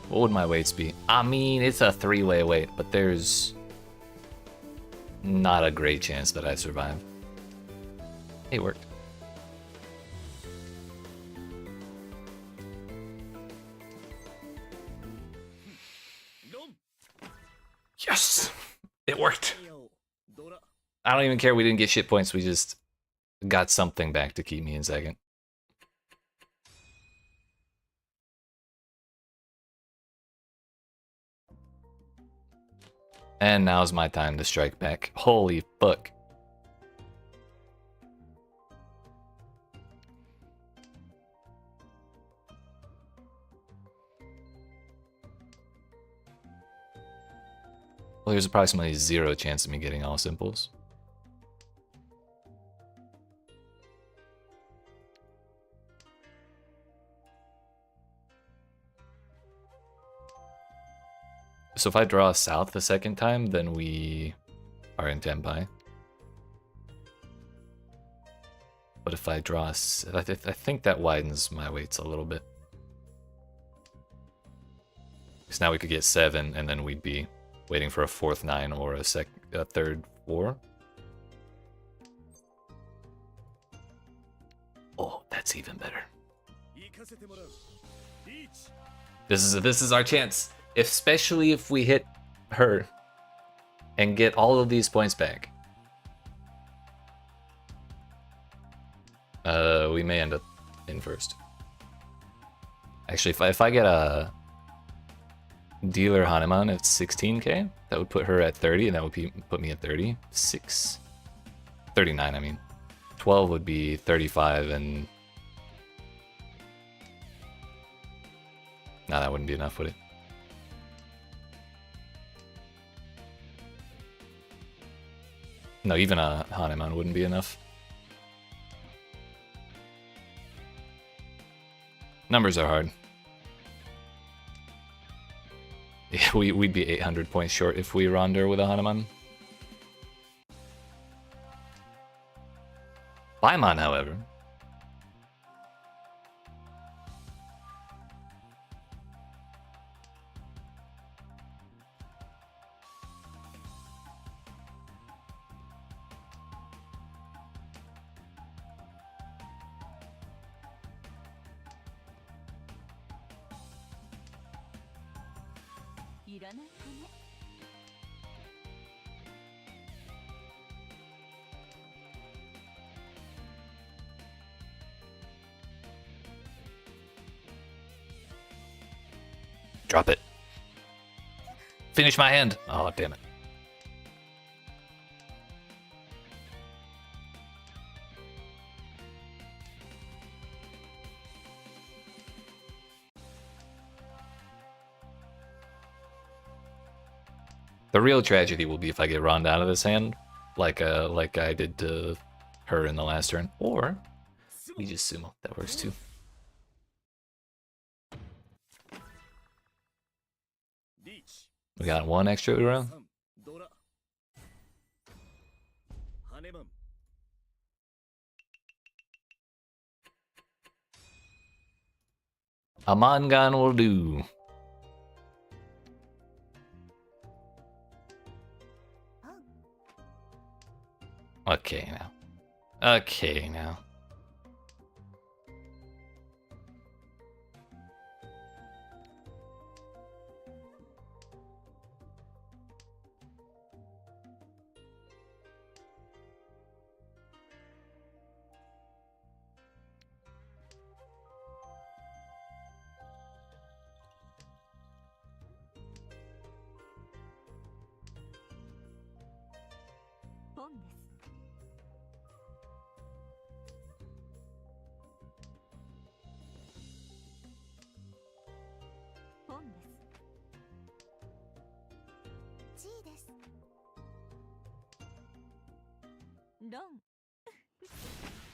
What would my weights be? I mean, it's a 3-way weight, but there's not a great chance that I survive. It worked. Yes! It worked! I don't even care we didn't get shit points, we just got something back to keep me in second. And now's my time to strike back. Holy fuck. Well, there's approximately 0 chance of me getting all simples. So if I draw south the second time, then we are in Tenpai. But if I draw... I think that widens my weights a little bit. Because now we could get 7, and then we'd be waiting for a 4th 9 or a 3rd 4. Oh, that's even better. This is our chance. Especially if we hit her and get all of these points back. We may end up in first. Actually, if I get a dealer Hanuman at 16k, that would put her at 30, and that would put me at 36. 39, I mean. 12 would be 35, and... No, that wouldn't be enough, would it? No, even a Hanuman wouldn't be enough. Numbers are hard. Yeah, we'd be 800 points short if we ronder with a Hanuman. Paimon, however. Drop it. Finish my hand. Oh, damn it. The real tragedy will be if I get Ronda out of this hand, like I did to her in the last turn, or we just sumo. That works too. We got one extra Ura. A Mangan will do. Okay now. Okay now.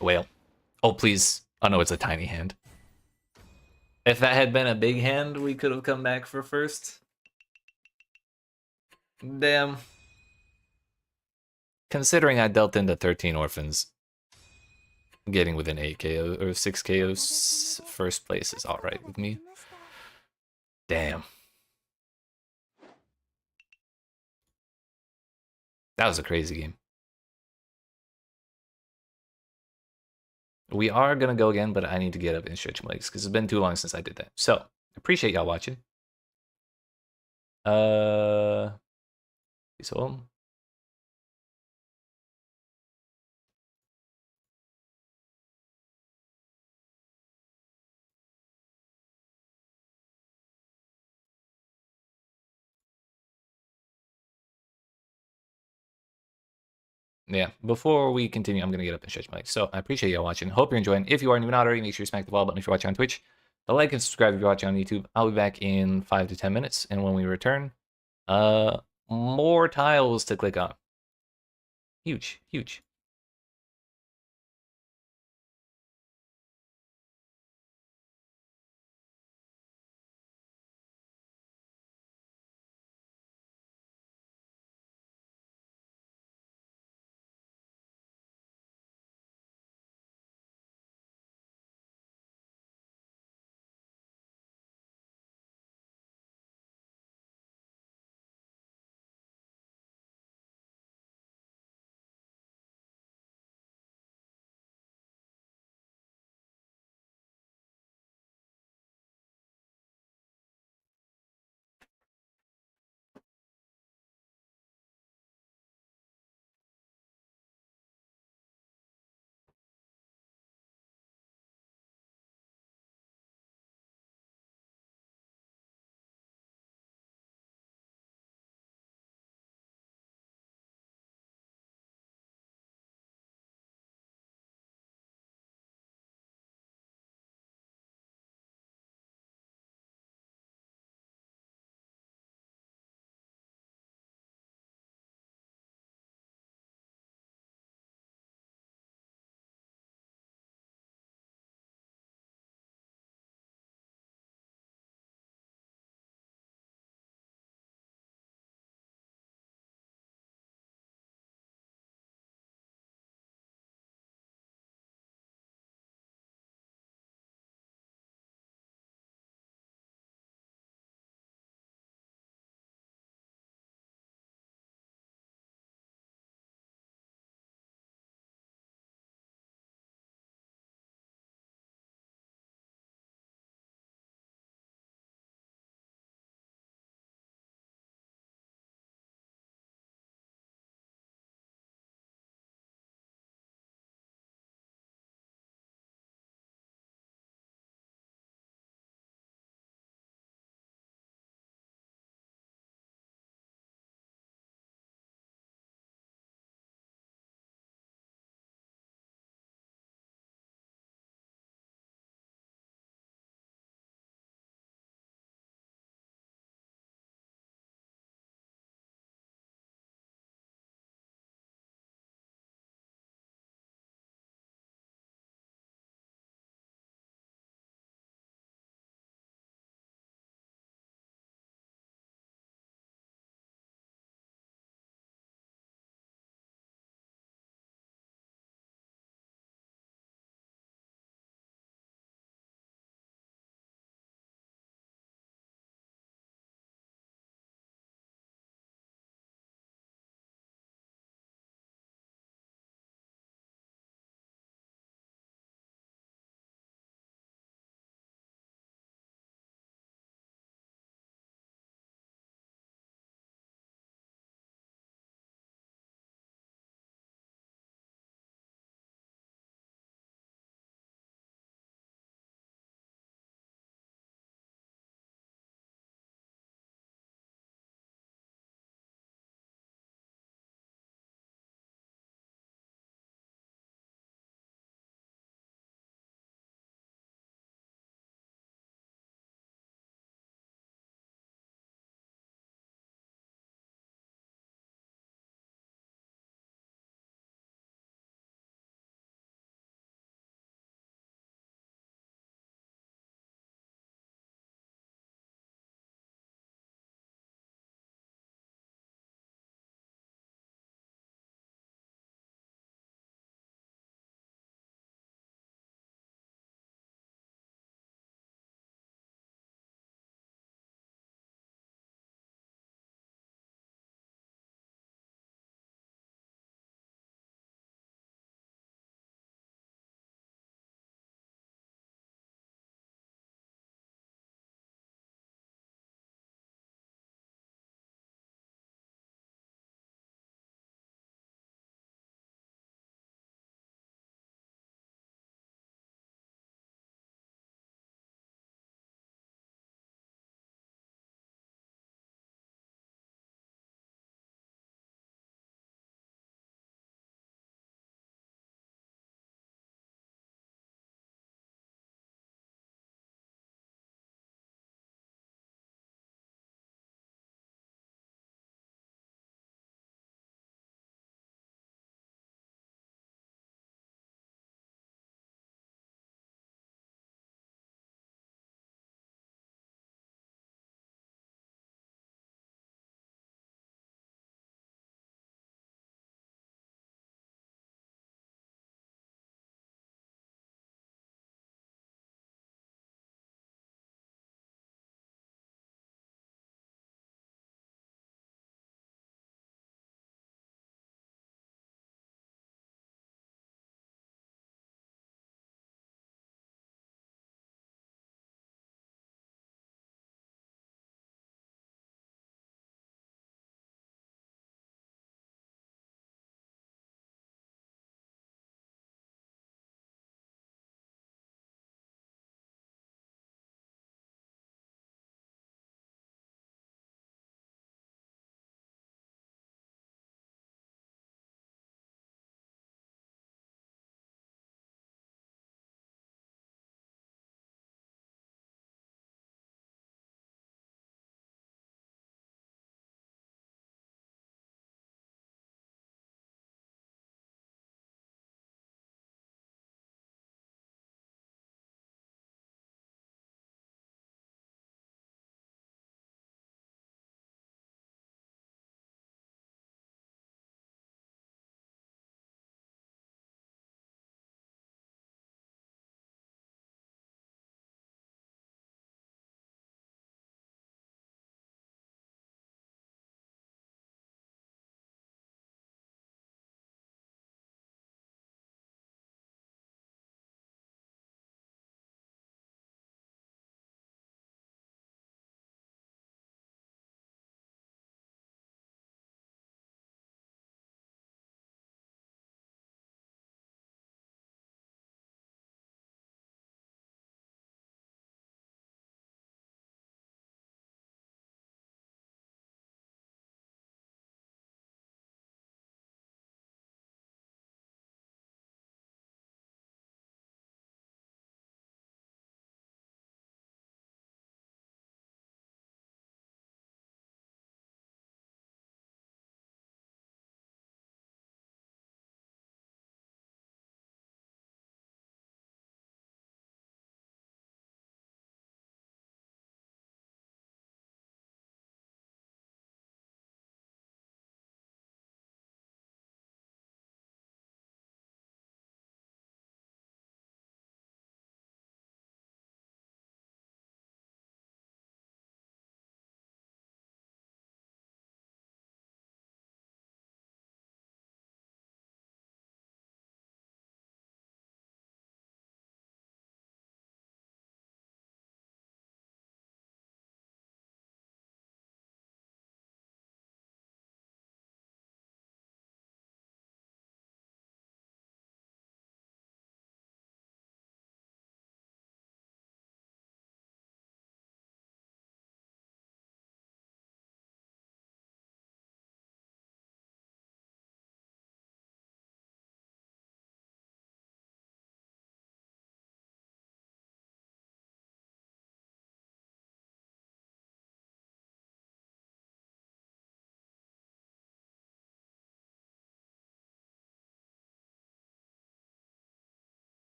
Whale. Oh, please. Oh, no, it's a tiny hand. If that had been a big hand, we could have come back for first. Damn. Considering I dealt into 13 orphans, getting within 8 KO or 6 KOs first place is alright with me. Damn. That was a crazy game. We are going to go again, but I need to get up and stretch my legs because it's been too long since I did that. So, appreciate y'all watching. Peace home. Yeah, before we continue, I'm going to get up and stretch my legs. So, I appreciate y'all watching. Hope you're enjoying. If you are new not already, make sure you smack the follow button if you're watching on Twitch. The like and subscribe if you're watching on YouTube. I'll be back in 5 to 10 minutes. And when we return, more tiles to click on. Huge, huge.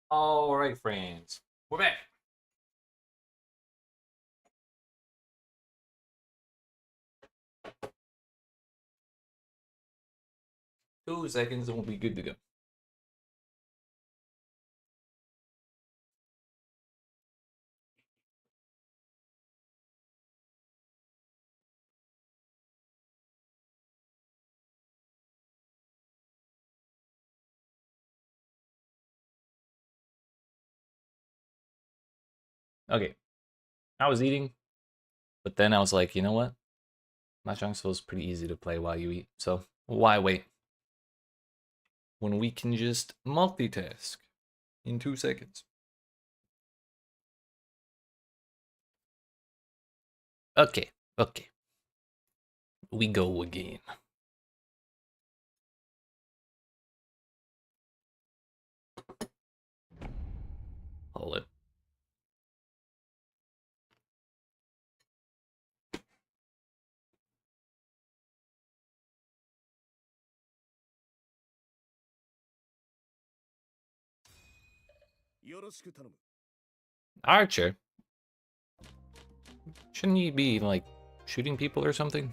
All right, friends, we're back. Two seconds and we'll be good to go. Okay, I was eating, but then I was like, you know what? Mahjong Soul is pretty easy to play while you eat, so why wait? When we can just multitask in 2 seconds. Okay, okay. We go again. Hold it. Archer? Shouldn't he be, like, shooting people or something?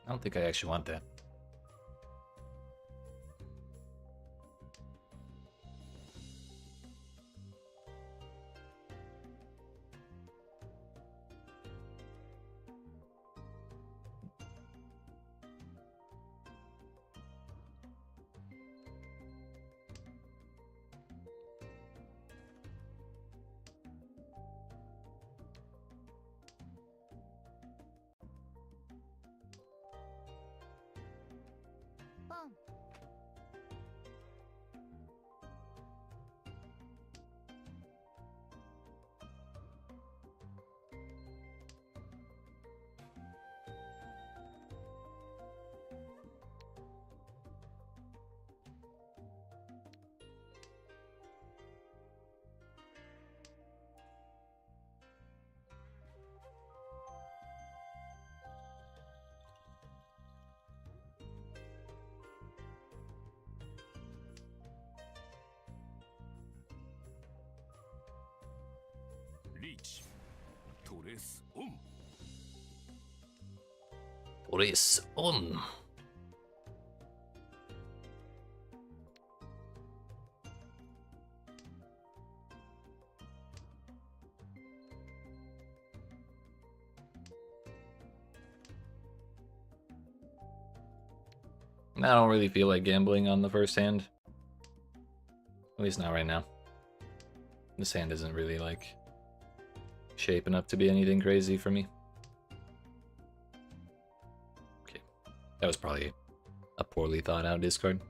I don't think I actually want that. Race on. I don't really feel like gambling on the first hand. At least not right now. This hand isn't really, like, shaping up to be anything crazy for me. Okay. That was probably a poorly thought out discard.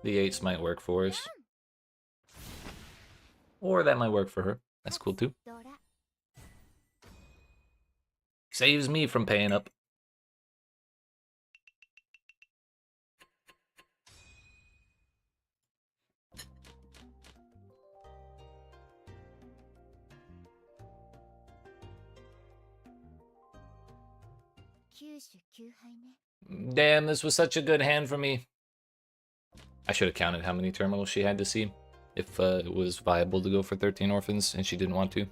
The 8s might work for us. Or that might work for her. That's cool too. Saves me from paying up. Damn, this was such a good hand for me. I should have counted how many terminals she had to see if it was viable to go for 13 orphans and she didn't want to.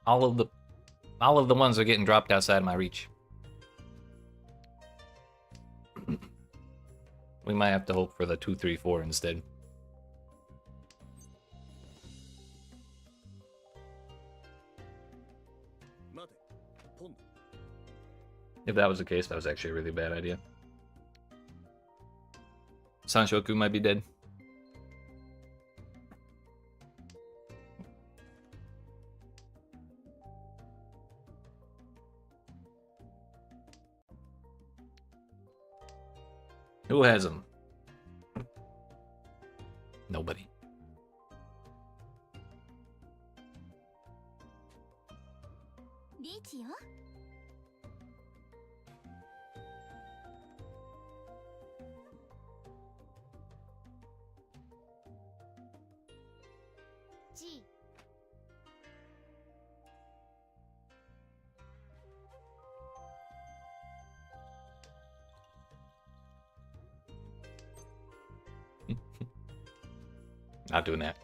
All of the ones are getting dropped outside my reach. We might have to hope for the 2, 3, 4 instead. If that was the case, that was actually a really bad idea. Sanshoku might be dead. Who has him? Nobody. Not doing that.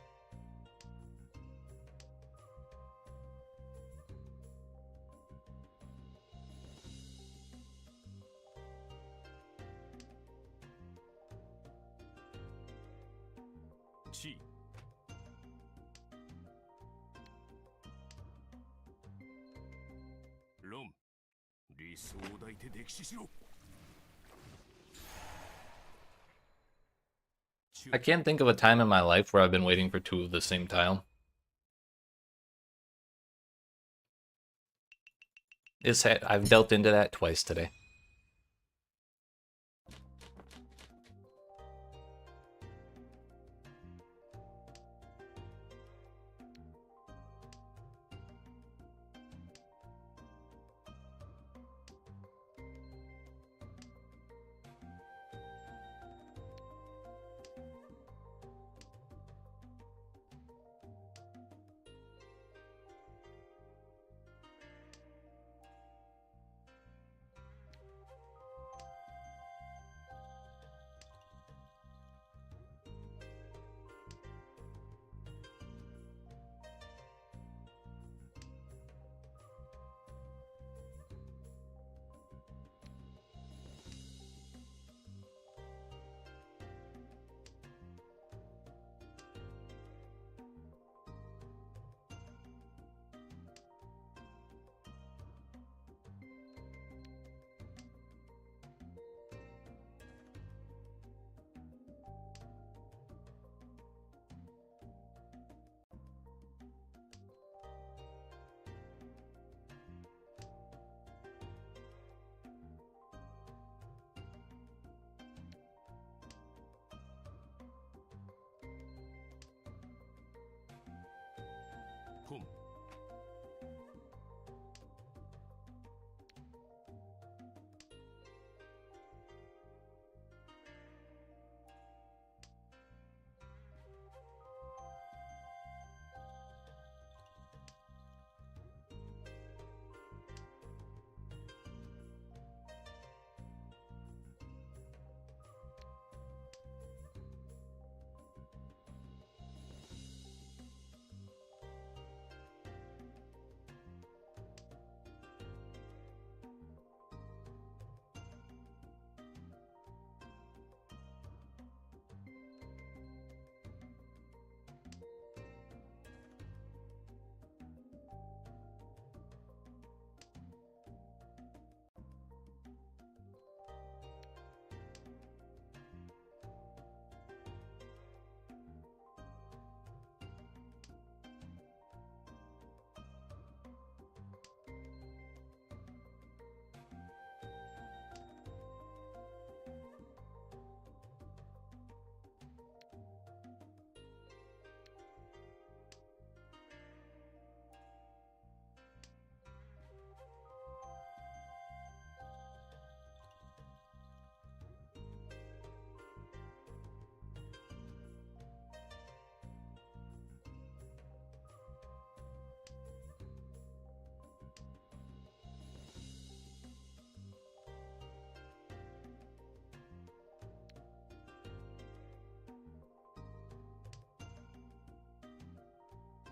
I can't think of a time in my life where I've been waiting for 2 of the same tile. I've dealt into that twice today.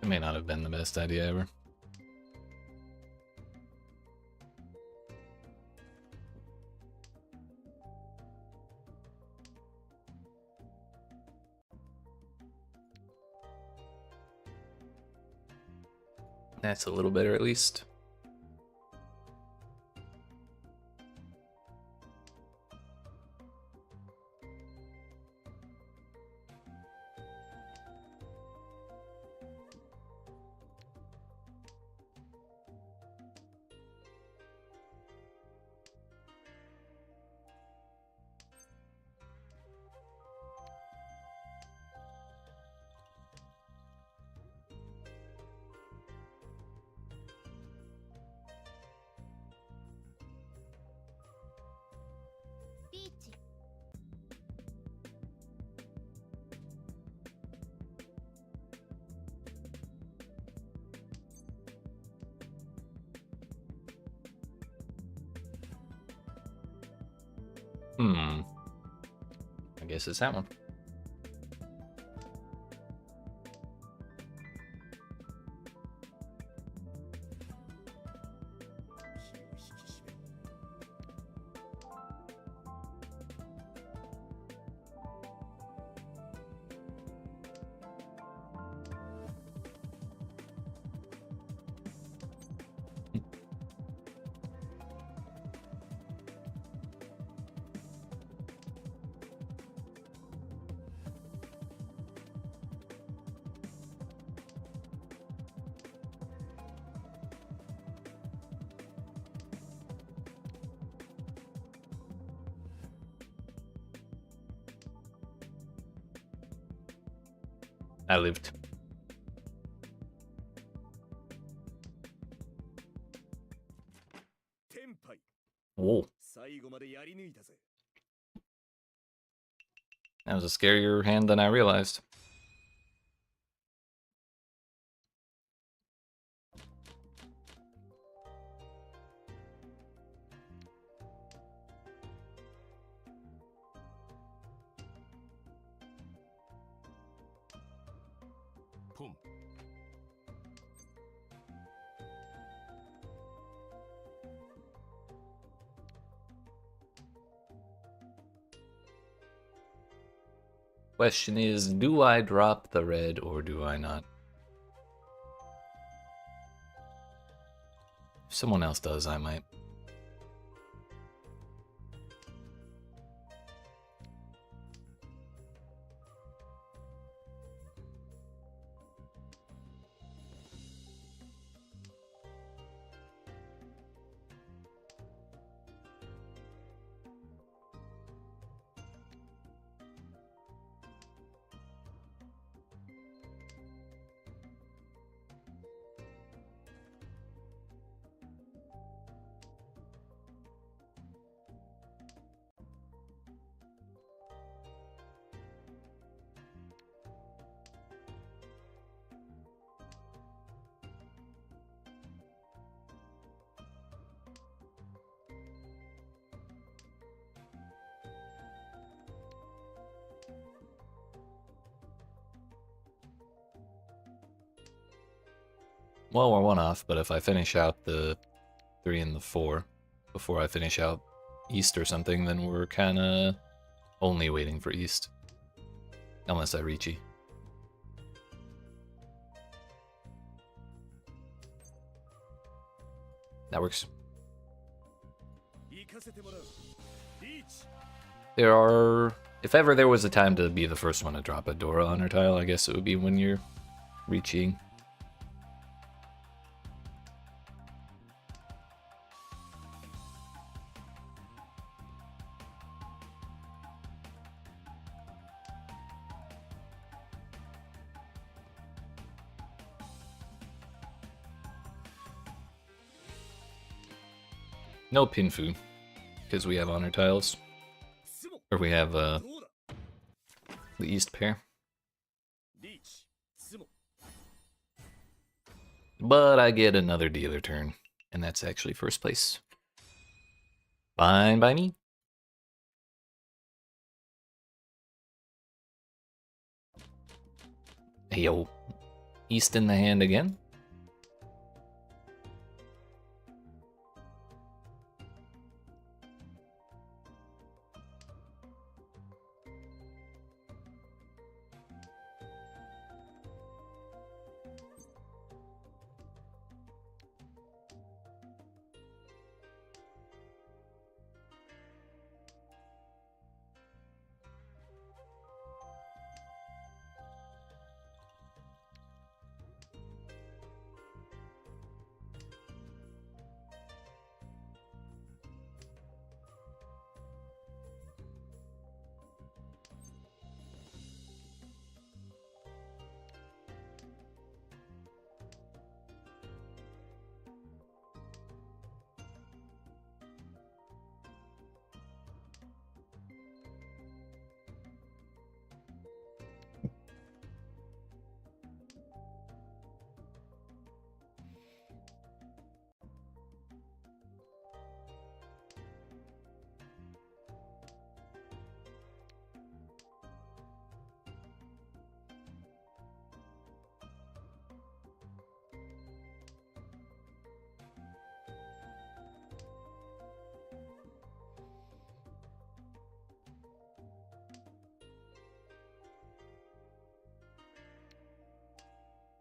It may not have been the best idea ever. That's a little better at least. I guess it's that one. I lived. Whoa. That was a scarier hand than I realized. Question is, do I drop the red or do I not? If someone else does, I might. Well, we're one off, but if I finish out the 3 and the 4 before I finish out East or something, then we're kind of only waiting for East. Unless I reach E. That works. There are... If ever there was a time to be the first one to drop a Dora on her tile, I guess it would be when you're reaching. No Pinfu, because we have honor tiles. Or we have the East pair. But I get another dealer turn, and that's actually first place. Fine by me. Hey yo, East in the hand again.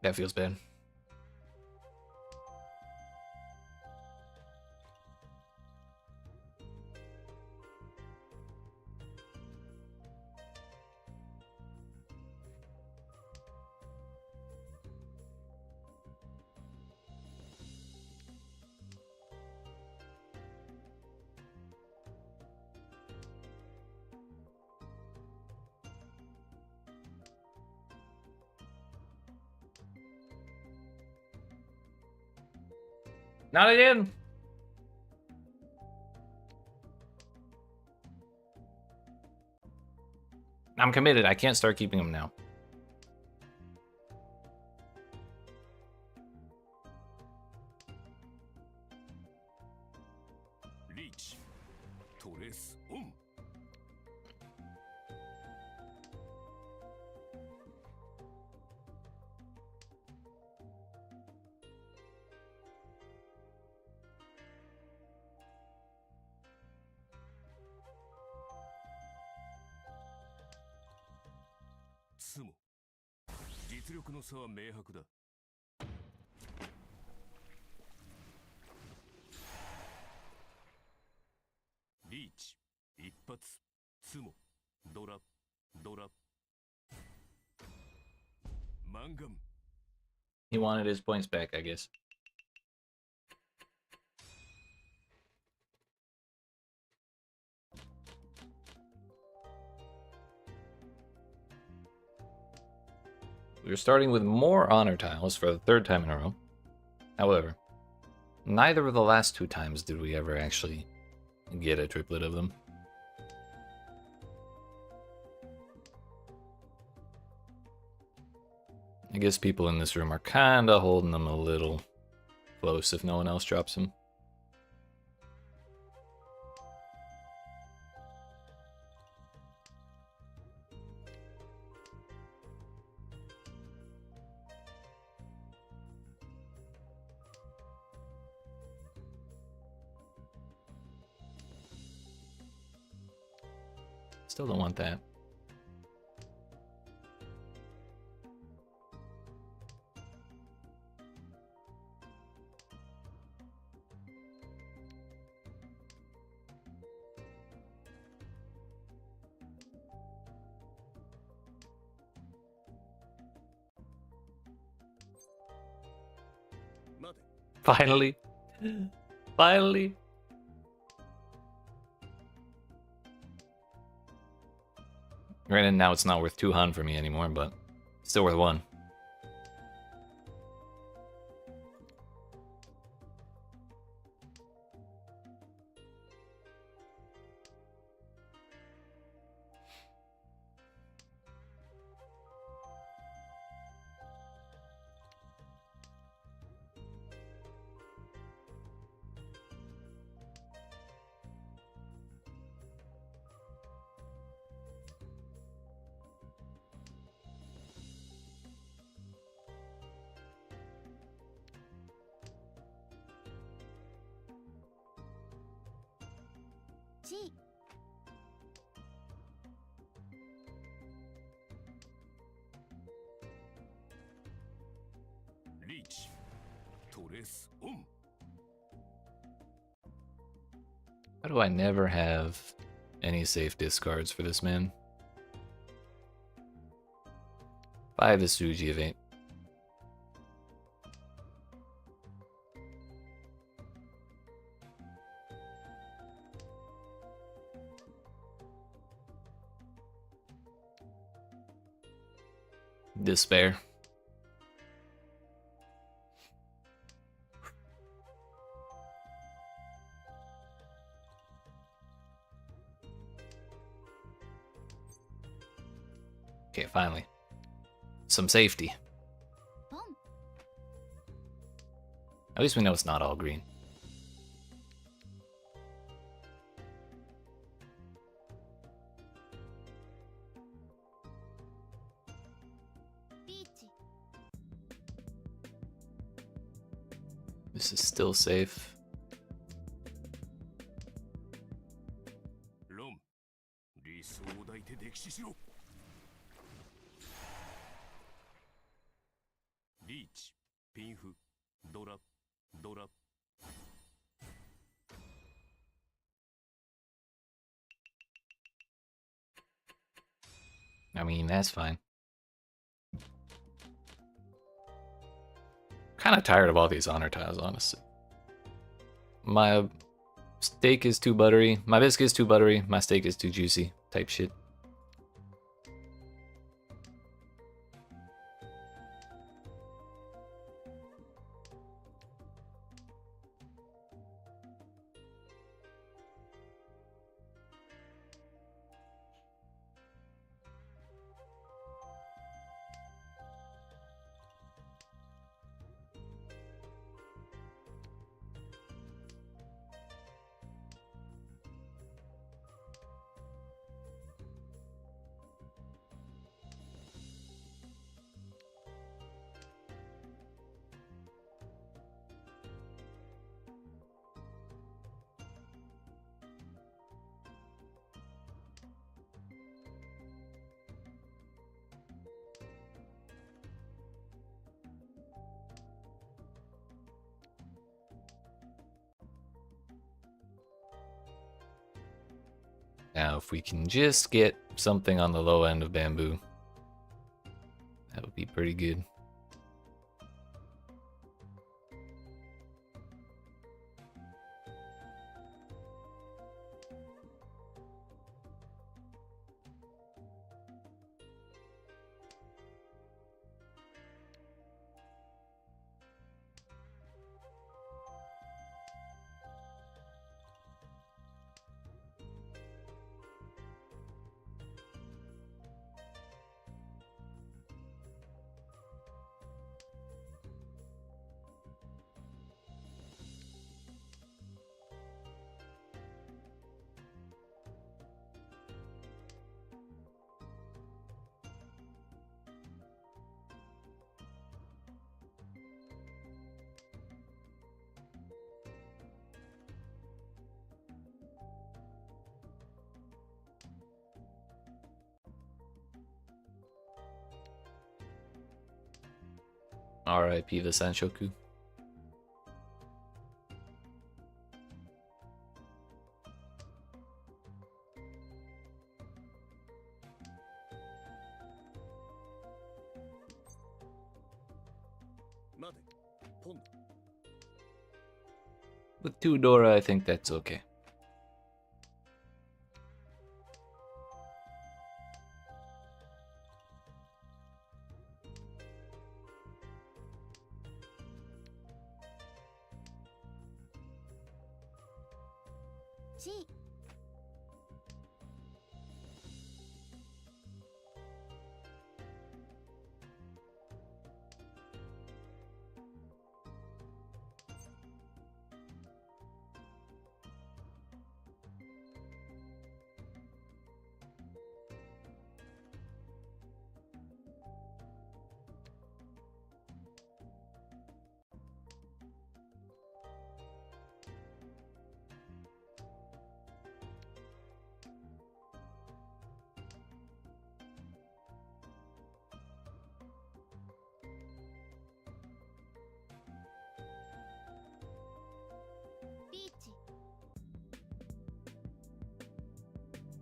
That feels bad. Not again! I'm committed. I can't start keeping them now. He wanted his points back, I guess. We're starting with more honor tiles for the third time in a row. However, neither of the last two times did we ever actually get a triplet of them. I guess people in this room are kinda holding them a little close if no one else drops them. Still don't want that. Finally. Finally. Granted, now it's not worth 2 Han for me anymore, but still worth 1. G. Reach. Trace on. How do I never have any safe discards for this man? 5 is Suji of 8. Despair. Okay, finally. Some safety. Boom. At least we know it's not all green. Beach. This is still safe. Rom. 理想を抱いて歴史しろ。リーチ、ピンフ、ドラ、ドラ。I mean, that's fine. Kind of tired of all these honor tiles, honestly. My steak is too buttery. My biscuit is too buttery. My steak is too juicy. Type shit. Now, if we can just get something on the low end of bamboo, that would be pretty good. R.I.P. the Sanshoku. With 2 Dora, I think that's okay.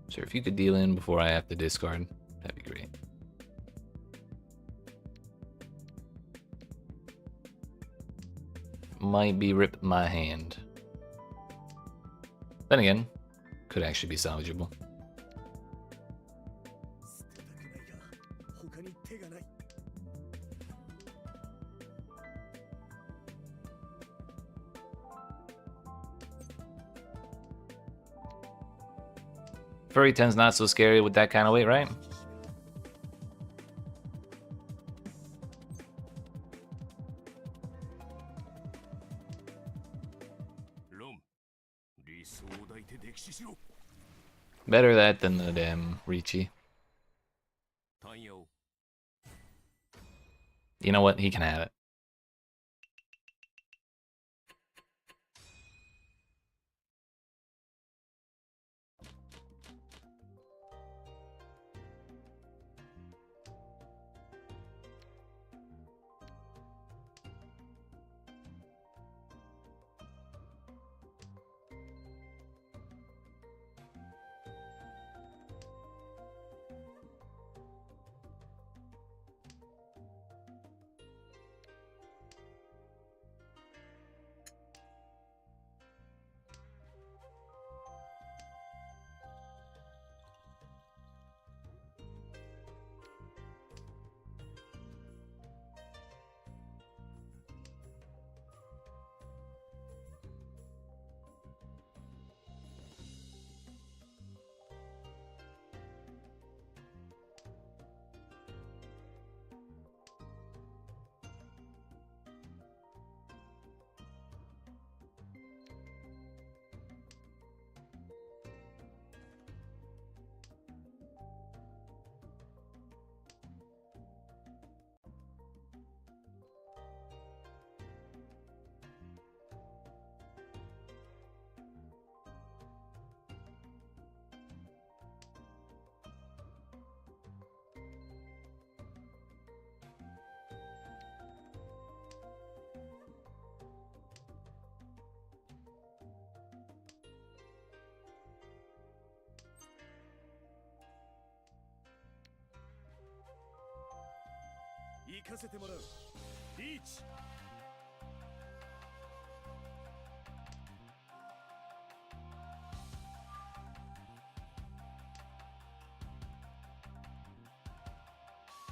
Sure, if you could deal in before I have to discard, that'd be great. Might be rip my hand. Then again, could actually be salvageable. Furry 10's not so scary with that kind of weight, right? Better that than the damn Ricci. You know what? He can have it.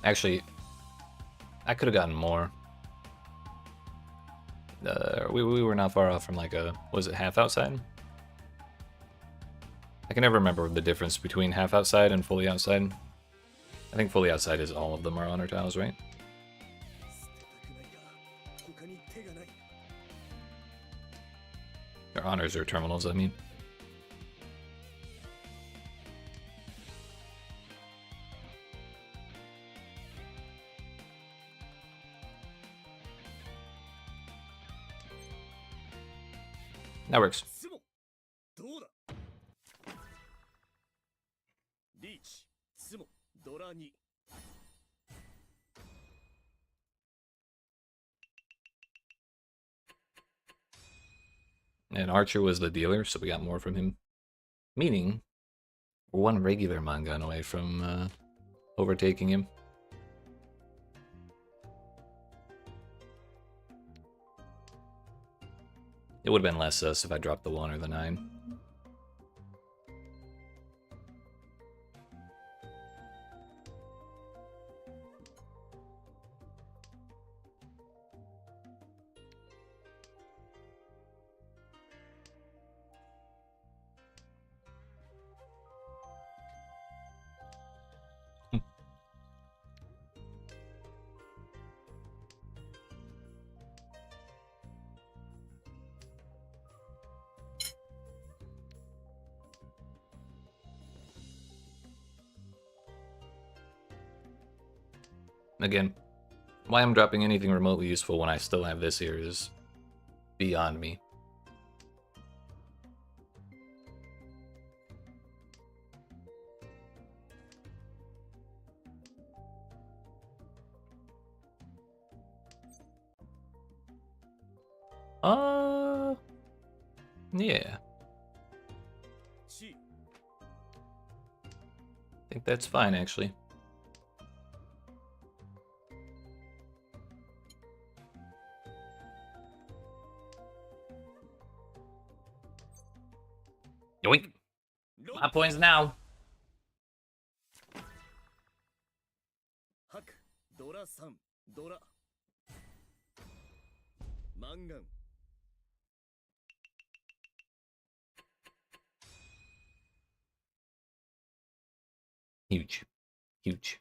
Actually, I could have gotten more. We were not far off from like a, was it half outside? I can never remember the difference between half outside and fully outside. I think fully outside is all of them are honor tiles, right? Or honors or terminals, I mean. That works. And Archer was the dealer, so we got more from him. Meaning, we're one regular Mangan away from overtaking him. It would have been less sus if I dropped the 1 or the 9. Again, why I'm dropping anything remotely useful when I still have this here is beyond me. Yeah. I think that's fine, actually. Yoink! My points now. Huge. Huge.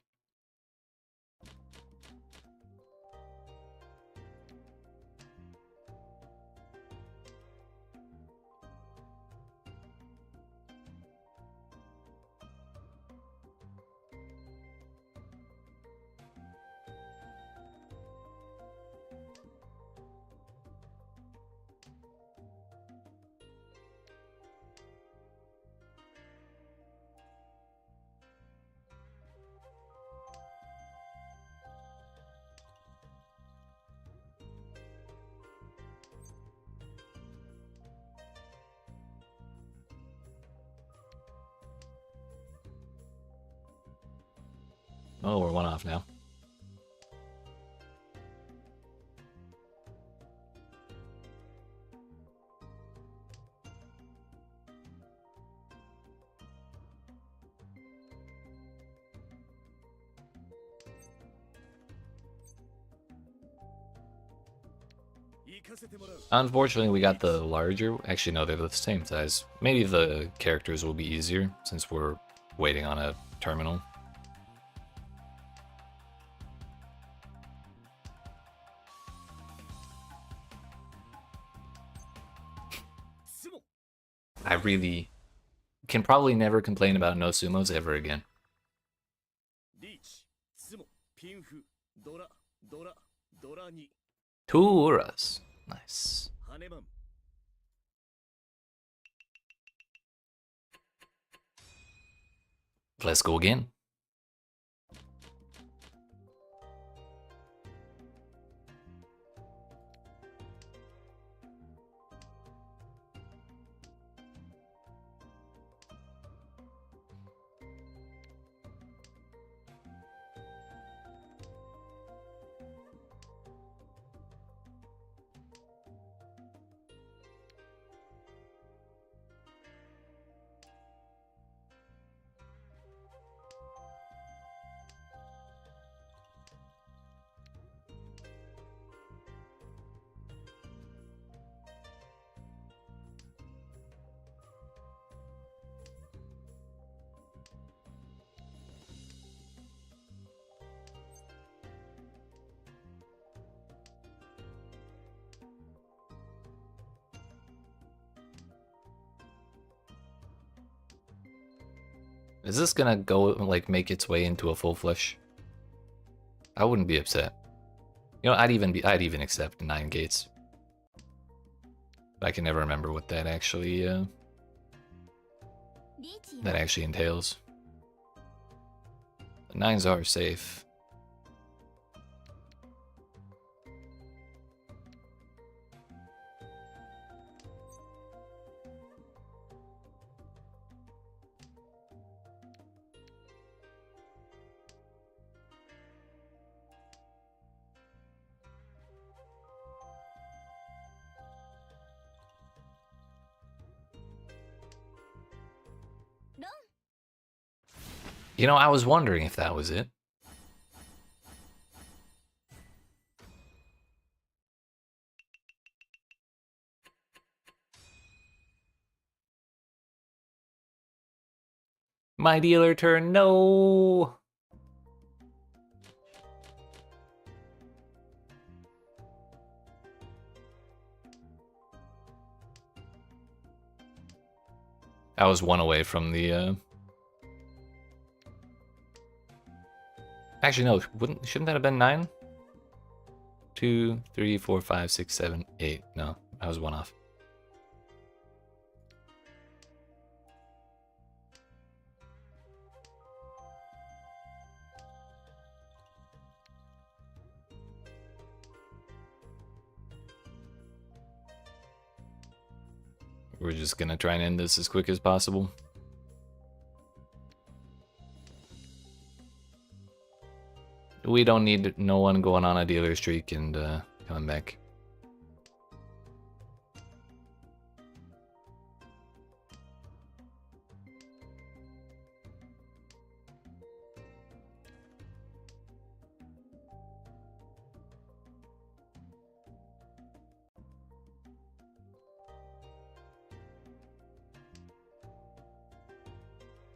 Oh, we're 1 off now. Unfortunately, we got the larger. Actually, no, they're the same size. Maybe the characters will be easier since we're waiting on a terminal. I really can probably never complain about no sumos ever again. Two Uras. Nice. Let's go again. Is this gonna go, like, make its way into a full flesh? I wouldn't be upset. You know, I'd even accept 9 gates. But I can never remember what that actually entails. The 9s are safe. You know, I was wondering if that was it. My dealer turn, no! I was one away from the, Actually, no, shouldn't that have been 9? 2, 3, 4, 5, 6, 7, 8. No, I was one off. We're just gonna try and end this as quick as possible. We don't need no one going on a dealer streak and coming back.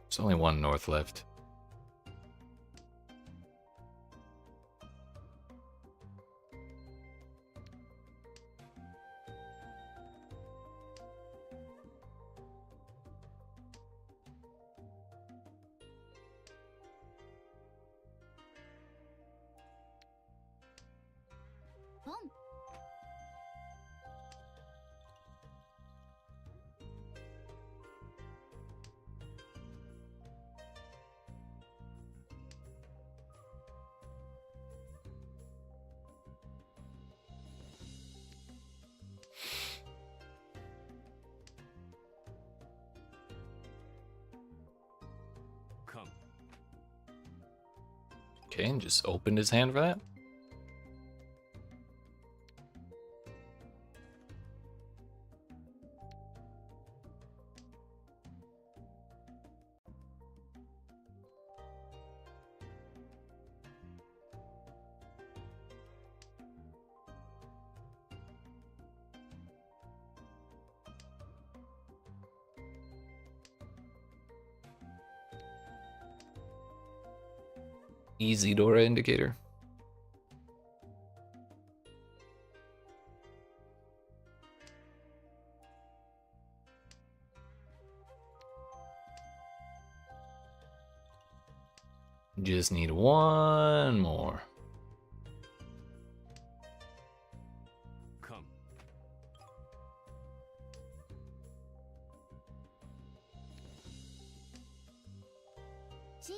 There's only one north left. Okay, and just opened his hand for that. Easy Dora indicator. Just need one more. Come. Chi.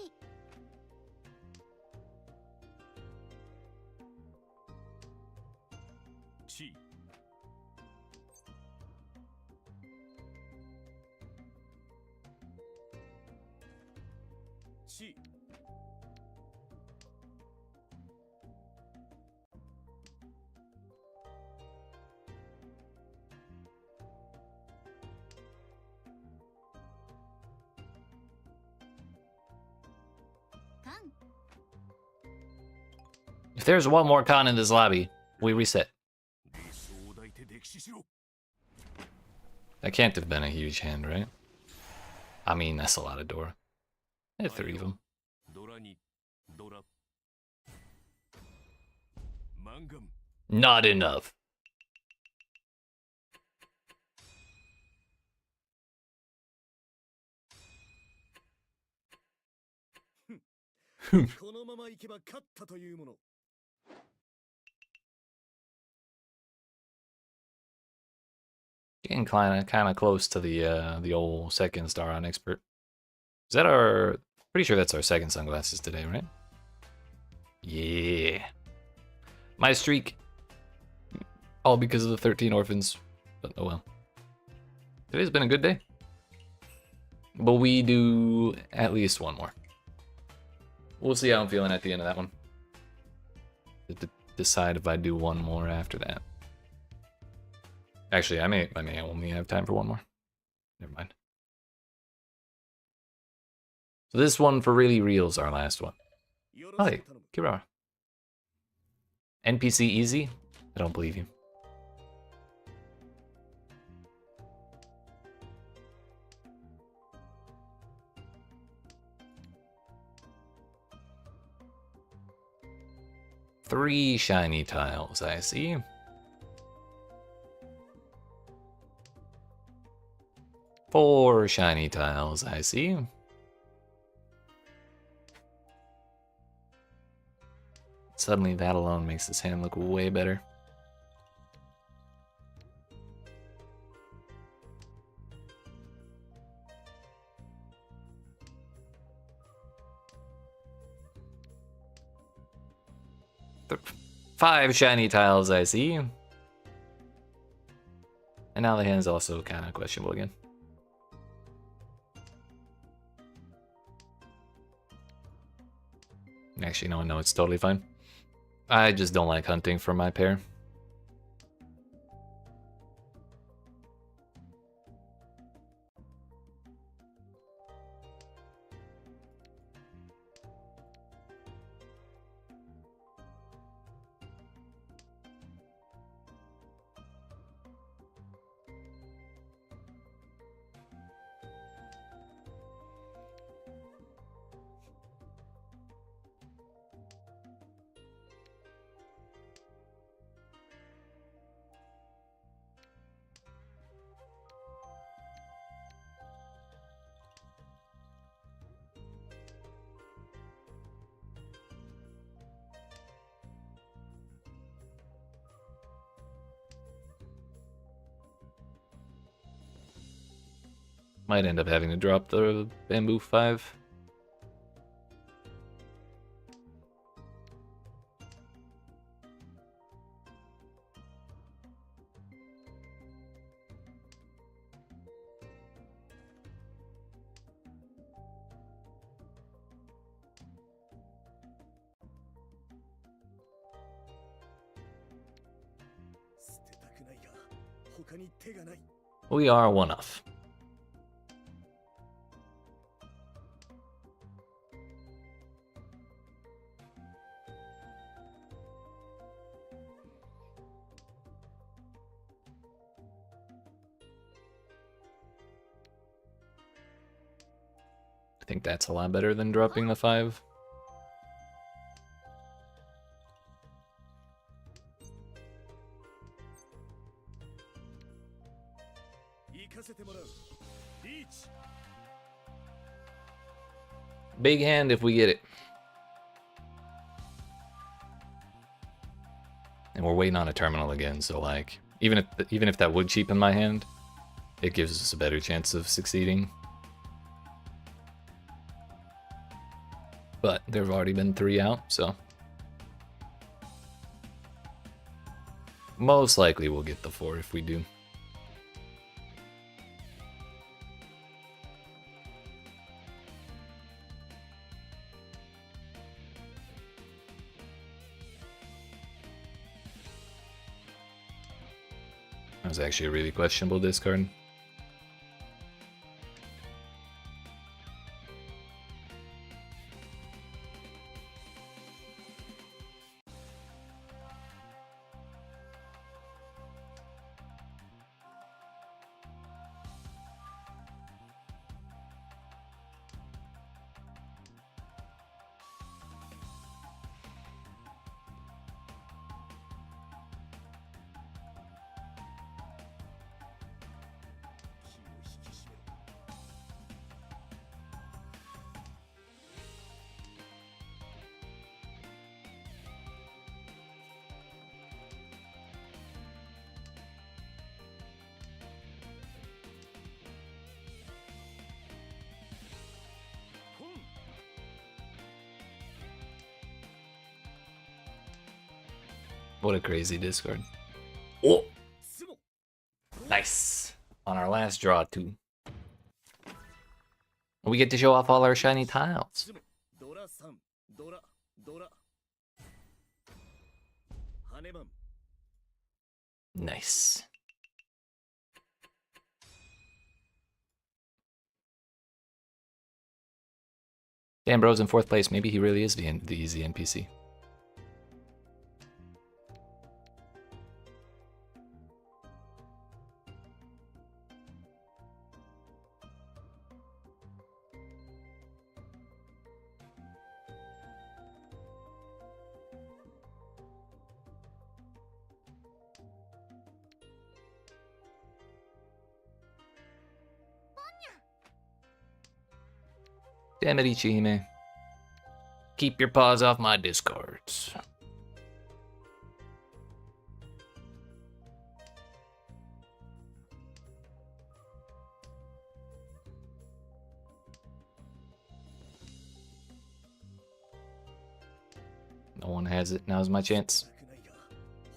Chi. If there's one more con in this lobby, we reset. That can't have been a huge hand, right? I mean, that's a lot of Dora. I had 3 of them. Not enough. Getting kind of close to the old 2nd star on expert. Is that our? Pretty sure that's our 2nd sunglasses today, right? Yeah. My streak. All because of the 13 orphans. But oh well. Today's been a good day. But we do at least one more. We'll see how I'm feeling at the end of that one. To decide if I do one more after that. Actually, I may only have time for one more. Never mind. So this one for really real's our last one. よろ Oh, し hey, く頼む Kirara. NPC easy? I don't believe you. Three shiny tiles, I see. Four shiny tiles, I see. Suddenly that alone makes this hand look way better. Five shiny tiles, I see. And now the hand's also kind of questionable again. Actually, no, it's totally fine. I just don't like hunting for my pair. Might end up having to drop the bamboo 5. We are one off. I think that's a lot better than dropping the 5. Big hand if we get it. And we're waiting on a terminal again, so like even if that would cheapen my hand, it gives us a better chance of succeeding. But there have already been 3 out, so most likely we'll get the 4 if we do. That was actually a really questionable discard. What a crazy discard. Oh! Nice. On our last draw, too. We get to show off all our shiny tiles. Nice. Damn, bro's in 4th place. Maybe he really is the easy NPC. Damn it, Ichihime. Keep your paws off my discards. No one has it. Now's my chance. くないが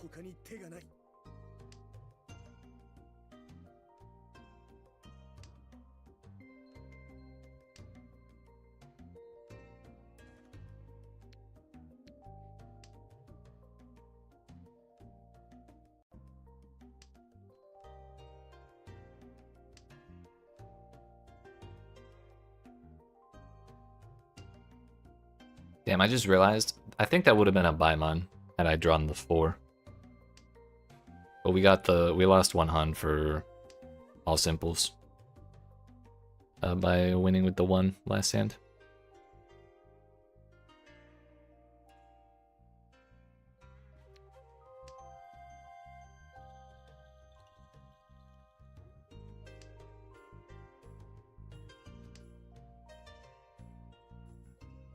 他に手がない。 Damn, I just realized. I think that would have been a Baimon had I drawn the 4. But we lost 1 Hun for all simples. By winning with the 1 last hand.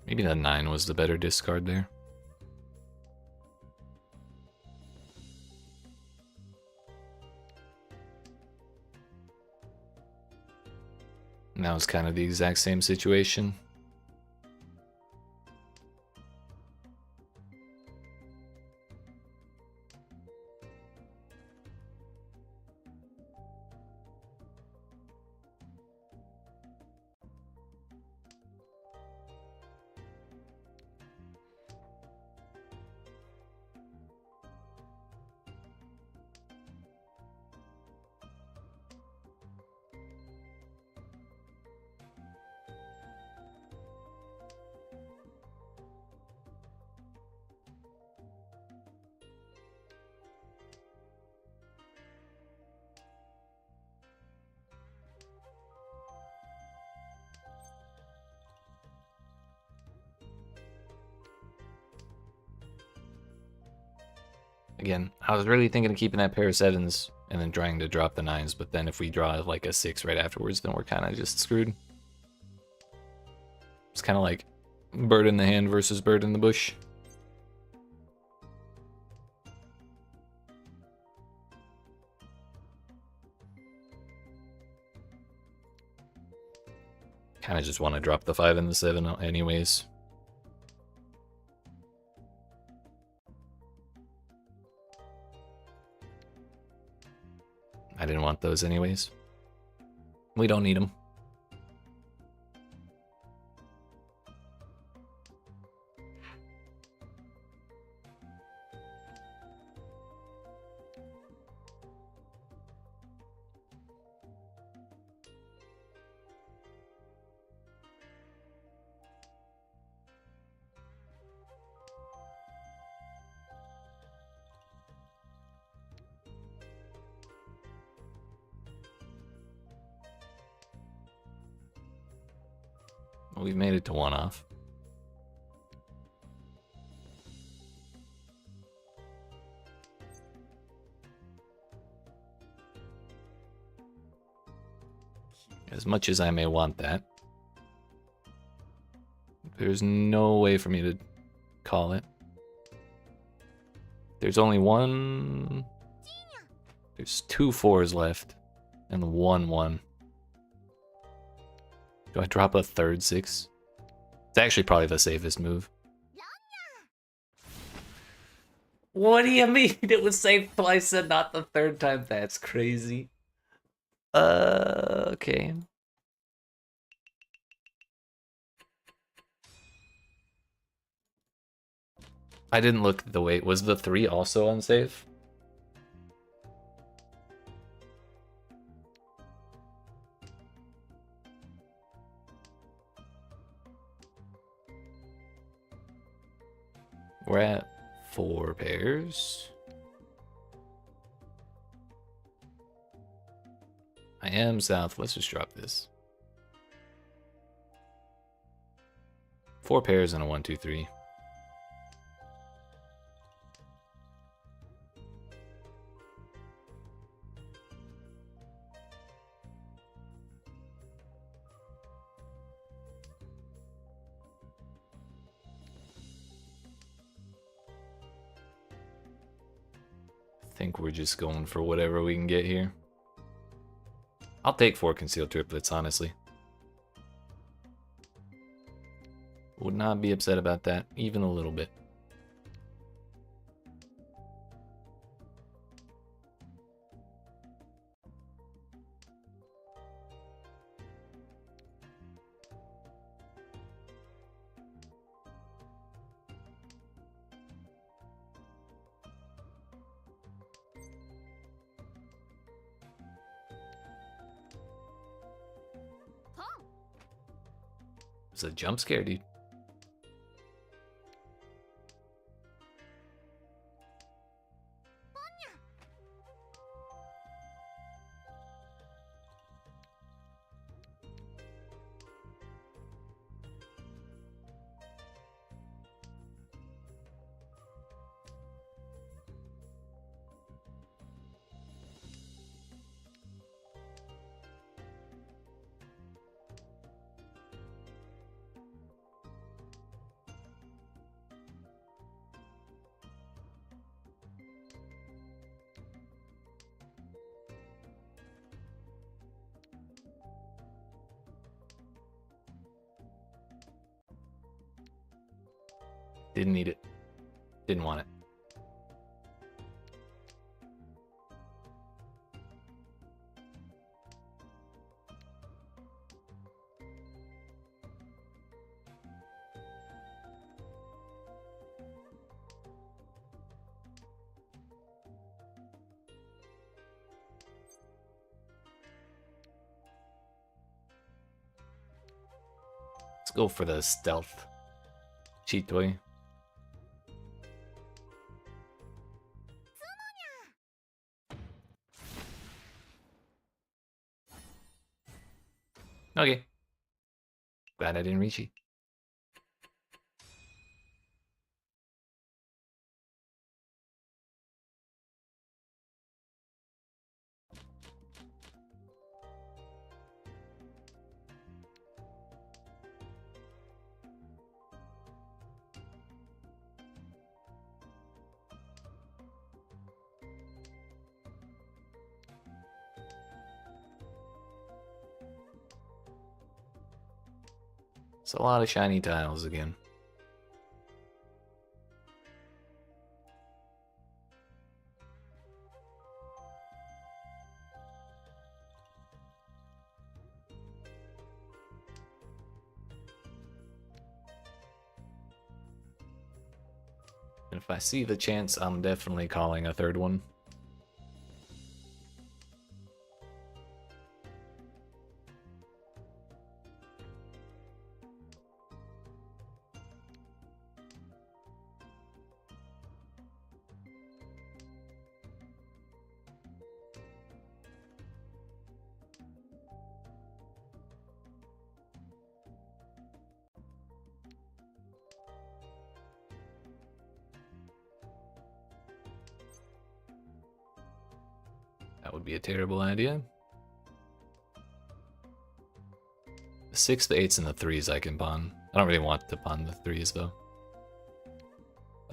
Maybe the 9 was the better discard there. Now it's kind of the exact same situation. Again, I was really thinking of keeping that pair of 7s and then trying to drop the 9s, but then if we draw like a 6 right afterwards, then we're kind of just screwed. It's kind of like bird in the hand versus bird in the bush. Kind of just want to drop the 5 and the 7 anyways. I didn't want those anyways. We don't need them. We've made it to 1 off. As much as I may want that, there's no way for me to call it. There's only one... There's 2 4s left, and 1 1. Do I drop a 3rd 6? It's actually probably the safest move. What do you mean it was safe twice and not the 3rd time? That's crazy. Okay. I didn't look at the weight. Was the 3 also unsafe? We're at 4 pairs. I am south. Let's just drop this. 4 pairs and a 1, 2, 3. I think we're just going for whatever we can get here. I'll take 4 concealed triplets, honestly. Would not be upset about that, even a little bit. It's a jump scare, dude. Didn't need it. Didn't want it. Let's go for the stealth cheat toy. Okay. Glad I didn't reach it. It's a lot of shiny tiles again. And if I see the chance, I'm definitely calling a third one. That would be a terrible idea. The 6, the 8s, and the 3s I can pawn. I don't really want to pawn the 3s though.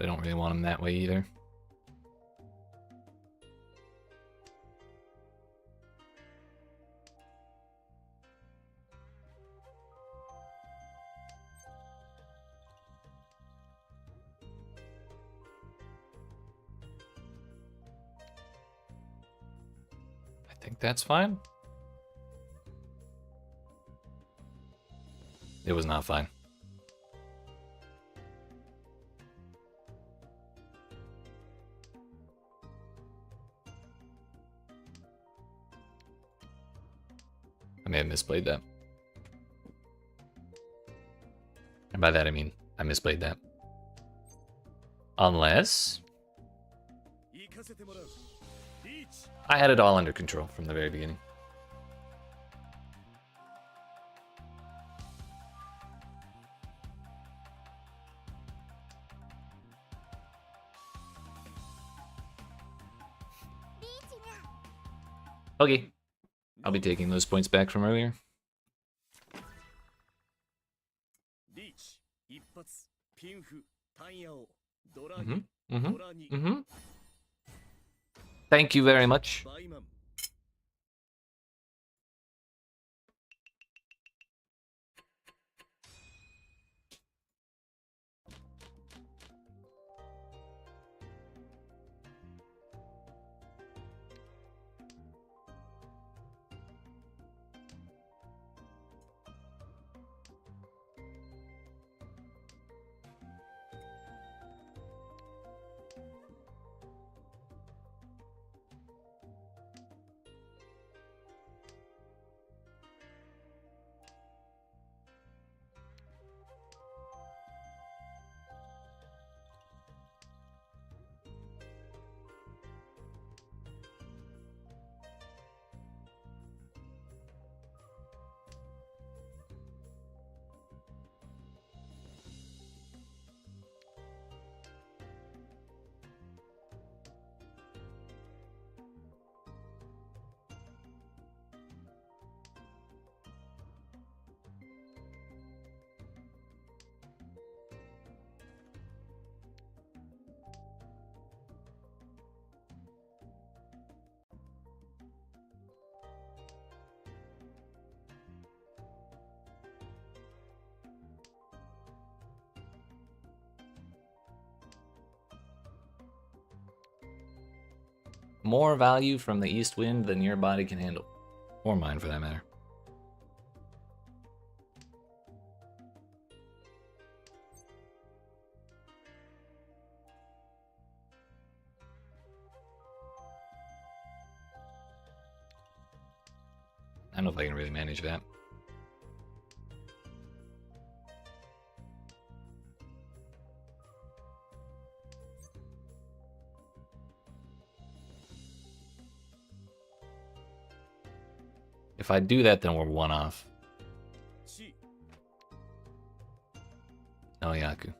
I don't really want them that way either. I think that's fine. It was not fine. I may have misplayed that. And by that I mean I misplayed that. Unless I had it all under control from the very beginning. Okay. I'll be taking those points back from earlier. Thank you very much. More value from the east wind than your body can handle. Or mine, for that matter. I don't know if I can really manage that. If I do that, then we're one off. No, Yaku.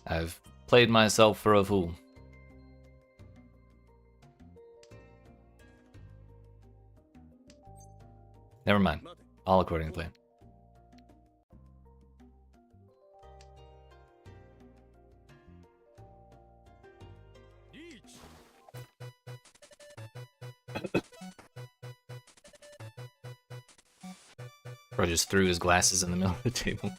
I've played myself for a fool. Never mind. All according to plan. Bro just threw his glasses in the middle of the table.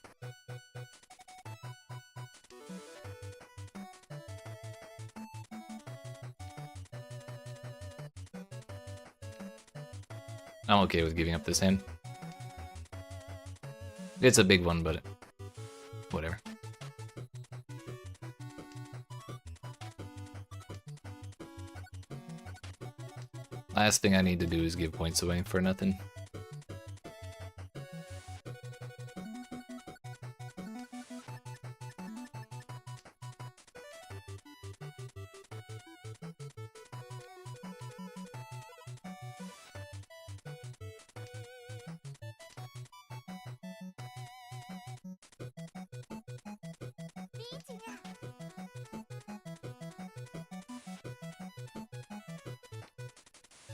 I'm okay with giving up this hand. It's a big one, but whatever. Last thing I need to do is give points away for nothing.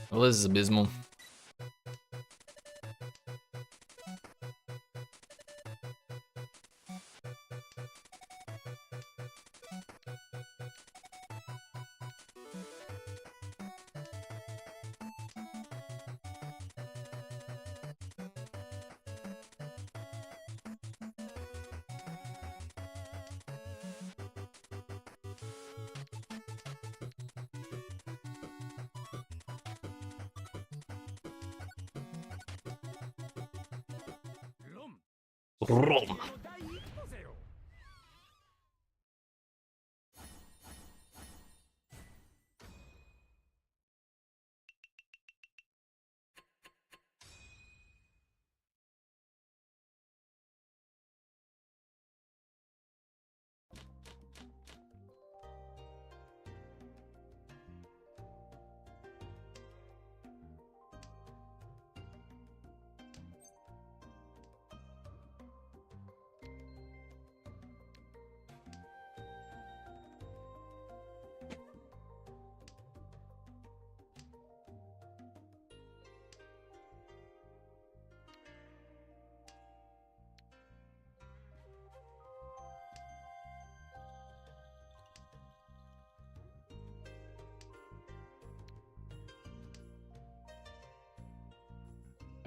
Well, this is abysmal. Rom.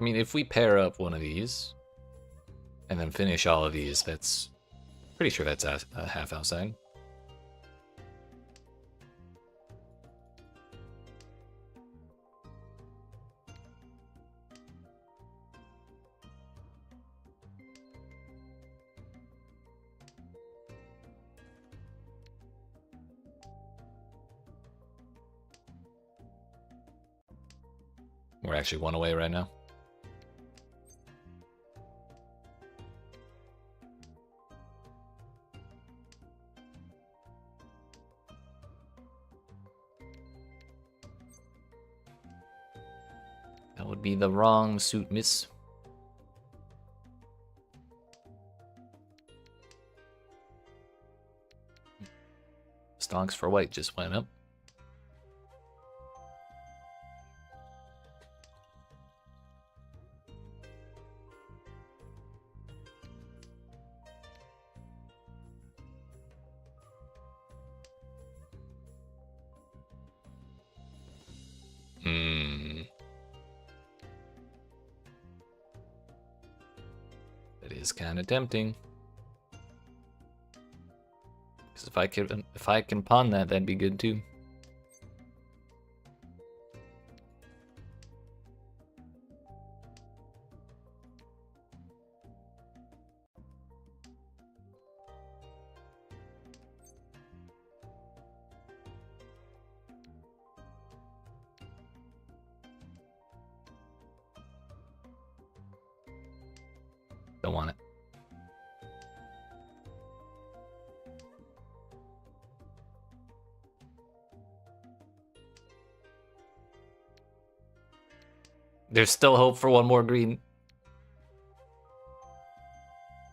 I mean, if we pair up one of these and then finish all of these, that's pretty sure that's a half outside. We're actually one away right now. That would be the wrong suit, miss. Stonks for white just went up. That is kind of tempting. Because if I can pawn that, that'd be good too. Don't want it. There's still hope for one more green.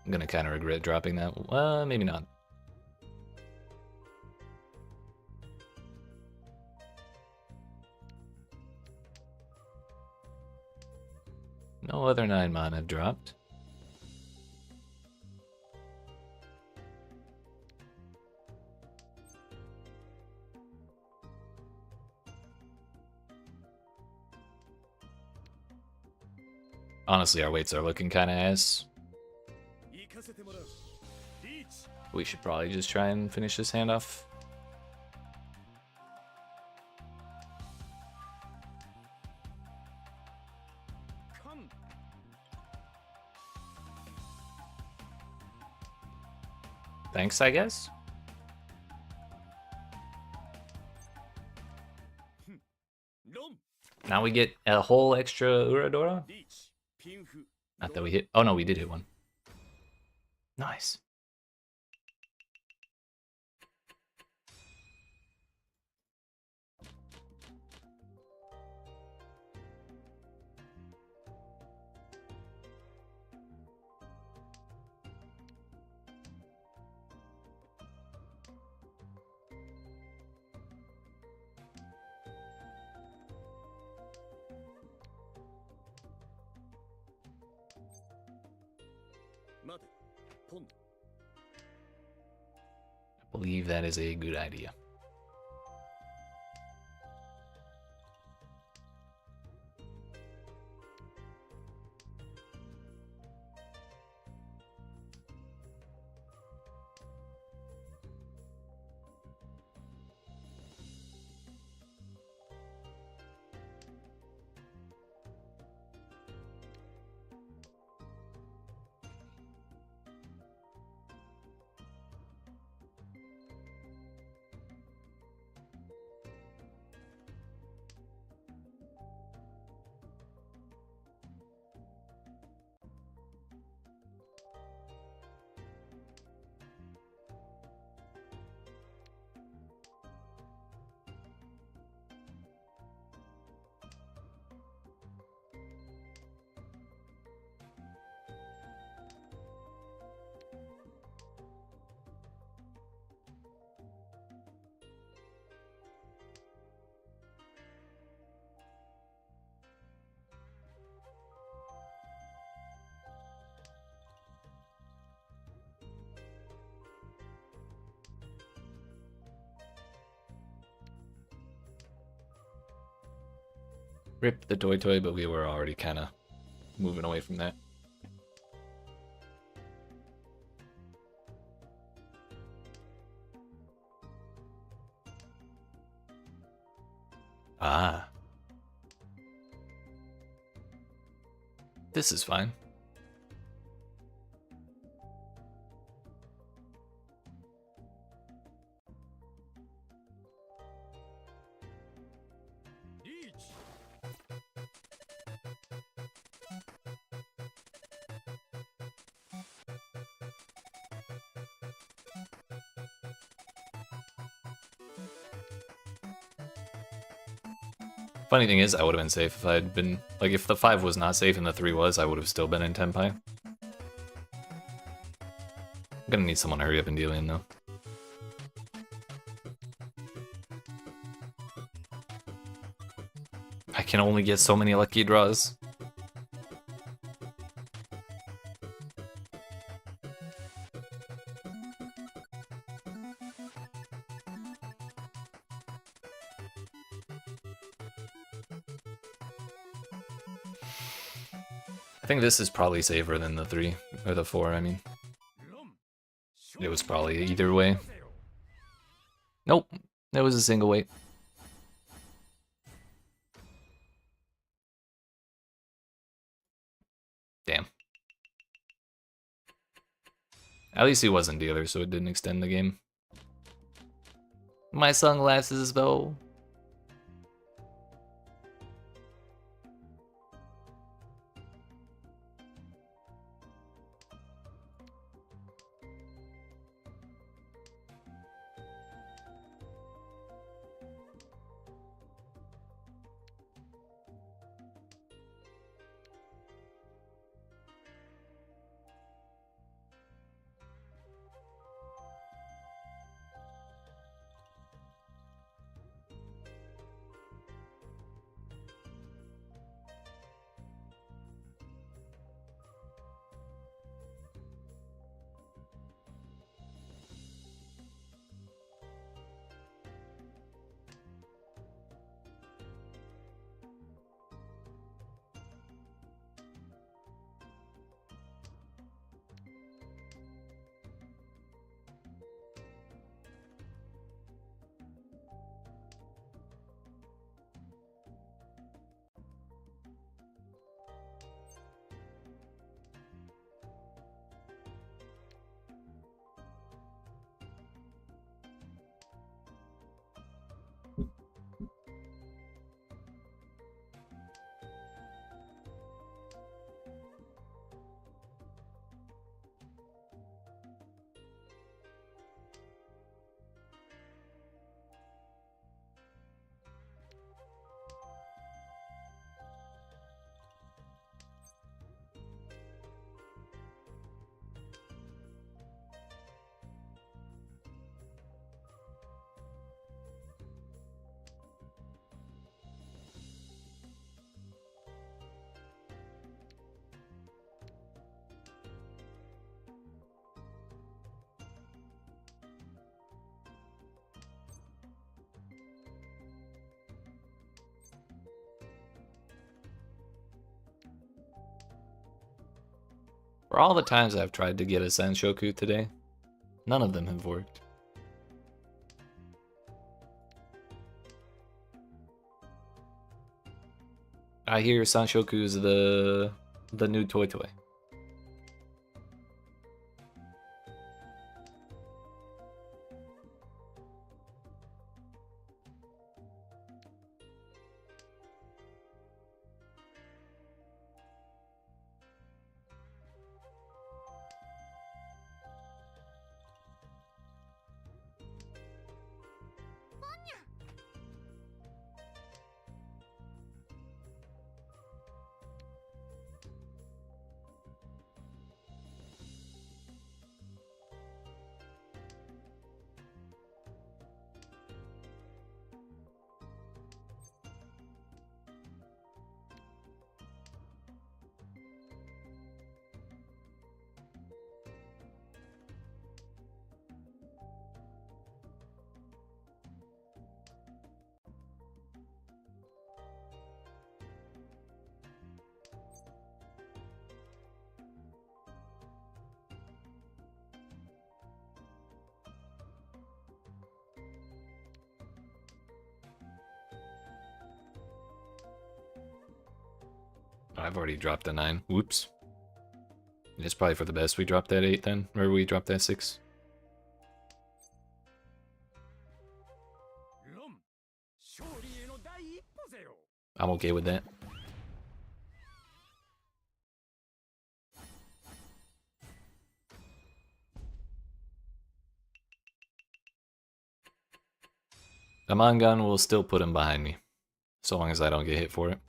I'm gonna kind of regret dropping that. Maybe not. No other 9 mana have dropped. Honestly, our weights are looking kind of ass. We should probably just try and finish this hand off. Thanks, I guess. Now we get a whole extra Uradora? Not that we hit. Oh no, we did hit one. Nice. I believe that is a good idea. Rip the toy, but we were already kind of moving away from that. Ah. This is fine. Funny thing is, I would have been safe if I had been... Like, if the 5 was not safe and the 3 was, I would have still been in Tenpai. I'm gonna need someone to hurry up and deal in, though. I can only get so many lucky draws. I think this is probably safer than the 3, or the 4, I mean. It was probably either way. Nope, it was a single weight. Damn. At least he wasn't dealer, so it didn't extend the game. My sunglasses, though. For all the times I've tried to get a Senshoku today, none of them have worked. I hear Sanshoku is the new toy. I've already dropped a 9. Whoops. It's probably for the best we dropped that 8 then, or we dropped that 6. ロン勝利への第一歩ぜよ I'm okay with that. The Mangan will still put him behind me, so long as I don't get hit for it.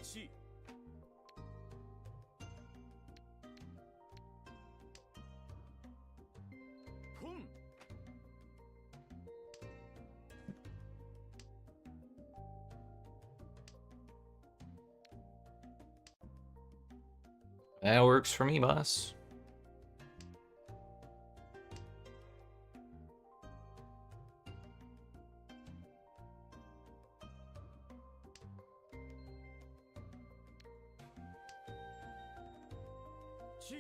C ポン That works for me, boss. C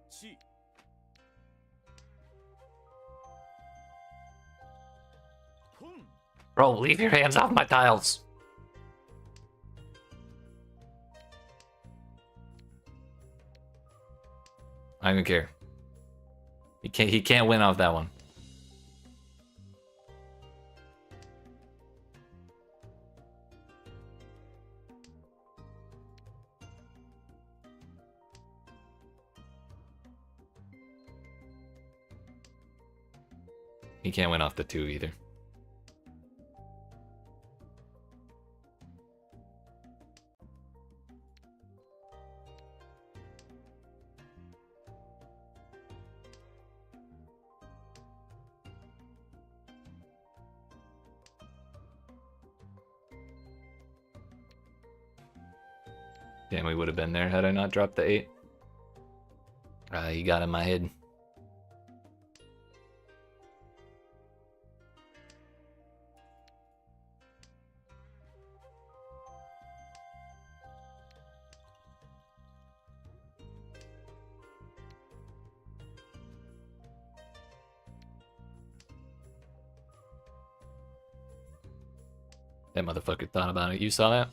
ち ポン Bro, leave your hands off my tiles. I don't care. He can't win off that one. He can't win off the 2 either. Damn, we would have been there had I not dropped the 8. He got in my head. That motherfucker thought about it. You saw that?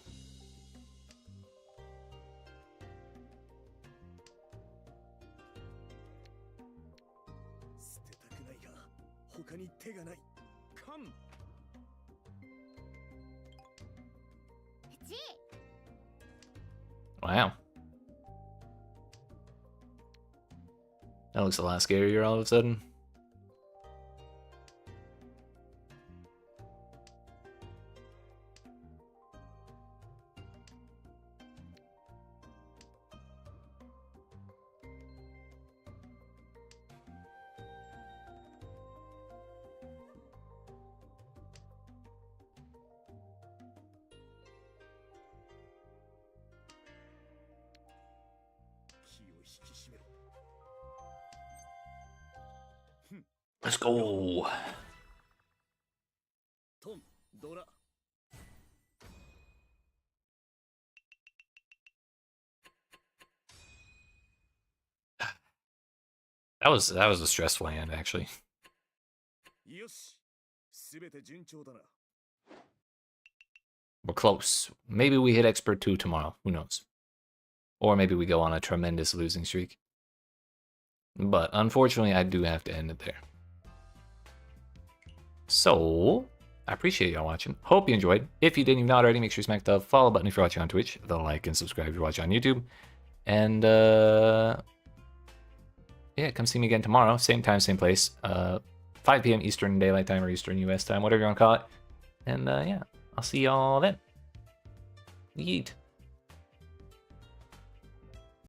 Wow. That looks a lot scarier all of a sudden. Let's go. That was a stressful hand, actually. We're close. Maybe we hit Expert 2 tomorrow. Who knows? Or maybe we go on a tremendous losing streak. But unfortunately, I do have to end it there. So, I appreciate y'all watching. Hope you enjoyed. If you didn't even already, make sure you smack the follow button if you're watching on Twitch, the like and subscribe if you're watching on YouTube. And yeah, come see me again tomorrow. Same time, same place. 5 p.m. Eastern Daylight Time or Eastern US Time, whatever you want to call it. And yeah, I'll see y'all then. Yeet.